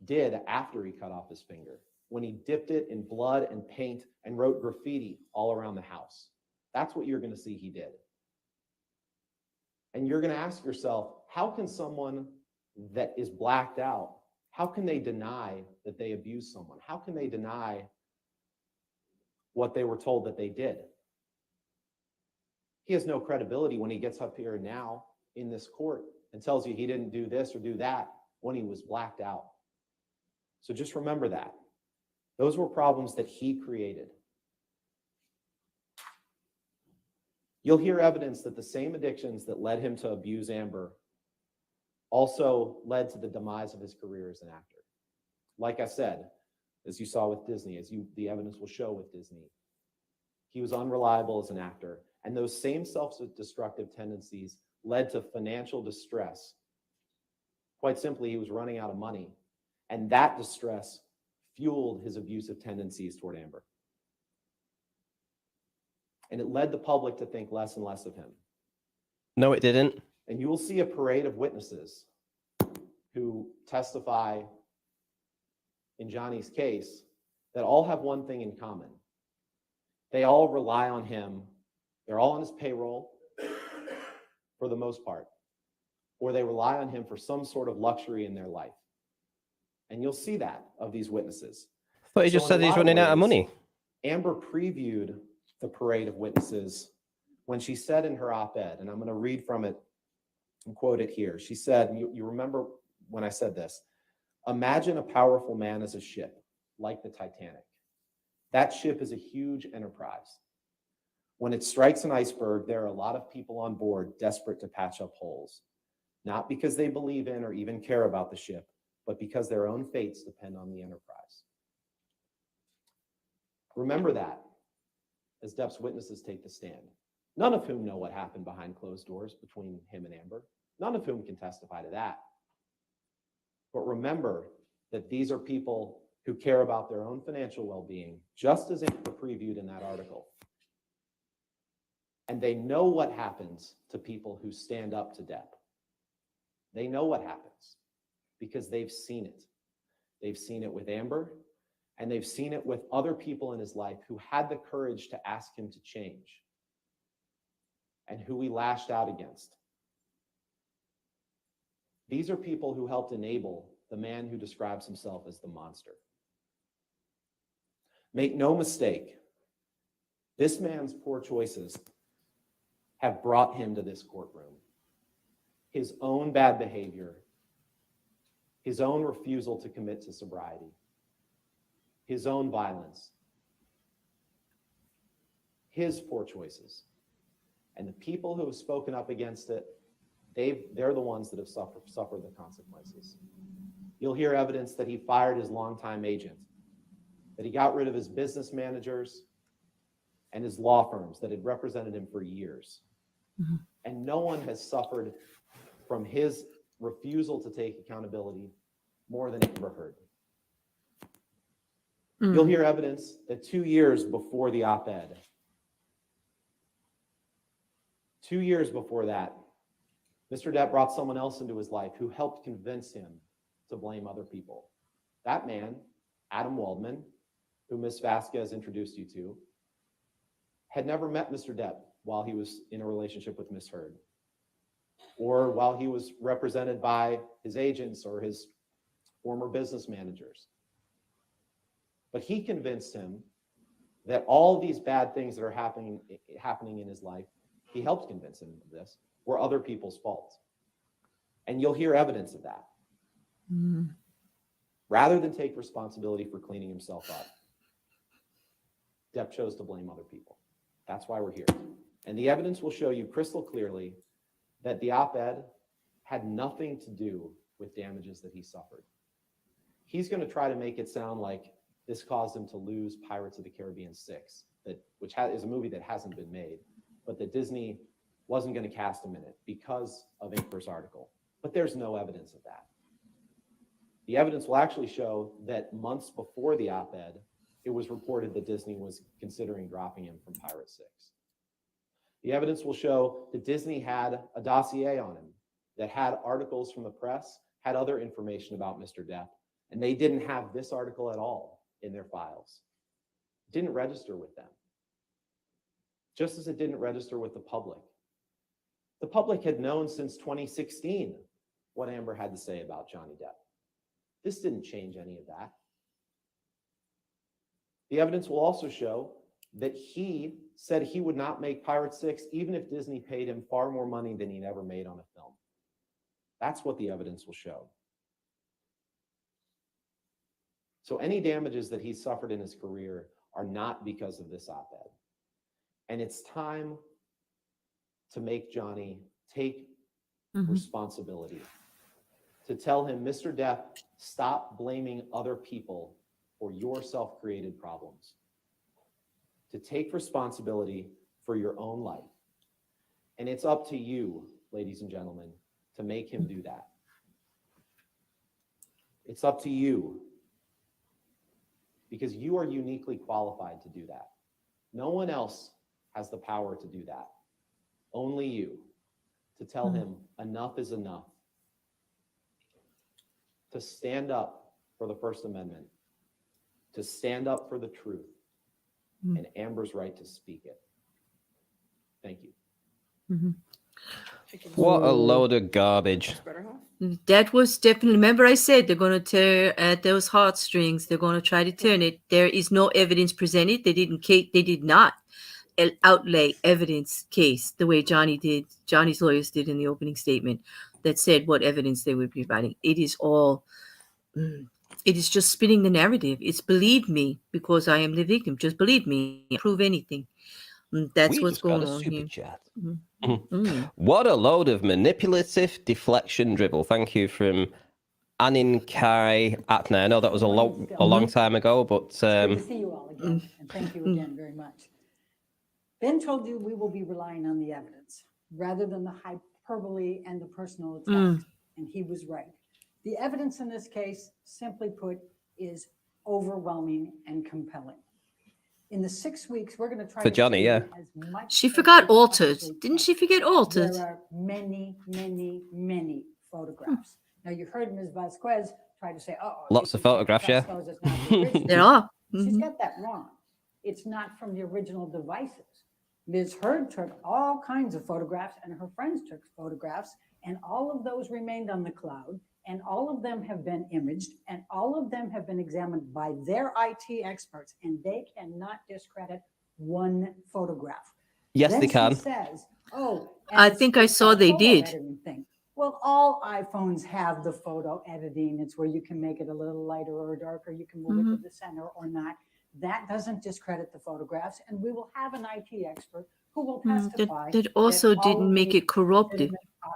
did after he cut off his finger, when he dipped it in blood and paint and wrote graffiti all around the house. That's what you're going to see he did. And you're going to ask yourself, how can someone that is blacked out, how can they deny that they abused someone? How can they deny what they were told that they did? He has no credibility when he gets up here now in this court and tells you he didn't do this or do that when he was blacked out. So just remember that. Those were problems that he created. You'll hear evidence that the same addictions that led him to abuse Amber also led to the demise of his career as an actor. Like I said, as you saw with Disney, the evidence will show with Disney, he was unreliable as an actor, and those same self-destructive tendencies led to financial distress. Quite simply, he was running out of money, and that distress fueled his abusive tendencies toward Amber. And it led the public to think less and less of him.
No, it didn't.
And you will see a parade of witnesses who testify in Johnny's case that all have one thing in common. They all rely on him. They're all on his payroll for the most part, or they rely on him for some sort of luxury in their life. And you'll see that of these witnesses.
But he just said he's running out of money.
Amber previewed the parade of witnesses when she said in her op-ed, and I'm going to read from it and quote it here. She said, you remember when I said this, imagine a powerful man as a ship, like the Titanic. That ship is a huge enterprise. When it strikes an iceberg, there are a lot of people on board desperate to patch up holes, not because they believe in or even care about the ship, but because their own fates depend on the enterprise. Remember that as Depp's witnesses take the stand, none of whom know what happened behind closed doors between him and Amber, none of whom can testify to that. But remember that these are people who care about their own financial well-being, just as Amber previewed in that article. And they know what happens to people who stand up to Depp. They know what happens because they've seen it. They've seen it with Amber, and they've seen it with other people in his life who had the courage to ask him to change and who he lashed out against. These are people who helped enable the man who describes himself as the monster. Make no mistake, this man's poor choices have brought him to this courtroom. His own bad behavior, his own refusal to commit to sobriety, his own violence, his poor choices. And the people who have spoken up against it, they're the ones that have suffered the consequences. You'll hear evidence that he fired his longtime agent, that he got rid of his business managers and his law firms that had represented him for years. Mm-hmm. And no one has suffered from his refusal to take accountability more than Amber Heard. Mm-hmm. You'll hear evidence that 2 years before the op-ed, 2 years before that, Mr. Depp brought someone else into his life who helped convince him to blame other people. That man, Adam Waldman, who Ms. Vasquez introduced you to, had never met Mr. Depp while he was in a relationship with Ms. Heard, or while he was represented by his agents or his former business managers. But he convinced him that all these bad things that are happening in his life, he helped convince him of this, were other people's faults. And you'll hear evidence of that. Mm-hmm. Rather than take responsibility for cleaning himself up, Depp chose to blame other people. That's why we're here. And the evidence will show you crystal clearly that the op-ed had nothing to do with damages that he suffered. He's going to try to make it sound like this caused him to lose Pirates of the Caribbean 6, which is a movie that hasn't been made, but that Disney wasn't going to cast him in it because of Amber's article. But there's no evidence of that. The evidence will actually show that months before the op-ed, it was reported that Disney was considering dropping him from Pirate 6. The evidence will show that Disney had a dossier on him that had articles from the press, had other information about Mr. Depp, and they didn't have this article at all in their files. It didn't register with them, just as it didn't register with the public. The public had known since 2016 what Amber had to say about Johnny Depp. This didn't change any of that. The evidence will also show that he said he would not make Pirate 6 even if Disney paid him far more money than he'd ever made on a film. That's what the evidence will show. So any damages that he suffered in his career are not because of this op-ed. And it's time to make Johnny take responsibility, to tell him, Mr. Depp, stop blaming other people for your self-created problems, to take responsibility for your own life. And it's up to you, ladies and gentlemen, to make him do that. It's up to you, because you are uniquely qualified to do that. No one else has the power to do that. Only you, to tell him enough is enough, to stand up for the First Amendment, to stand up for the truth, and Amber's right to speak it. Thank you.
What a load of garbage.
That was definitely, remember I said they're going to tear at those heartstrings. They're going to try to turn it. There is no evidence presented. They did not outlay evidence case the way Johnny's lawyers did in the opening statement that said what evidence they would be providing. It is all, it is just spinning the narrative. It's believe me because I am the victim. Just believe me. Prove anything. That's what's going on here.
Chat. What a load of manipulative deflection dribble. Thank you from Anin Kai Atner. I know that was a long time ago, but
It's good to see you all again, and thank you again very much. Ben told you we will be relying on the evidence rather than the hyperbole and the personal attacks, and he was right. The evidence in this case, simply put, is overwhelming and compelling. In the 6 weeks, we're going to try
for Johnny,
as much
She
as
forgot
we
altered.
possibly
Didn't
can.
she forget altered?
There are many, many, many photographs. Now, you heard Ms. Vasquez try to say,
lots of photographs, yeah.
There are.
She's got that wrong. It's not from the original devices. Ms. Heard took all kinds of photographs, and her friends took photographs, and all of those remained on the cloud, and all of them have been imaged, and all of them have been examined by their IT experts, and they cannot discredit one photograph.
Yes,
Then
they can.
she says,
I think I saw they did.
Thing. Well, all iPhones have the photo editing. It's where you can make it a little lighter or darker. You can move it to the center or not. That doesn't discredit the photographs, and we will have an IT expert who will testify.
That also
all
didn't
of
make
these
it corrupted.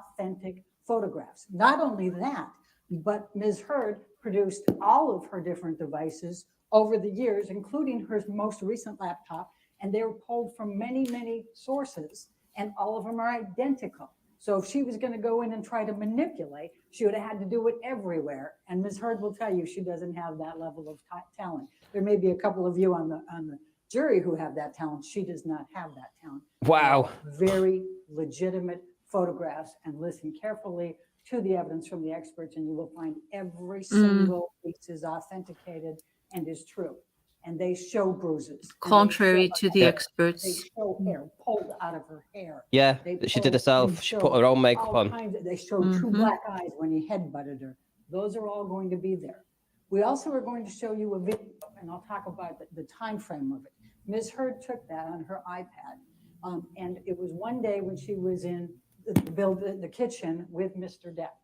authentic photographs. Not only that, but Ms. Heard produced all of her different devices over the years, including her most recent laptop, and they were pulled from many, many sources, and all of them are identical. So if she was going to go in and try to manipulate, she would have had to do it everywhere. And Ms. Heard will tell you she doesn't have that level of talent. There may be a couple of you on the jury who have that talent. She does not have that talent.
Wow.
Very legitimate photographs, and listen carefully to the evidence from the experts, and you will find every single piece is authenticated and is true. And they show bruises.
Contrary to the
They
experts.
show hair pulled out of her hair.
Yeah,
They
she did
pull-
herself.
they
She
show
put her own makeup
all
on.
kinds of- They show two black eyes when he headbutted her. Those are all going to be there. We also are going to show you a video, and I'll talk about the time frame of it. Ms. Heard took that on her iPad, and it was one day when she was in the kitchen with Mr. Depp,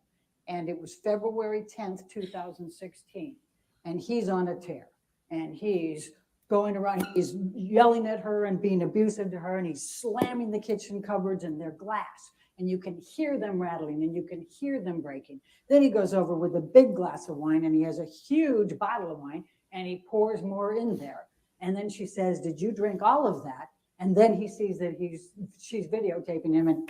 and it was February 10th, 2016, and he's on a tear, and he's going around, he's yelling at her and being abusive to her, and he's slamming the kitchen cupboards, and they're glass, and you can hear them rattling, and you can hear them breaking. Then he goes over with a big glass of wine, and he has a huge bottle of wine, and he pours more in there. And then she says, "Did you drink all of that?" And then he sees that she's videotaping him, and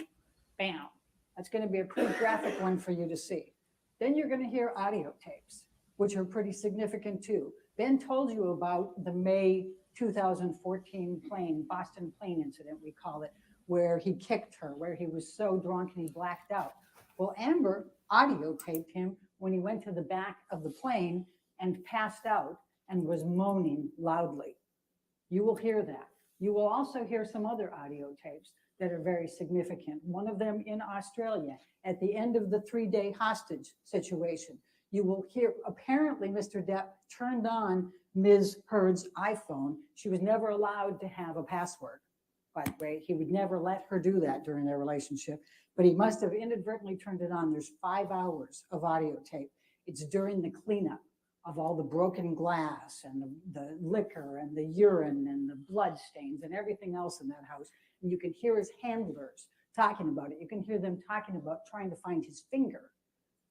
bam. That's going to be a pretty graphic one for you to see. Then you're going to hear audio tapes, which are pretty significant too. Ben told you about the May 2014 Boston plane incident, we call it, where he kicked her, where he was so drunk and he blacked out. Well, Amber audio taped him when he went to the back of the plane and passed out and was moaning loudly. You will hear that. You will also hear some other audio tapes that are very significant. One of them in Australia at the end of the 3-day hostage situation. You will hear, apparently Mr. Depp turned on Ms. Heard's iPhone. She was never allowed to have a password, by the way. He would never let her do that during their relationship, but he must have inadvertently turned it on. There's 5 hours of audio tape. It's during the cleanup of all the broken glass and the liquor and the urine and the blood stains and everything else in that house. And you can hear his handlers talking about it. You can hear them talking about trying to find his finger.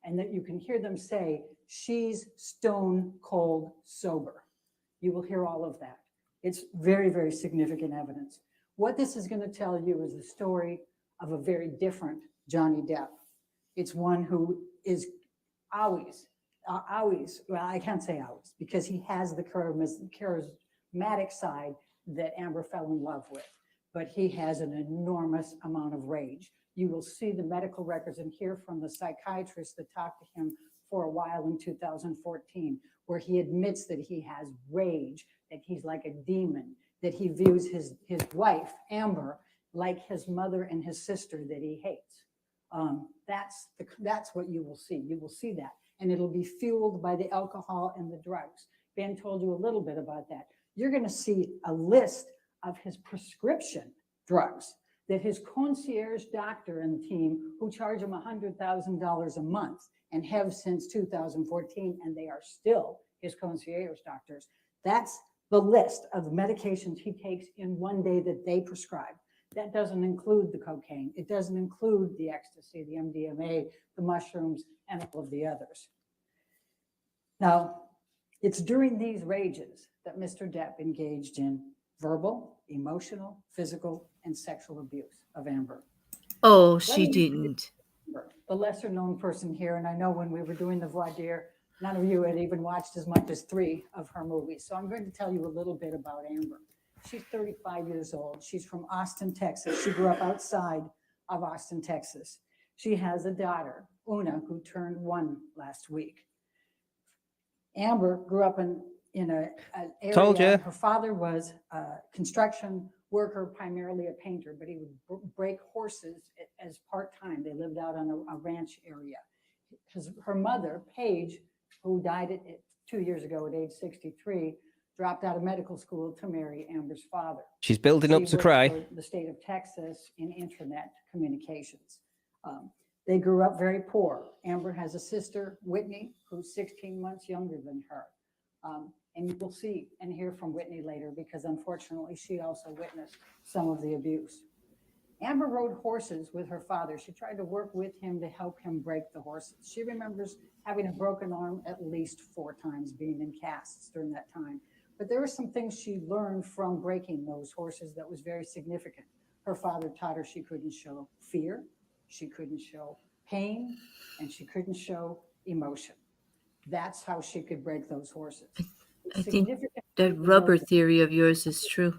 And that you can hear them say, she's stone cold sober. You will hear all of that. It's very, very significant evidence. What this is going to tell you is the story of a very different Johnny Depp. It's one who is always, well, I can't say always, because he has the charismatic side that Amber fell in love with, but he has an enormous amount of rage. You will see the medical records and hear from the psychiatrist that talked to him for a while in 2014, where he admits that he has rage, that he's like a demon, that he views his wife, Amber, like his mother and his sister that he hates. That's what you will see. You will see that. And it'll be fueled by the alcohol and the drugs. Ben told you a little bit about that. You're going to see a list of his prescription drugs that his concierge doctor and team, who charge him $100,000 a month and have since 2014, and they are still his concierge doctors. That's the list of the medications he takes in one day that they prescribe. That doesn't include the cocaine. It doesn't include the ecstasy, the MDMA, the mushrooms, and all of the others. Now, it's during these rages that Mr. Depp engaged in verbal, emotional, physical, and sexual abuse of Amber.
Oh, she didn't.
The lesser known person here, and I know when we were doing the voir dire, none of you had even watched as much as 3 of her movies. So I'm going to tell you a little bit about Amber. She's 35 years old. She's from Austin, Texas. She grew up outside of Austin, Texas. She has a daughter, Una, who turned 1 last week. Amber grew up in an area.
Told you.
Her father was a construction worker, primarily a painter, but he would break horses as part-time. They lived out on a ranch area. Her mother, Paige, who died 2 years ago at age 63, dropped out of medical school to marry Amber's father.
She's building up to
worked
cry.
for the state of Texas in internet communications. They grew up very poor. Amber has a sister, Whitney, who's 16 months younger than her. And you will see and hear from Whitney later, because unfortunately she also witnessed some of the abuse. Amber rode horses with her father. She tried to work with him to help him break the horses. She remembers having a broken arm at least 4 times, being in casts during that time. But there were some things she learned from breaking those horses that was very significant. Her father taught her she couldn't show fear, she couldn't show pain, and she couldn't show emotion. That's how she could break those horses.
I think that rubber theory of yours is true.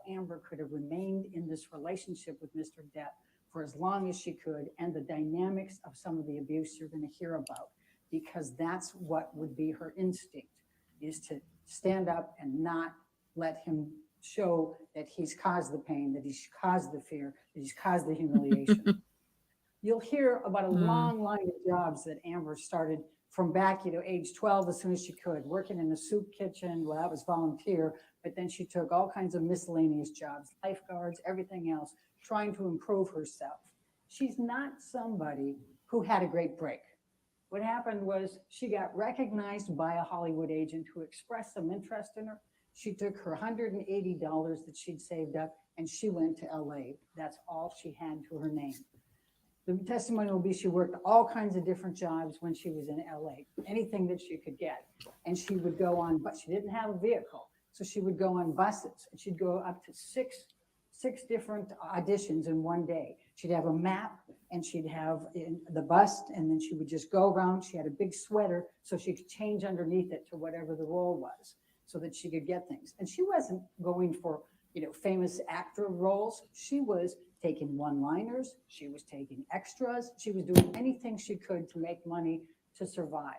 Amber could have remained in this relationship with Mr. Depp for as long as she could, and the dynamics of some of the abuse you're going to hear about, because that's what would be her instinct, is to stand up and not let him show that he's caused the pain, that he's caused the fear, that he's caused the humiliation. You'll hear about a long line of jobs that Amber started from back, age 12, as soon as she could, working in a soup kitchen. Well, that was volunteer, but then she took all kinds of miscellaneous jobs, lifeguards, everything else, trying to improve herself. She's not somebody who had a great break. What happened was she got recognized by a Hollywood agent who expressed some interest in her. She took her $180 that she'd saved up and she went to LA. That's all she had to her name. The testimony will be she worked all kinds of different jobs when she was in LA, anything that she could get. And she would go on, but she didn't have a vehicle. So she would go on buses, and she'd go up to six different auditions in one day. She'd have a map, and she'd have the bus, and then she would just go around. She had a big sweater so she could change underneath it to whatever the role was so that she could get things. And she wasn't going for, famous actor roles. She was taking one-liners. She was taking extras. She was doing anything she could to make money to survive.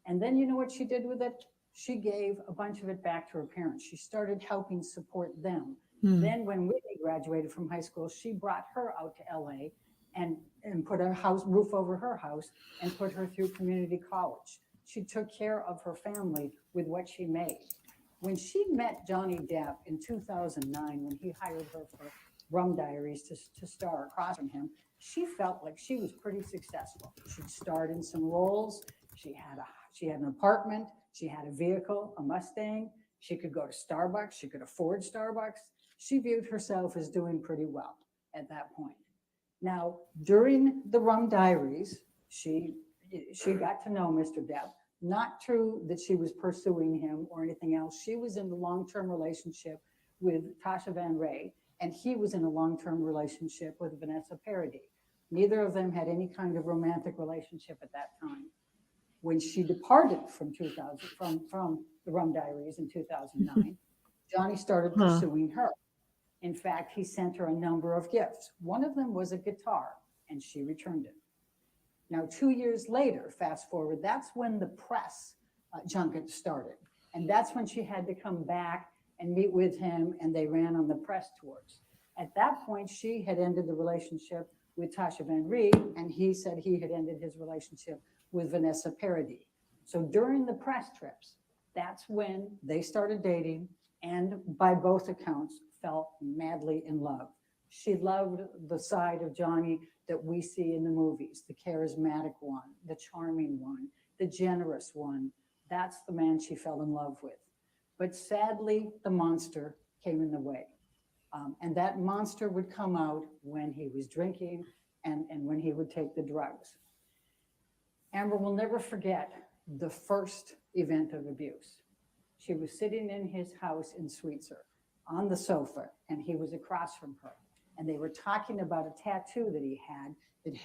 And then you know what she did with it? She gave a bunch of it back to her parents. She started helping support them. Then when Whitney graduated from high school, she brought her out to LA and put a roof over her house and put her through community college. She took care of her family with what she made. When she met Johnny Depp in 2009, when he hired her for Rum Diaries to star across from him, she felt like she was pretty successful. She'd starred in some roles. She had an apartment. She had a vehicle, a Mustang. She could go to Starbucks. She could afford Starbucks. She viewed herself as doing pretty well at that point. Now, during the Rum Diaries, she got to know Mr. Depp. Not true that she was pursuing him or anything else. She was in a long-term relationship with Tasha Van Ray, and he was in a long-term relationship with Vanessa Paradis. Neither of them had any kind of romantic relationship at that time. When she departed from the Rum Diaries in 2009, Johnny started pursuing her. In fact, he sent her a number of gifts. One of them was a guitar, and she returned it. Now, 2 years later, fast forward, that's when the press junket started. And that's when she had to come back and meet with him, and they ran on the press tours. At that point, she had ended the relationship with Tasha Van Rie, and he said he had ended his relationship with Vanessa Paradis. So during the press trips, that's when they started dating, and by both accounts, fell madly in love. She loved the side of Johnny that we see in the movies, the charismatic one, the charming one, the generous one. That's the man she fell in love with. But sadly, the monster came in the way. And that monster would come out when he was drinking and when he would take the drugs. Amber will never forget the first event of abuse. She was sitting in his house in Sweetser on the sofa, and he was across from her. And they were talking about a tattoo that he had that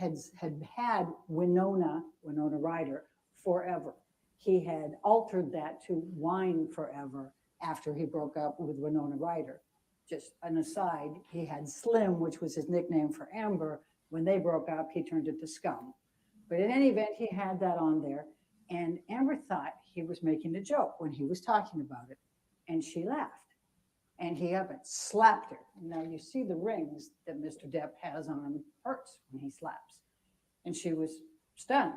had Winona Ryder forever. He had altered that to Wine Forever after he broke up with Winona Ryder. Just an aside, he had Slim, which was his nickname for Amber. When they broke up, he turned it to Scum. But in any event, he had that on there. And Amber thought he was making a joke when he was talking about it. And she laughed. And he up and slapped her. Now you see the rings that Mr. Depp has on him hurts when he slaps. And she was stunned.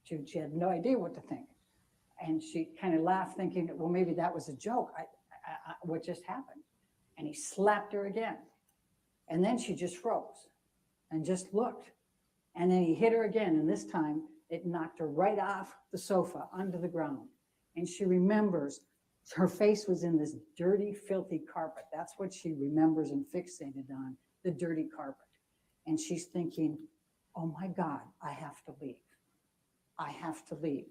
She had no idea what to think. And she kind of laughed, thinking, well, maybe that was a joke. What just happened? And he slapped her again. And then she just froze and just looked. And then he hit her again. And this time it knocked her right off the sofa onto the ground. And she remembers her face was in this dirty, filthy carpet. That's what she remembers and fixated on, the dirty carpet. And she's thinking, oh my God, I have to leave. I have to leave.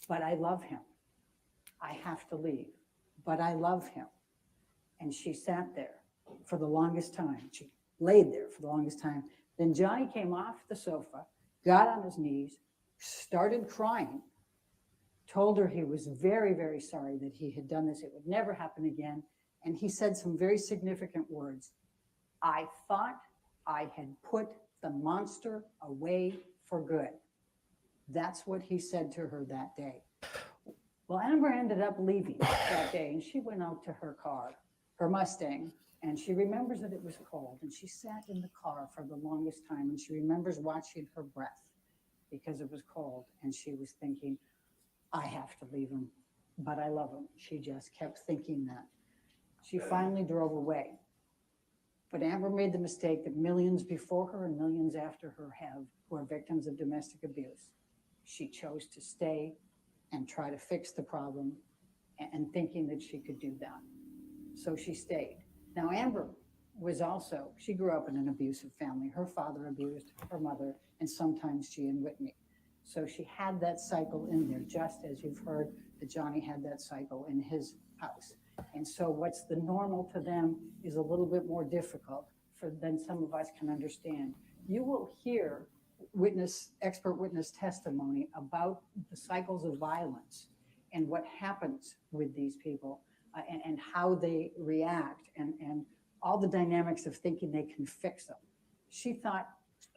But I love him. I have to leave. But I love him. And she sat there for the longest time. She laid there for the longest time. Then Johnny came off the sofa, got on his knees, started crying, told her he was very, very sorry that he had done this. It would never happen again. And he said some very significant words. I thought I had put the monster away for good. That's what he said to her that day. Well, Amber ended up leaving that day, and she went out to her car, her Mustang, and she remembers that it was cold, and she sat in the car for the longest time, and she remembers watching her breath because it was cold, and she was thinking, I have to leave him, but I love him. She just kept thinking that. She finally drove away. But Amber made the mistake that millions before her and millions after her have, who are victims of domestic abuse. She chose to stay and try to fix the problem and thinking that she could do that. So she stayed. Now, Amber was also, she grew up in an abusive family. Her father abused her mother, and sometimes she and Whitney. So she had that cycle in there, just as you've heard that Johnny had that cycle in his house. And so what's the normal to them is a little bit more difficult than some of us can understand. You will hear expert witness testimony about the cycles of violence and what happens with these people and how they react and all the dynamics of thinking they can fix them. She thought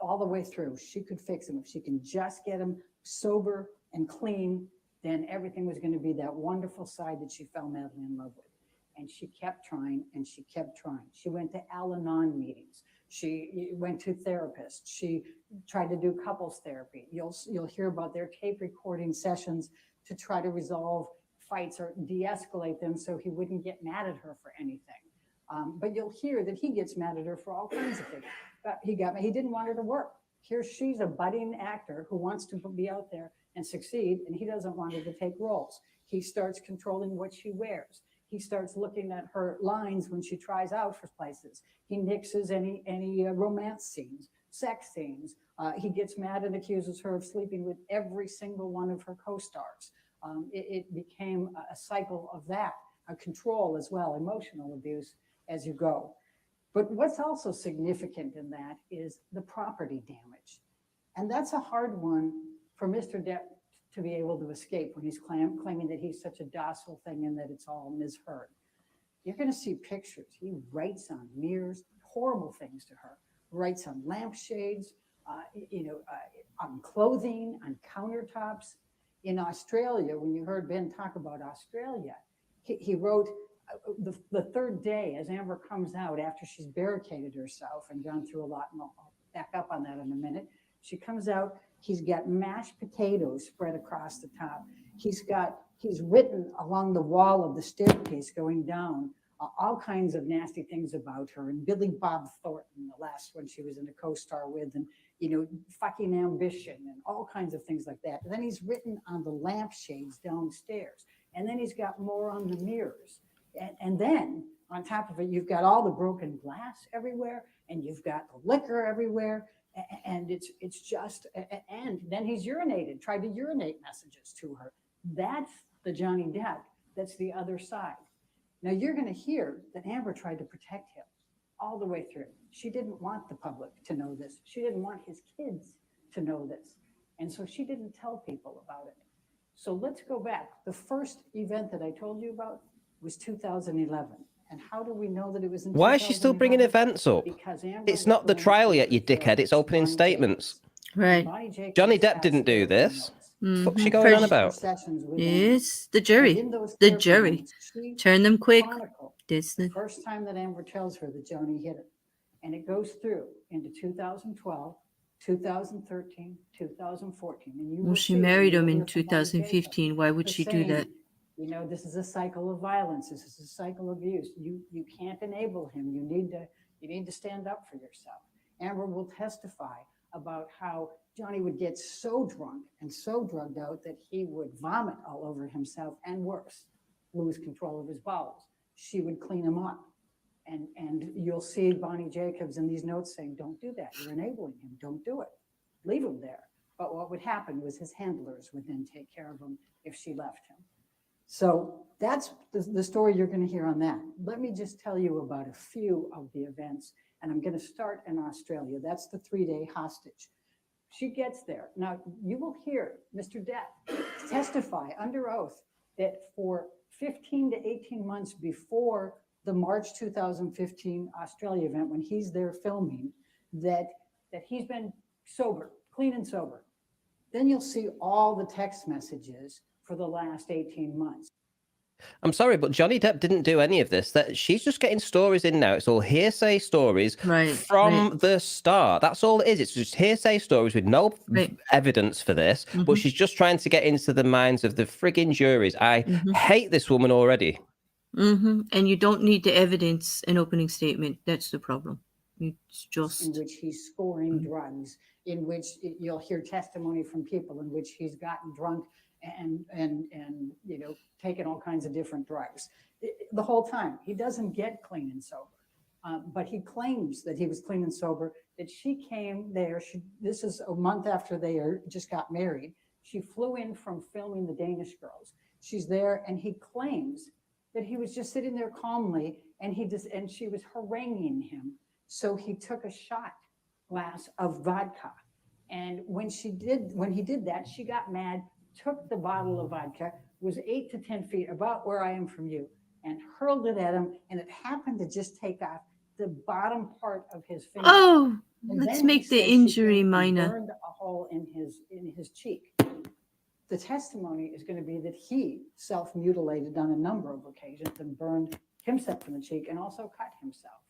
all the way through she could fix them. If she can just get them sober and clean, then everything was going to be that wonderful side that she fell madly in love with. And she kept trying and she kept trying. She went to Al-Anon meetings. She went to therapists. She tried to do couples therapy. You'll hear about their tape recording sessions to try to resolve fights or de-escalate them so he wouldn't get mad at her for anything. But you'll hear that he gets mad at her for all kinds of things. He didn't want her to work. Here she's a budding actor who wants to be out there and succeed, and he doesn't want her to take roles. He starts controlling what she wears. He starts looking at her lines when she tries out for places. He nixes any romance scenes, sex scenes. He gets mad and accuses her of sleeping with every single one of her co-stars. It became a cycle of that, a control as well, emotional abuse as you go. But what's also significant in that is the property damage. And that's a hard one for Mr. Depp to be able to escape when he's claiming that he's such a docile thing and that it's all Ms. Heard. You're going to see pictures. He writes on mirrors, horrible things to her, writes on lampshades, on clothing, on countertops. In Australia, when you heard Ben talk about Australia, he wrote the third day as Amber comes out after she's barricaded herself and gone through a lot, and I'll back up on that in a minute. She comes out, he's got mashed potatoes spread across the top. He's written along the wall of the staircase going down all kinds of nasty things about her, and Billy Bob Thornton, the last one she was in a co-star with, and fucking ambition and all kinds of things like that. And then he's written on the lampshades downstairs, and then he's got more on the mirrors. And then on top of it, you've got all the broken glass everywhere, and you've got the liquor everywhere, and it's just, and then he's tried to urinate messages to her. That's the Johnny Depp. That's the other side. Now you're going to hear that Amber tried to protect him all the way through. She didn't want the public to know this. She didn't want his kids to know this. And so she didn't tell people about it. So let's go back. The first event that I told you about was 2011. And how do we know that it was in 2011?
Why is she still bringing events up?
Because Amber
It's not the trial yet, you dickhead. It's opening statements.
Right.
Johnny Depp didn't do this. What's she going on about?
Yes, the jury. The jury. Turn them quick. This
the first time that Amber tells her that Johnny hit her. And it goes through into 2012, 2013, 2014. And
well, she married him in 2015. Why would she do that?
This is a cycle of violence. This is a cycle of abuse. You can't enable him. You need to stand up for yourself. Amber will testify about how Johnny would get so drunk and so drugged out that he would vomit all over himself and worse, lose control of his bowels. She would clean him up. And you'll see Bonnie Jacobs in these notes saying, don't do that. You're enabling him. Don't do it. Leave him there. But what would happen was his handlers would then take care of him if she left him. So that's the story you're going to hear on that. Let me just tell you about a few of the events. And I'm going to start in Australia. That's the 3-day hostage. She gets there. Now, you will hear Mr. Depp testify under oath that for 15 to 18 months before the March 2015 Australia event, when he's there filming, that he's been sober, clean and sober. Then you'll see all the text messages for the last 18 months.
I'm sorry, but Johnny Depp didn't do any of this. That she's just getting stories in now. It's all hearsay stories from the start. That's all it is. It's just hearsay stories with no evidence for this. But she's just trying to get into the minds of the frigging juries. I hate this woman already.
And you don't need to evidence an opening statement. That's the problem. It's just
in which he's scoring drugs, in which you'll hear testimony from people in which he's gotten drunk and taken all kinds of different drugs. The whole time he doesn't get clean and sober, but he claims that he was clean and sober. That she came there. This is a month after they just got married. She flew in from filming The Danish Girls. She's there, and he claims that he was just sitting there calmly, and she was haranguing him. So he took a shot glass of vodka, and when he did that, she got mad, took the bottle of vodka, was 8 to 10 feet, about where I am from you, and hurled it at him, and it happened to just take off the bottom part of his finger.
Oh,
and
let's make the injury minor.
Burned a hole in his cheek. The testimony is going to be that he self-mutilated on a number of occasions and burned himself in the cheek and also cut himself.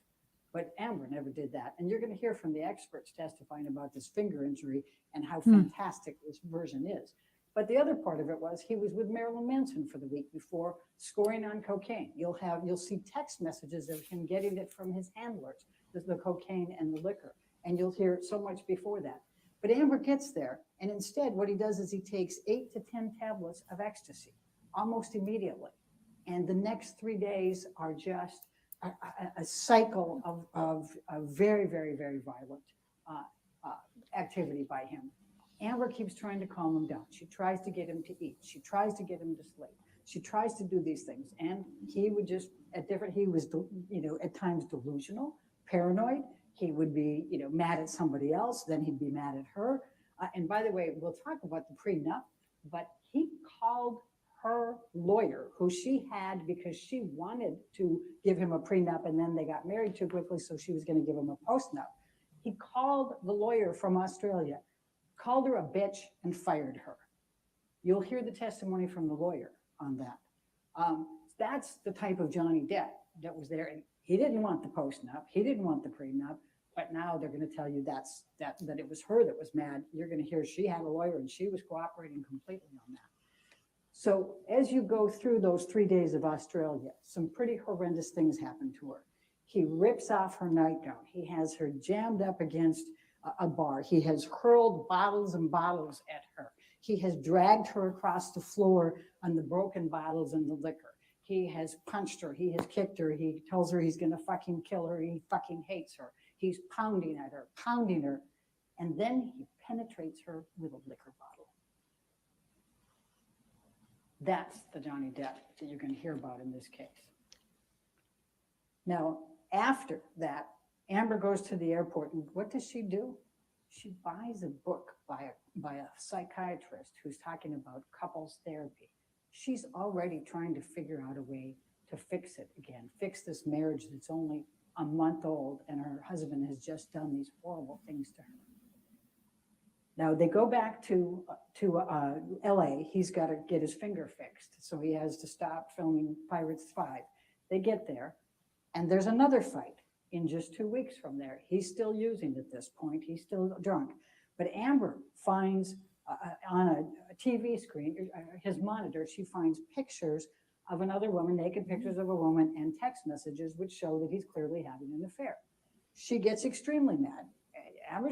But Amber never did that. And you're going to hear from the experts testifying about this finger injury and how fantastic this version is. But the other part of it was he was with Marilyn Manson for the week before, scoring on cocaine. You'll see text messages of him getting it from his handlers, the cocaine and the liquor. And you'll hear so much before that. But Amber gets there, and instead what he does is he takes 8 to 10 tablets of ecstasy almost immediately. And the next 3 days are just a cycle of very, very, very violent activity by him. Amber keeps trying to calm him down. She tries to get him to eat. She tries to get him to sleep. She tries to do these things. And he would just, he was, at times delusional, paranoid. He would be, mad at somebody else. Then he'd be mad at her. And by the way, we'll talk about the prenup, but he called her lawyer, who she had because she wanted to give him a prenup, and then they got married too quickly, so she was going to give him a postnup. He called the lawyer from Australia, called her a bitch, and fired her. You'll hear the testimony from the lawyer on that. That's the type of Johnny Depp that was there. And he didn't want the postnup. He didn't want the prenup. But now they're going to tell you that it was her that was mad. You're going to hear she had a lawyer and she was cooperating completely on that. So as you go through those 3 days of Australia, some pretty horrendous things happen to her. He rips off her nightgown. He has her jammed up against a bar. He has hurled bottles and bottles at her. He has dragged her across the floor on the broken bottles and the liquor. He has punched her. He has kicked her. He tells her he's going to fucking kill her. He fucking hates her. He's pounding at her, pounding her. And then he penetrates her with a liquor bottle. That's the Johnny Depp that you're going to hear about in this case. Now, after that, Amber goes to the airport, and what does she do? She buys a book by a psychiatrist who's talking about couples therapy. She's already trying to figure out a way to fix it again, fix this marriage that's only a month old, and her husband has just done these horrible things to her. Now they go back to LA. He's got to get his finger fixed, so he has to stop filming Pirates 5. They get there, and there's another fight in just 2 weeks from there. He's still using at this point. He's still drunk. But Amber finds on a TV screen, his monitor, she finds pictures of another woman, naked pictures of a woman, and text messages which show that he's clearly having an affair. She gets extremely mad. Amber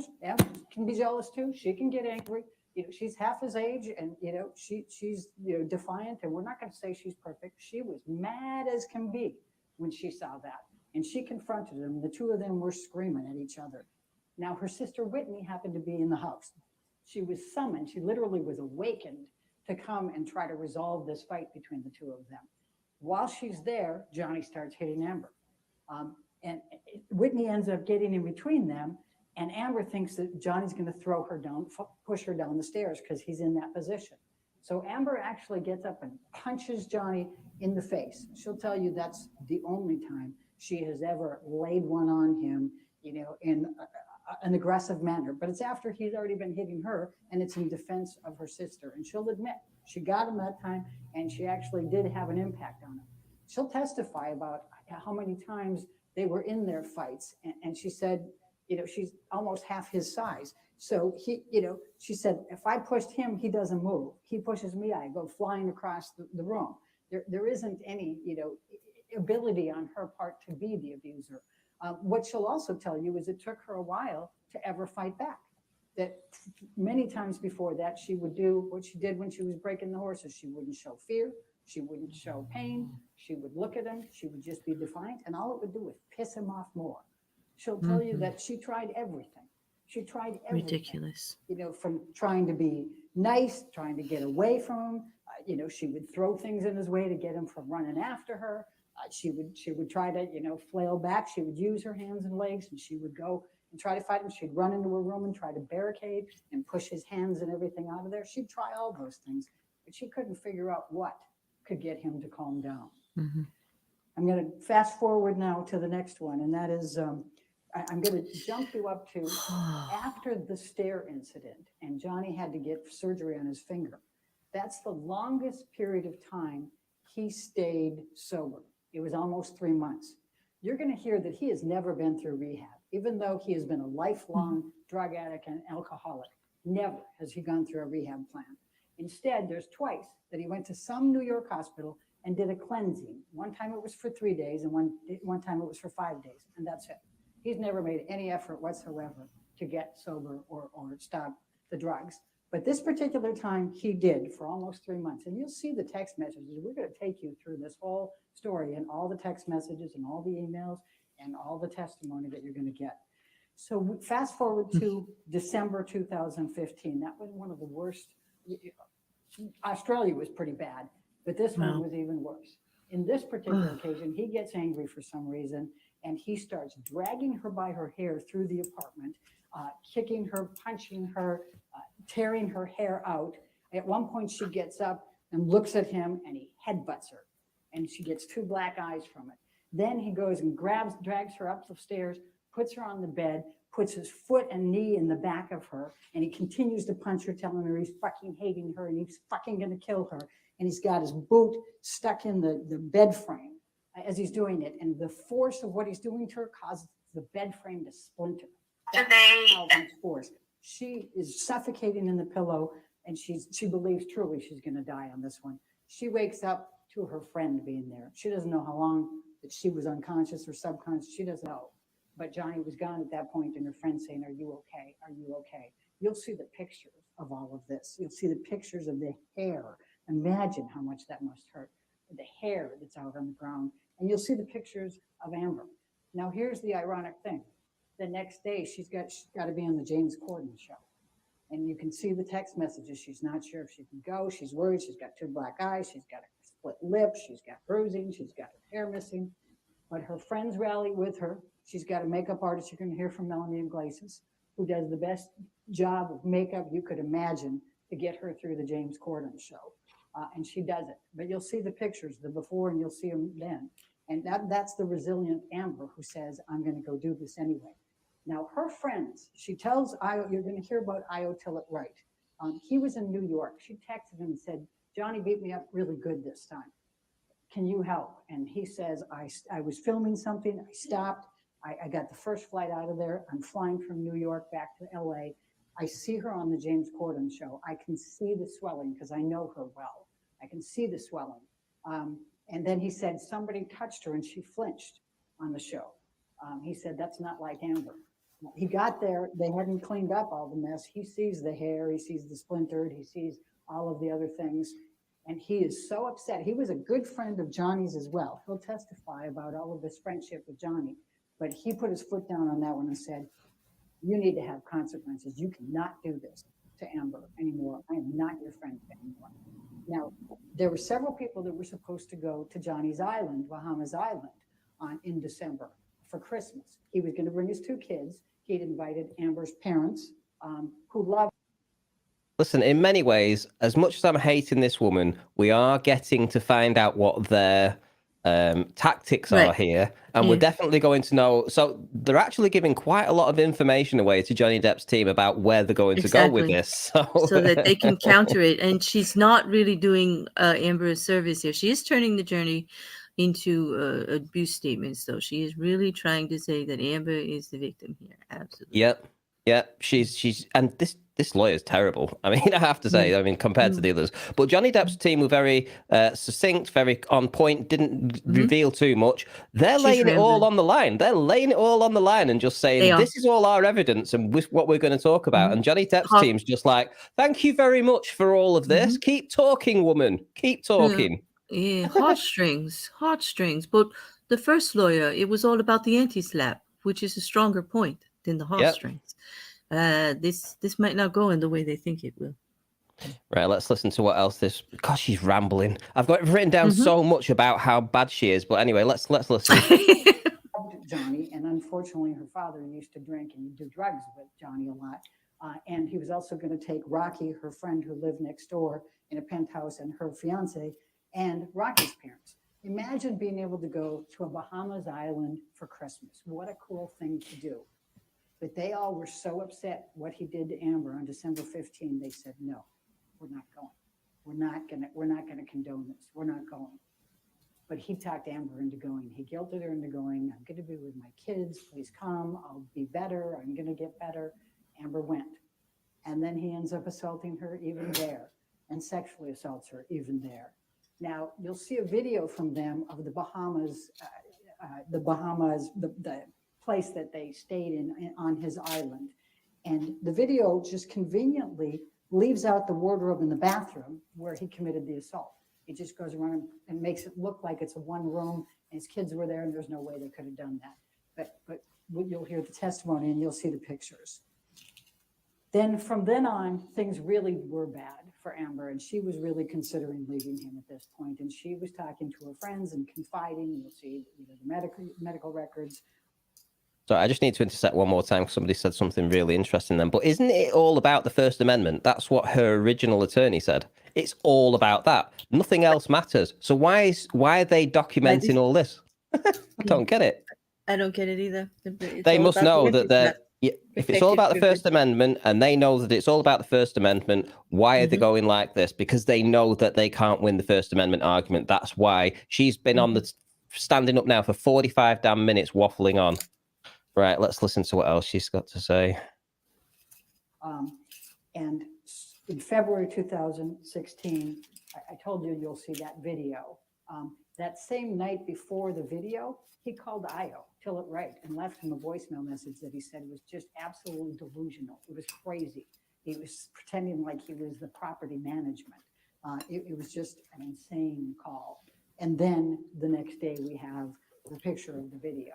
can be jealous too. She can get angry. She's half his age, and she's defiant. And we're not going to say she's perfect. She was mad as can be when she saw that, and she confronted him. The two of them were screaming at each other. Now her sister Whitney happened to be in the house. She was summoned. She literally was awakened to come and try to resolve this fight between the two of them. While she's there, Johnny starts hitting Amber, and Whitney ends up getting in between them. And Amber thinks that Johnny's going to throw her down, push her down the stairs because he's in that position. So Amber actually gets up and punches Johnny in the face. She'll tell you that's the only time she has ever laid one on him, in an aggressive manner. But it's after he's already been hitting her, and it's in defense of her sister. And she'll admit she got him that time, and she actually did have an impact on him. She'll testify about how many times they were in their fights, and she said, she's almost half his size. So she said, if I pushed him, he doesn't move. He pushes me, I go flying across the room. There isn't any, ability on her part to be the abuser. What she'll also tell you is it took her a while to ever fight back. That many times before that, she would do what she did when she was breaking the horses. She wouldn't show fear. She wouldn't show pain. She would look at him. She would just be defiant. And all it would do was piss him off more. She'll tell you that she tried everything. She tried everything.
Ridiculous.
From trying to be nice, trying to get away from him. She would throw things in his way to get him from running after her. She would try to, flail back. She would use her hands and legs, and she would go and try to fight him. She'd run into a room and try to barricade and push his hands and everything out of there. She'd try all those things, but she couldn't figure out what could get him to calm down. Mm-hmm. I'm going to fast forward now to the next one, and that is I'm going to jump you up to after the stair incident, and Johnny had to get surgery on his finger. That's the longest period of time he stayed sober. It was almost 3 months. you're going to hear that he has never been through rehab, even though he has been a lifelong drug addict and alcoholic. Never has he gone through a rehab plan. Instead, there's twice that he went to some New York hospital and did a cleansing. One time it was for 3 days, and one time it was for 5 days, and that's it. He's never made any effort whatsoever to get sober or stop the drugs. But this particular time he did for almost 3 months. And you'll see the text messages. We're going to take you through this whole story and all the text messages and all the emails and all the testimony that you're going to get. So fast forward to December 2015. That was one of the worst. Australia was pretty bad, but this one was even worse. In this particular occasion, he gets angry for some reason, and he starts dragging her by her hair through the apartment, kicking her, punching her, tearing her hair out. At one point, she gets up and looks at him, and he headbutts her, and she gets 2 black eyes from it. Then he goes and drags her up the stairs, puts her on the bed, puts his foot and knee in the back of her, and he continues to punch her, telling her he's fucking hating her and he's fucking going to kill her. And he's got his boot stuck in the bed frame as he's doing it. And the force of what he's doing to her causes the bed frame to splinter. That's how much force. She is suffocating in the pillow, and she believes truly she's going to die on this one. She wakes up to her friend being there. She doesn't know how long that she was unconscious or subconscious. She doesn't know. But Johnny was gone at that point, and her friend saying, "Are you okay? Are you okay?" You'll see the pictures of all of this. You'll see the pictures of the hair. Imagine how much that must hurt. The hair that's out on the ground. And you'll see the pictures of Amber. Now, here's the ironic thing. The next day, she's got to be on the James Corden show. And you can see the text messages. She's not sure if she can go. She's worried. She's got 2 black eyes. She's got a split lip. She's got bruising. She's got her hair missing. But her friends rally with her. She's got a makeup artist. You're going to hear from Melanie Iglesias, who does the best job of makeup you could imagine to get her through the James Corden show. And she does it. But you'll see the pictures, the before, and you'll see them then. And that's the resilient Amber who says, "I'm going to go do this anyway." Now, her friends, she tells Io, you're going to hear about Io Tillett Wright. He was in New York. She texted him and said, "Johnny beat me up really good this time. Can you help?" And he says, I was filming something. I stopped. I got the first flight out of there. I'm flying from New York back to LA. I see her on the James Corden show. I can see the swelling because I know her well. I can see the swelling. And then he said, somebody touched her and she flinched on the show. He said, "That's not like Amber." He got there. They hadn't cleaned up all the mess. He sees the hair. He sees the splintered. He sees all of the other things. And he is so upset. He was a good friend of Johnny's as well. He'll testify about all of his friendship with Johnny. But he put his foot down on that one and said, "You need to have consequences. You cannot do this to Amber anymore. I am not your friend anymore." Now, there were several people that were supposed to go to Johnny's Island, Bahamas Island, in December for Christmas. He was going to bring his 2 kids. He'd invited Amber's parents, who loved.
Listen, in many ways, as much as I'm hating this woman, we are getting to find out what their tactics are here, and we're definitely going to know. So they're actually giving quite a lot of information away to Johnny Depp's team about where they're going to go with this,
so that they can counter it. And she's not really doing Amber a service here. She is turning the journey into abuse statements, though. She is really trying to say that Amber is the victim here. Absolutely.
Yep. She's and this lawyer is terrible. I mean, I have to say, compared to the others. But Johnny Depp's team were very succinct, very on point, didn't reveal too much. They're laying it all on the line. They're laying it all on the line and just saying, this is all our evidence and what we're going to talk about. And Johnny Depp's team's just like, "Thank you very much for all of this. Keep talking, woman. Keep talking."
Yeah, heartstrings. But the first lawyer, it was all about the anti-slap, which is a stronger point than the heartstrings. This might not go in the way they think it will.
Right, let's listen to what else this. Gosh, she's rambling. I've got written down so much about how bad she is, but anyway, let's listen.
Johnny, and unfortunately, her father used to drink and do drugs with Johnny a lot. And he was also going to take Rocky, her friend who lived next door in a penthouse, and her fiance, and Rocky's parents. Imagine being able to go to a Bahamas island for Christmas. What a cool thing to do. But they all were so upset what he did to Amber on December 15. They said, "No, we're not going. We're not gonna condone this. We're not going." but he talked Amber into going. He guilted her into going. I'm going to be with my kids. Please come. I'll be better. I'm going to get better. Amber went. And then he ends up assaulting her even there and sexually assaults her even there. Now, you'll see a video from them of the Bahamas, the place that they stayed in on his island. And the video just conveniently leaves out the wardrobe in the bathroom where he committed the assault. He just goes around and makes it look like it's a one room and his kids were there and there's no way they could have done that. But you'll hear the testimony and you'll see the pictures. Then from then on, things really were bad for Amber, and she was really considering leaving him at this point. And she was talking to her friends and confiding. You'll see the medical records.
So I just need to intercept one more time because somebody said something really interesting then. But isn't it all about the First Amendment? That's what her original attorney said. It's all about that. Nothing else matters. So why are they documenting all this? I don't get it.
I don't get it either. It's
They
all
must
about
know
the
that they're. If it's all about the First Amendment and they know that it's all about the First Amendment, why are they going like this? Because they know that they can't win the First Amendment argument. That's why she's been on the standing up now for 45 damn minutes waffling on. Right, let's listen to what else she's got to say.
And in February 2016, I told you you'll see that video. That same night before the video, he called Io, Till It Right, and left him a voicemail message that he said was just absolutely delusional. It was crazy. He was pretending like he was the property management. It was just an insane call. And then the next day we have the picture of the video.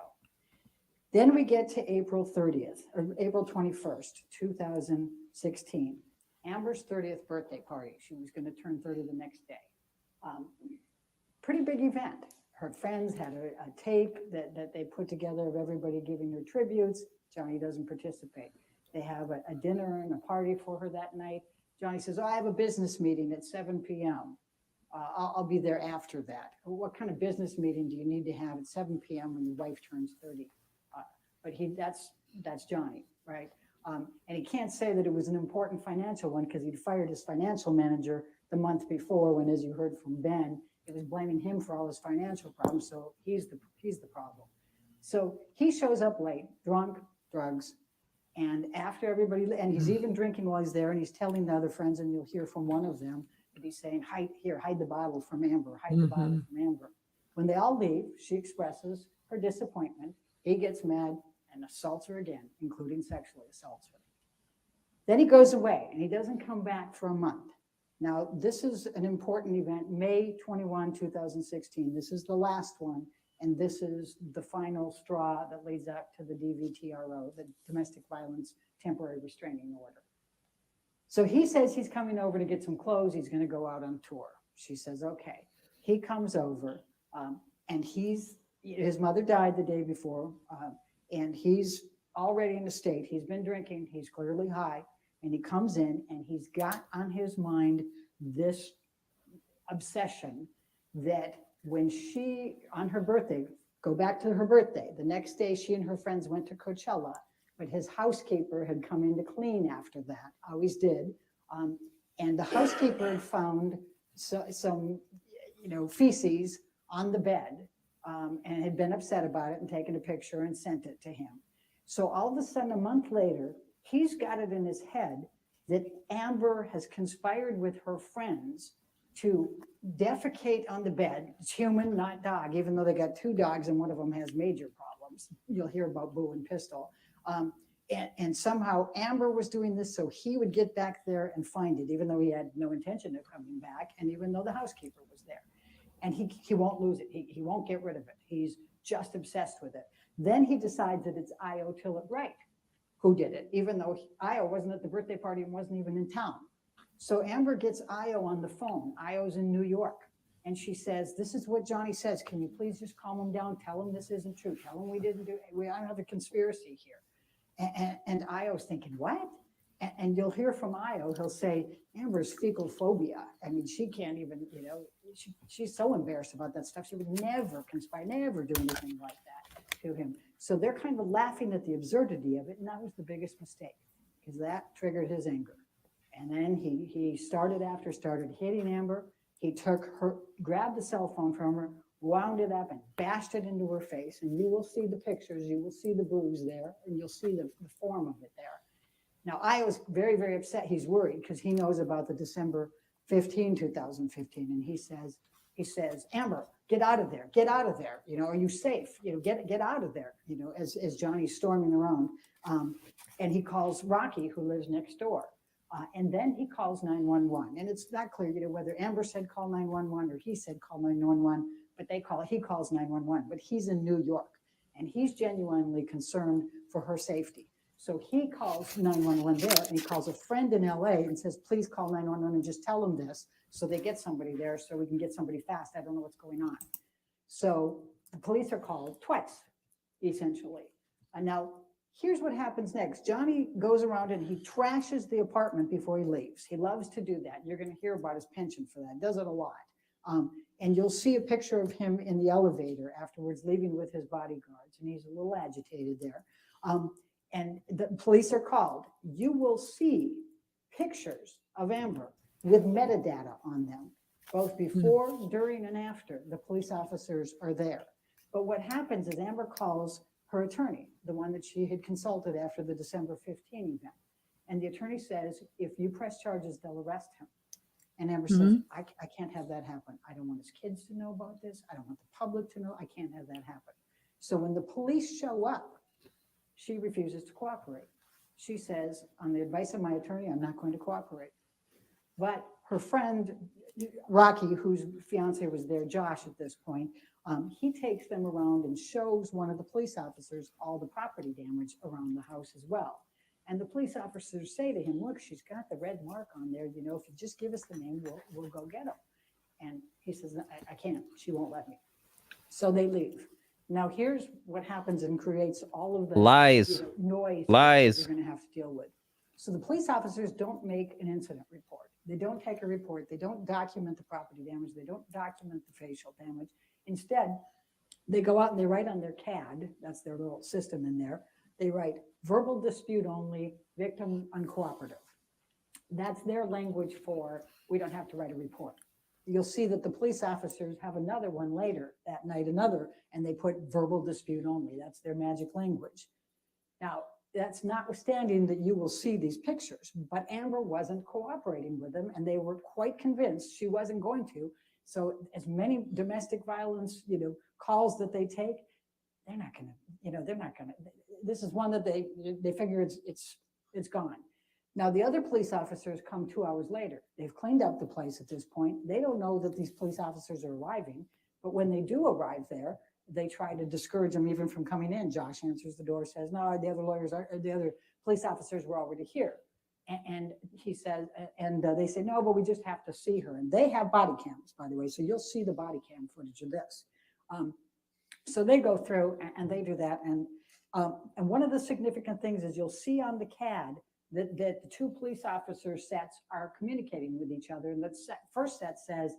Then we get to April 30th, or April 21st, 2016, Amber's 30th birthday party. She was going to turn 30 the next day. Pretty big event. Her friends had a tape that they put together of everybody giving her tributes. Johnny doesn't participate. They have a dinner and a party for her that night. Johnny says, I have a business meeting at 7 p.m. I'll be there after that. What kind of business meeting do you need to have at 7 p.m. when your wife turns 30? But that's Johnny, right? And he can't say that it was an important financial one because he'd fired his financial manager the month before when, as you heard from Ben, it was blaming him for all his financial problems. So he's the problem. So he shows up late, drunk, drugs, and after everybody, and he's even drinking while he's there, and he's telling the other friends, and you'll hear from one of them that he's saying, hide the bottle from Amber, hide the bottle from Amber. When they all leave, she expresses her disappointment. He gets mad and assaults her again, including sexually assaults her. Then he goes away and he doesn't come back for a month. Now, this is an important event, May 21, 2016. This is the last one, and this is the final straw that leads up to the DVTRO, the Domestic Violence Temporary Restraining Order. So he says he's coming over to get some clothes. He's going to go out on tour. She says, okay. He comes over, and his mother died the day before, and he's already in a state. He's been drinking. He's clearly high. And he comes in and he's got on his mind this obsession that when she, on her birthday, go back to her birthday, the next day she and her friends went to Coachella, but his housekeeper had come in to clean after that, always did. And the housekeeper had found some feces on the bed and had been upset about it and taken a picture and sent it to him. So all of a sudden, a month later, he's got it in his head that Amber has conspired with her friends to defecate on the bed. It's human, not dog, even though they got two dogs and one of them has major problems. You'll hear about Boo and Pistol. And somehow Amber was doing this so he would get back there and find it, even though he had no intention of coming back, and even though the housekeeper was there. And he won't lose it. He won't get rid of it. He's just obsessed with it. Then he decides that it's Io Till It Right who did it, even though Io wasn't at the birthday party and wasn't even in town. So Amber gets Io on the phone. Io's in New York. And she says, this is what Johnny says. Can you please just calm him down? Tell him this isn't true. Tell him we didn't do it. We don't have a conspiracy here. And Io's thinking, what? And you'll hear from Io, he'll say, Amber's fecal phobia. I mean, she can't even, she's so embarrassed about that stuff. She would never conspire, never do anything like that to him. So they're kind of laughing at the absurdity of it. And that was the biggest mistake because that triggered his anger. And then he started hitting Amber. He grabbed the cell phone from her, wound it up and bashed it into her face. And you will see the pictures, you will see the bruise there, and you'll see the form of it there. Now, I was very, very upset. He's worried because he knows about the December 15, 2015. And he says, Amber, get out of there. Get out of there. You know, are you safe? You know, get out of there, you know, as Johnny's storming around. And he calls Rocky, who lives next door. And then he calls 911. And it's not clear, you know, whether Amber said call 911 or he said call 911, but he calls 911. But he's in New York and he's genuinely concerned for her safety. So he calls 911 there, and he calls a friend in LA and says, please call 911 and just tell them this. So they get somebody there so we can get somebody fast. I don't know what's going on. So the police are called twice, essentially. And now here's what happens next. Johnny goes around and he trashes the apartment before he leaves. He loves to do that. You're going to hear about his penchant for that. Does it a lot. And you'll see a picture of him in the elevator afterwards, leaving with his bodyguards. And he's a little agitated there. And the police are called. You will see pictures of Amber with metadata on them, both before, during, and after the police officers are there. But what happens is Amber calls her attorney, the one that she had consulted after the December 15 event. And the attorney says, if you press charges, they'll arrest him. And Amber says, I can't have that happen. I don't want his kids to know about this. I don't want the public to know. I can't have that happen. So when the police show up, she refuses to cooperate. She says, on the advice of my attorney, I'm not going to cooperate. But her friend, Rocky, whose fiance was there, Josh, at this point, he takes them around and shows one of the police officers all the property damage around the house as well. And the police officers say to him, look, she's got the red mark on there. You know, if you just give us the name, we'll go get him. And he says, I can't. She won't let me. So they leave. Now, here's what happens and creates all of the
lies,
noise
lies
you're going to have to deal with. So the police officers don't make an incident report. They don't take a report. They don't document the property damage. They don't document the facial damage. Instead, they go out and they write on their CAD, that's their little system in there, they write verbal dispute only, victim uncooperative. That's their language for, we don't have to write a report. You'll see that the police officers have another one later that night, and they put verbal dispute only. That's their magic language. Now, that's notwithstanding that you will see these pictures, but Amber wasn't cooperating with them, and they were quite convinced she wasn't going to. So as many domestic violence, calls that they take, they're not going to, this is one that they figure it's gone. Now, the other police officers come 2 hours later. They've cleaned up the place at this point. They don't know that these police officers are arriving, but when they do arrive there, they try to discourage them even from coming in. Josh answers the door, says, no, the other police officers were already here. And he says, and they say, no, but we just have to see her. And they have body cams, by the way, so you'll see the body cam footage of this. So they go through and they do that. And one of the significant things is you'll see on the CAD that the two police officer sets are communicating with each other. And the first set says,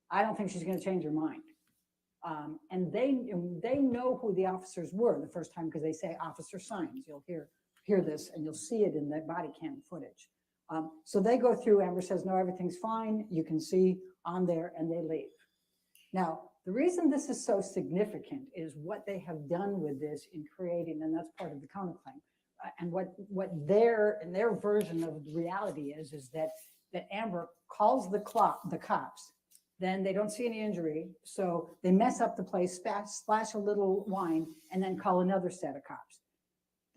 I don't think she's going to change her mind. And they know who the officers were the first time because they say officer signs. You'll hear this and you'll see it in that body cam footage. So they go through, Amber says, no, everything's fine. You can see on there, and they leave. Now, the reason this is so significant is what they have done with this in creating, and that's part of the counterclaim. And what their version of the reality is that Amber calls the cops, then they don't see any injury, so they mess up the place, splash a little wine, and then call another set of cops.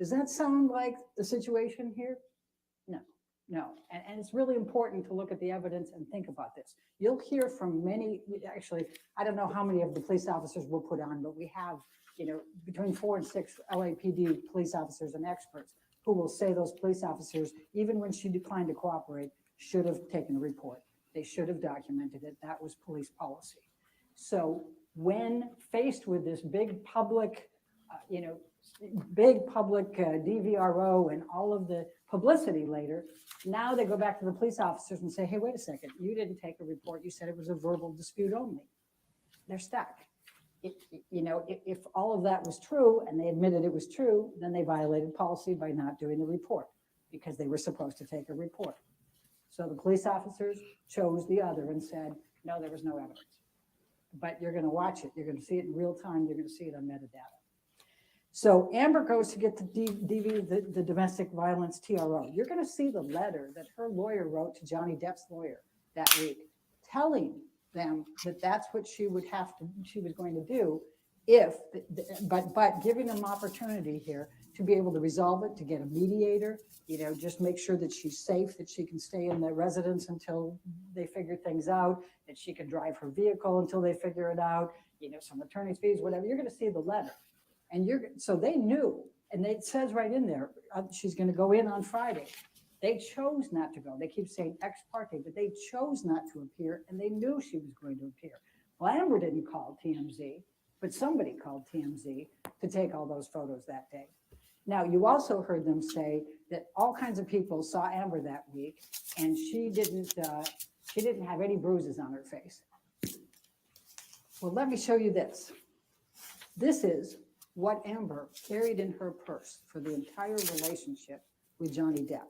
Does that sound like the situation here? No. And it's really important to look at the evidence and think about this. You'll hear from many, actually, I don't know how many of the police officers we'll put on, but we have, between 4 and 6 LAPD police officers and experts who will say those police officers, even when she declined to cooperate, should have taken a report. They should have documented it. That was police policy. So when faced with this big public, DVRO and all of the publicity later, now they go back to the police officers and say, hey, wait a second, you didn't take a report. You said it was a verbal dispute only. They're stuck. If all of that was true and they admitted it was true, then they violated policy by not doing a report because they were supposed to take a report. So the police officers chose the other and said, no, there was no evidence. but you're going to watch it. You're going to see it in real time. You're going to see it on metadata. So Amber goes to get the domestic violence TRO. You're going to see the letter that her lawyer wrote to Johnny Depp's lawyer that week, telling them that that's what she was going to do if, but giving them opportunity here to be able to resolve it, to get a mediator, just make sure that she's safe, that she can stay in the residence until they figure things out, that she can drive her vehicle until they figure it out, some attorney's fees, whatever. You're going to see the letter. And so they knew, and it says right in there, she's going to go in on Friday. They chose not to go. They keep saying ex parte, but they chose not to appear, and they knew she was going to appear. Well, Amber didn't call TMZ, but somebody called TMZ to take all those photos that day. Now, you also heard them say that all kinds of people saw Amber that week, and she didn't have any bruises on her face. Well, let me show you this. This is what Amber carried in her purse for the entire relationship with Johnny Depp.